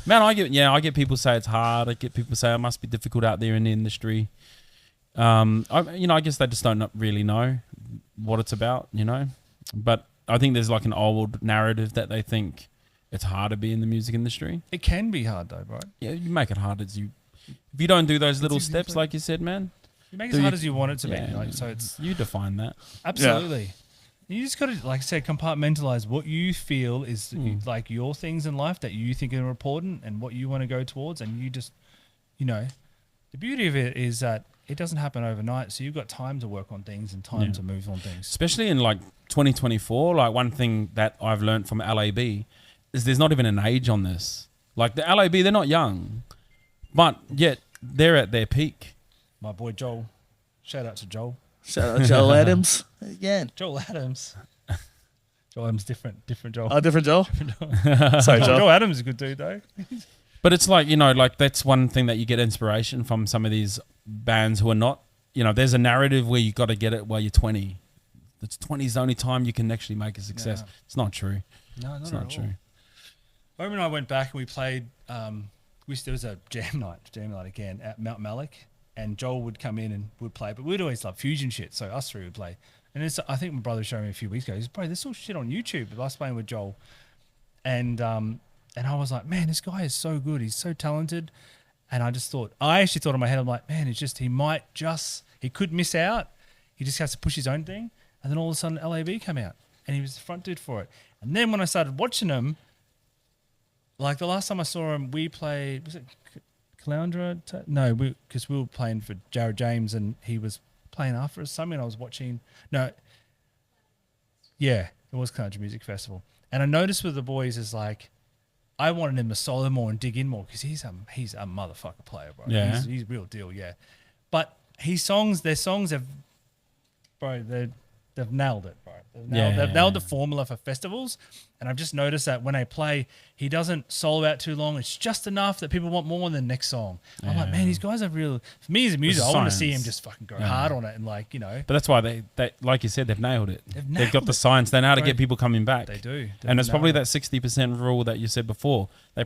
Man, I get people say it's hard. I get people say it must be difficult out there in the industry. I guess they just don't really know what it's about, But I think there's like an old narrative that they think it's hard to be in the music industry. It can be hard though, right? Yeah, you make it hard if you don't do those little easy to steps, say. like you said, man. You make it Do as hard you- as you want it to Yeah, be. Like, so it's you define that. absolutely. You just got to, like I said, compartmentalize what you feel is like your things in life that you think are important and what you want to go towards. And you just, the beauty of it is that it doesn't happen overnight. So you've got time to work on things and time Yeah. to move on things. Especially in like 2024, like one thing that I've learned from LAB is there's not even an age on this. Like the LAB, they're not young, but yet they're at their peak. My boy Joel, shout out to Joel. Shout out Joel Adams again. Joel Adams. Joel Adams, different Joel. Oh, different Joel? Sorry, Joel. Joel Adams is a good dude though. But it's like, like that's one thing that you get inspiration from some of these bands who are not, there's a narrative where you got to get it while you're 20. It's 20 is the only time you can actually make a success. Yeah. It's not true. No, It's not not at all. true. Owen and I went back and we played. There was a jam night again at Mount Malik, and Joel would come in and would play, but we'd always love fusion shit, so us three would play. And I think my brother showed me a few weeks ago. He's bro, there's all shit on YouTube of us playing with Joel, and I was like, man, this guy is so good. He's so talented, and I actually thought in my head, I'm like, man, it's just he could miss out. He just has to push his own thing, and then all of a sudden LAB came out, and he was the front dude for it. And then when I started watching him. Like the last time I saw him, we played, was it Caloundra? No, because we were playing for Jared James and he was playing after us something. I was watching, it was Caloundra Music Festival. And I noticed with the boys is like, I wanted him to solo more and dig in more because he's a motherfucker player, bro. Yeah. He's real deal, yeah. But their songs have, bro, they're they've nailed it, bro. Yeah. They've nailed the formula for festivals, and I've just noticed that when I play, he doesn't solo out too long. It's just enough that people want more in the next song. I'm like, man, these guys are real. For me as a music, I want to see him just fucking go hard on it and like, you know. But that's why they like you said, they've nailed it. They've got the it. science. They know how to get people coming back. They do. And it's probably that 60% rule that you said before. They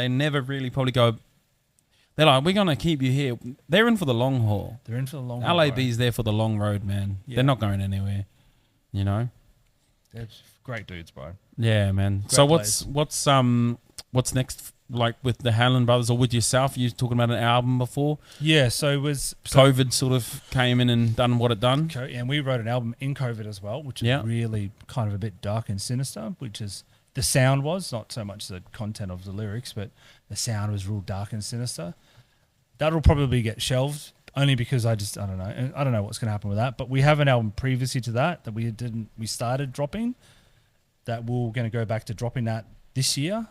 never really probably go. They're like, we're gonna keep you here. They're in for the long haul. They're in for the long haul. LAB's there for the long road, man. Yeah. They're not going anywhere. You know. They're great dudes, bro. Yeah, man. Great So players. what's next? Like with the Hanlon Brothers or with yourself? You were talking about an album before. Yeah. So it was COVID sort of came in and done what it done. and we wrote an album in COVID as well, which is really kind of a bit dark and sinister, which is the sound was not so much the content of the lyrics, but the sound was real dark and sinister. That'll probably get shelved only because I don't know what's going to happen with that. But we have an album previously to that we started dropping that we're going to go back to dropping that this year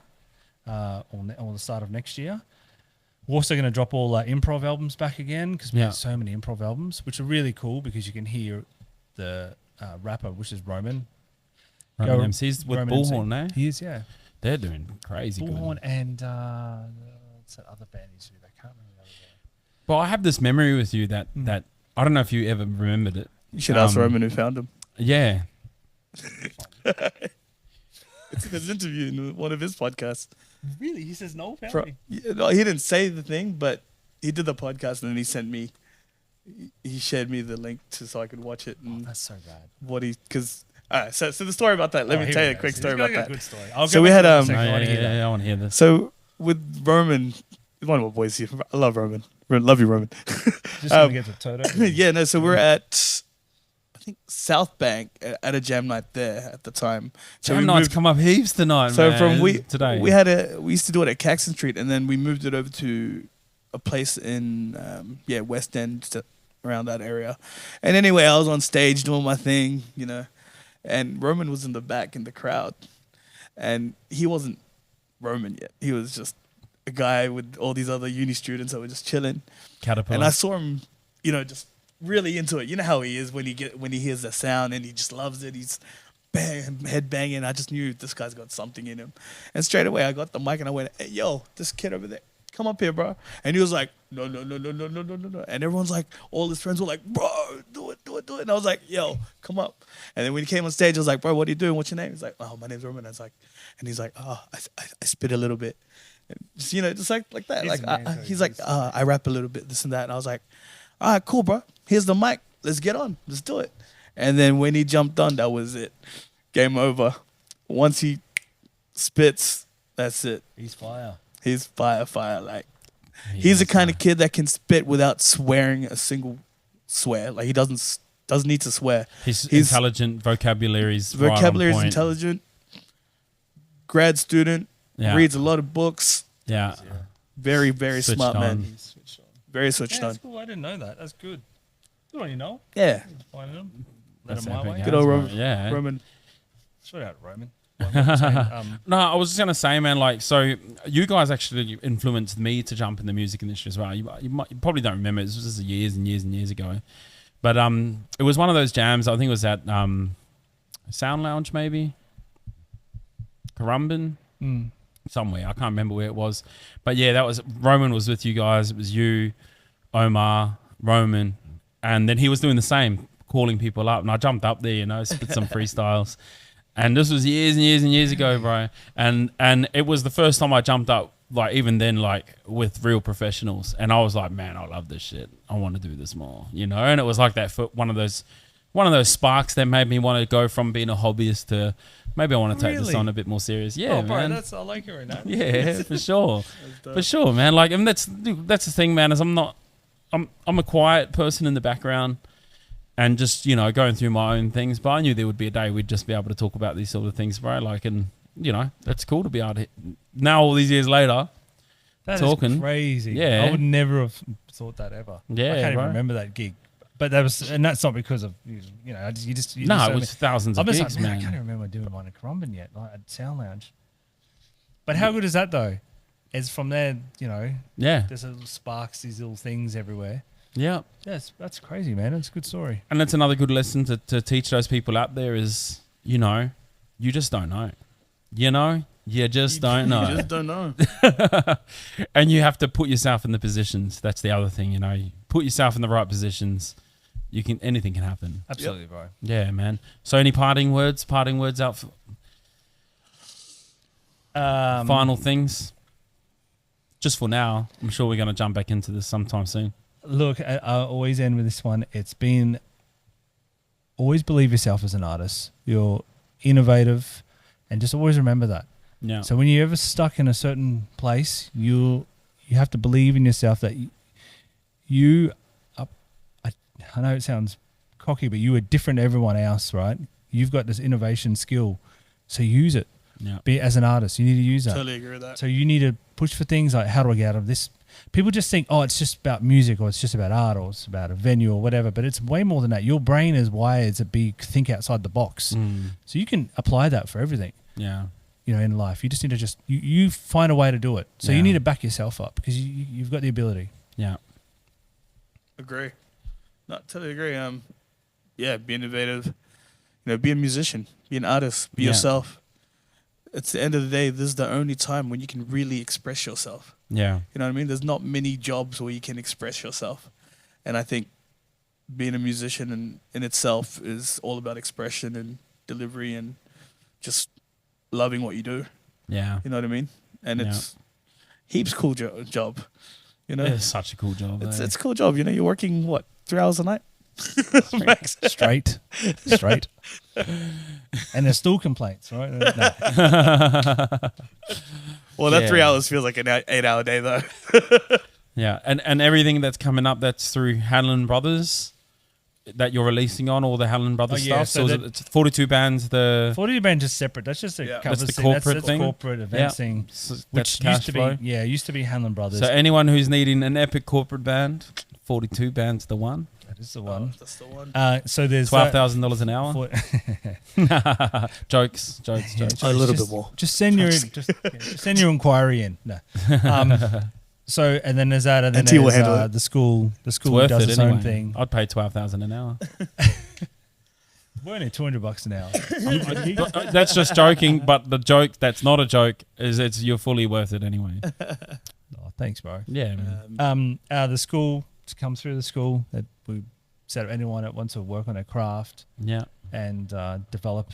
or the start of next year. We're also going to drop all our improv albums back again because we have so many improv albums, which are really cool because you can hear the rapper, which is Roman. Roman MCs with Roman Bullhorn, eh? He is, yeah. They're doing crazy Bullhorn good. and what's that other band he's with? I can't remember the other band. But I have this memory with you that I don't know if you ever remembered it. You should ask Roman who found him. Yeah. It's in his interview in one of his podcasts. Really? He says no family. No, he didn't say the thing, but he did the podcast and then he sent me. He shared me the link so I could watch it. And That's so bad. so the story about that. Let me tell you a quick story about that. Good story. So we had I want to hear this. So with Roman, one of my boys here. I love Roman. Love you, Roman. Just gonna get to Toto. Yeah, no. So we're at, I think, South Bank at a jam night there at the time. So Jam nights come up heaps tonight, So man. from today we used to do it at Caxton Street, and then we moved it over to a place in West End, around that area. And anyway, I was on stage doing my thing, you know, and Roman was in the back in the crowd, and he wasn't Roman yet. He was just a guy with all these other uni students that were just chilling. Caterpillar. And I saw him, you know, just really into it. You know how he is when he hears the sound and he just loves it. He's head banging. I just knew this guy's got something in him. And straight away I got the mic and I went, "Hey, yo, this kid over there, come up here, bro." And he was like, no. And everyone's like, all his friends were like, "Bro, do it. And I was like, "Yo, come up." And then when he came on stage, I was like, "Bro, what are you doing? What's your name?" He's like, "Oh, my name's Roman." I was like, and he's like, "Oh, I spit a little bit." And just, you know, just like that. He's like, "I rap a little bit, this and that." And I was like, "All right, cool, bro. Here's the mic. Let's get on. Let's do it." And then when he jumped on, that was it. Game over. Once he spits, that's it. He's fire. He's fire. Like, he's the kind of kid that can spit without swearing a single swear. Like, he doesn't need to swear. He's intelligent. Vocabulary's Vocabulary right on is point. intelligent. Grad student. Yeah. Reads a lot of books. Yeah. Very, very Switched smart on. man. He's switched on. Very switched Yeah, on. that's cool. I didn't know that. That's good. Good on you, Noel. Yeah. Finding him. Let That's him my epic, way. yeah. Good old That's Roman. yeah. Roman. Shout out Roman. What was I saying? No, I was just gonna say, man. Like, so you guys actually influenced me to jump in the music industry as well. You probably don't remember. This was years and years and years ago, but it was one of those jams. I think it was at Sound Lounge, maybe Currumbin, somewhere. I can't remember where it was, but yeah, that was Roman was with you guys. It was you, Omar, Roman, and then he was doing the same, calling people up, and I jumped up there, you know, spit some freestyles. And this was years and years and years ago, bro. And it was the first time I jumped up, like, even then, like, with real professionals. And I was like, man, I love this shit. I want to do this more, you know? And it was like that, for one of those sparks that made me want to go from being a hobbyist to maybe I want to take this Really? on a bit more serious. Yeah, Oh, bro, man. I like hearing that. Yeah, for sure. For sure, man. Like, and that's the thing, man, is I'm a quiet person in the background. And just, you know, going through my own things. But I knew there would be a day we'd just be able to talk about these sort of things, bro. Like, and, you know, that's cool to be able to... Now, all these years later, That talking. is crazy. Yeah. I would never have thought that ever. Yeah, I can't bro. even remember that gig. But and that's not because of, you know, you just no, just it was thousands I'm of just gigs, like, man, I man. can't even remember doing one in Currumbin yet, like at Sound Lounge. But how good is that, though? It's from there, you know, Yeah. there's little sparks, these little things everywhere. Yeah. Yes, that's crazy, man. It's a good story. And that's another good lesson to teach those people out there is, you know, you just don't know. You know? You just don't know. You just don't know. And you have to put yourself in the positions. That's the other thing, you know. You put yourself in the right positions. Anything can happen. Absolutely, bro. Yeah, man. So any parting words out for final things? Just for now. I'm sure we're going to jump back into this sometime soon. Look, I always end with this one. It's been always believe yourself as an artist. You're innovative, and just always remember that. Yeah. So when you're ever stuck in a certain place, you have to believe in yourself that you are, I know it sounds cocky, but you are different to everyone else, right? You've got this innovation skill, so use it. Yeah. Be as an artist, you need to use that. Totally agree with that. So you need to push for things like, how do I get out of this? People just think, oh, it's just about music, or it's just about art, or it's about a venue or whatever, but it's way more than that. Your brain is wired to think outside the box. So you can apply that for everything. Yeah. You know, in life, you just need to you find a way to do it. So Yeah. you need to back yourself up because you've got the ability. Yeah. Agree. No, totally agree. Yeah, be innovative. You know, be a musician, be an artist, be Yeah. yourself. It's the end of the day. This is the only time when you can really express yourself. Yeah. You know what I mean? There's not many jobs where you can express yourself, and I think being a musician in itself is all about expression and delivery and just loving what you do. Yeah. You know what I mean? And Yeah. it's heaps cool job. You know, It's such a cool job. it's eh? a cool job. You know, you're working 3 hours a night. Max. Straight. And there's still complaints, right? No. Well, that Yeah. 3 hours feels like an 8-hour day though. Yeah. And everything that's coming up, that's through Hanlon Brothers that you're releasing on, all the Hanlon Brothers Oh, yeah, stuff. so So it's 42 bands. 40 band just separate. That's just a Yeah. cover That's the scene. corporate that's thing? corporate event Yeah. thing. That's Which cash used to flow. be, it used to be Hanlon Brothers. So anyone who's needing an epic corporate band, 42 band's the one. that is the one. That's the one. So there's $12,000 an hour. Jokes. A little bit more. Just send your send your inquiry in. No. So and then there's that, and then And T will there's, handle it. the school It's worth does it its anyway. own thing. I'd pay $12,000 an hour. We're only $200 an hour. That's just joking, but the joke that's not a joke is you're fully worth it anyway. Oh, thanks, bro. Yeah, man. The school to come through the school that we set up anyone that wants to work on a craft Yeah, and develop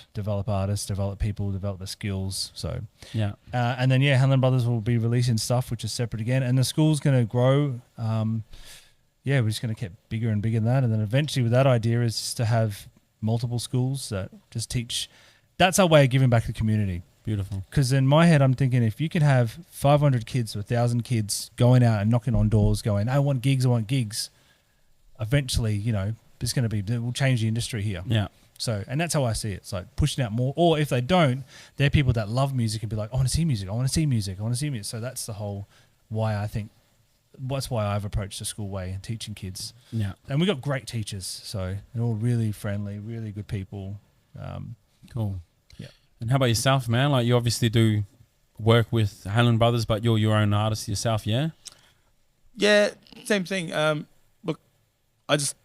artists, develop people, develop the skills. So yeah, and then Hanlon Brothers will be releasing stuff which is separate again, and the school's going to grow. We're just going to get bigger and bigger than that, and then eventually, with that idea, is just to have multiple schools that just teach. That's our way of giving back to the community. beautiful. Because in my head, I'm thinking if you can have 500 kids or 1,000 kids going out and knocking on doors, going, I want gigs. Eventually, it's going to be, it will change the industry here. Yeah, So, and that's how I see it. It's like pushing out more. Or if they don't, they're people that love music and be like, I want to see music. So that's the whole why I think, that's why I've approached the school way and teaching kids. yeah, And we got great teachers. So they're all really friendly, really good people. cool. Yeah. And how about yourself, man? Like you obviously do work with Hanlon Brothers, but you're your own artist yourself, yeah? Yeah, same thing. Look, I just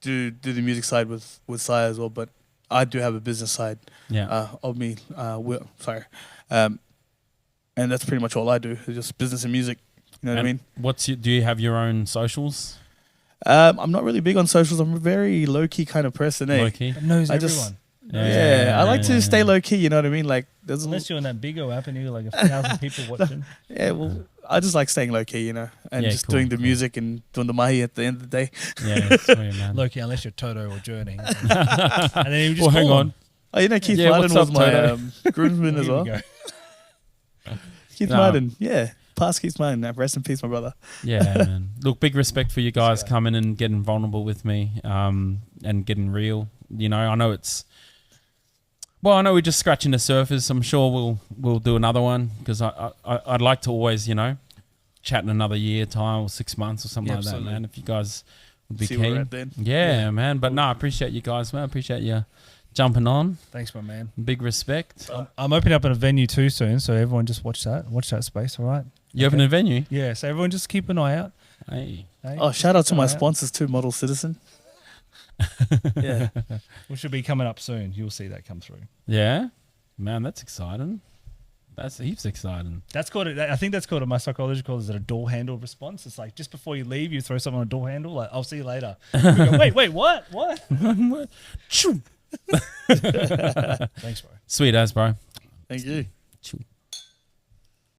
do the music side with Saia as well, but I do have a business side Yeah, of me. And that's pretty much all I do. It's just business and music. You know what I mean? do you have your own socials? I'm not really big on socials. I'm a very low key kind of person. Low key? That knows I just- everyone. Yeah, I like to stay low key. You know what I mean? Like there's Unless you're in that big app and you're like 1,000 people watching. yeah. Well, I just like staying low key, and Yeah, just cool, doing the cool. music and doing the mahi at the end of the day. Yeah, sweet, man. Loki, unless you're Toto or Journey. And then you just Well, hang call on. them. Oh, Keith Yeah, Martin what's was up, my Toto? groomsman as Here we well. go. Keith No. Martin, yeah. Past Keith Martin. Rest in peace, my brother. Yeah, man. Look, big respect for you guys coming and getting vulnerable with me, and getting real. I know I know we're just scratching the surface. I'm sure we'll do another one because I'd like to always, chat in another year time or 6 months or something Yeah, like absolutely. that, man. If you guys would be See where we're keen. at then. Yeah, man. But no, I appreciate you guys, man. I appreciate you jumping on. Thanks, my man. Big respect. I'm opening up in a venue too soon, so everyone just watch that space, all right? You open a venue? Yeah, so everyone just keep an eye out. Hey. Hey, Oh, shout out to my alright. sponsors too, Model Citizen. Yeah. Which should be coming up soon. You'll see that come through. Yeah? Man, that's exciting. That's heaps exciting. That's called it. I think that's called it. My psychologist calls it a door handle response. It's like just before you leave, you throw something on a door handle. Like, I'll see you later. We go, wait, what? What? Choo. Thanks, bro. Sweet as, bro. Thank you. Choo.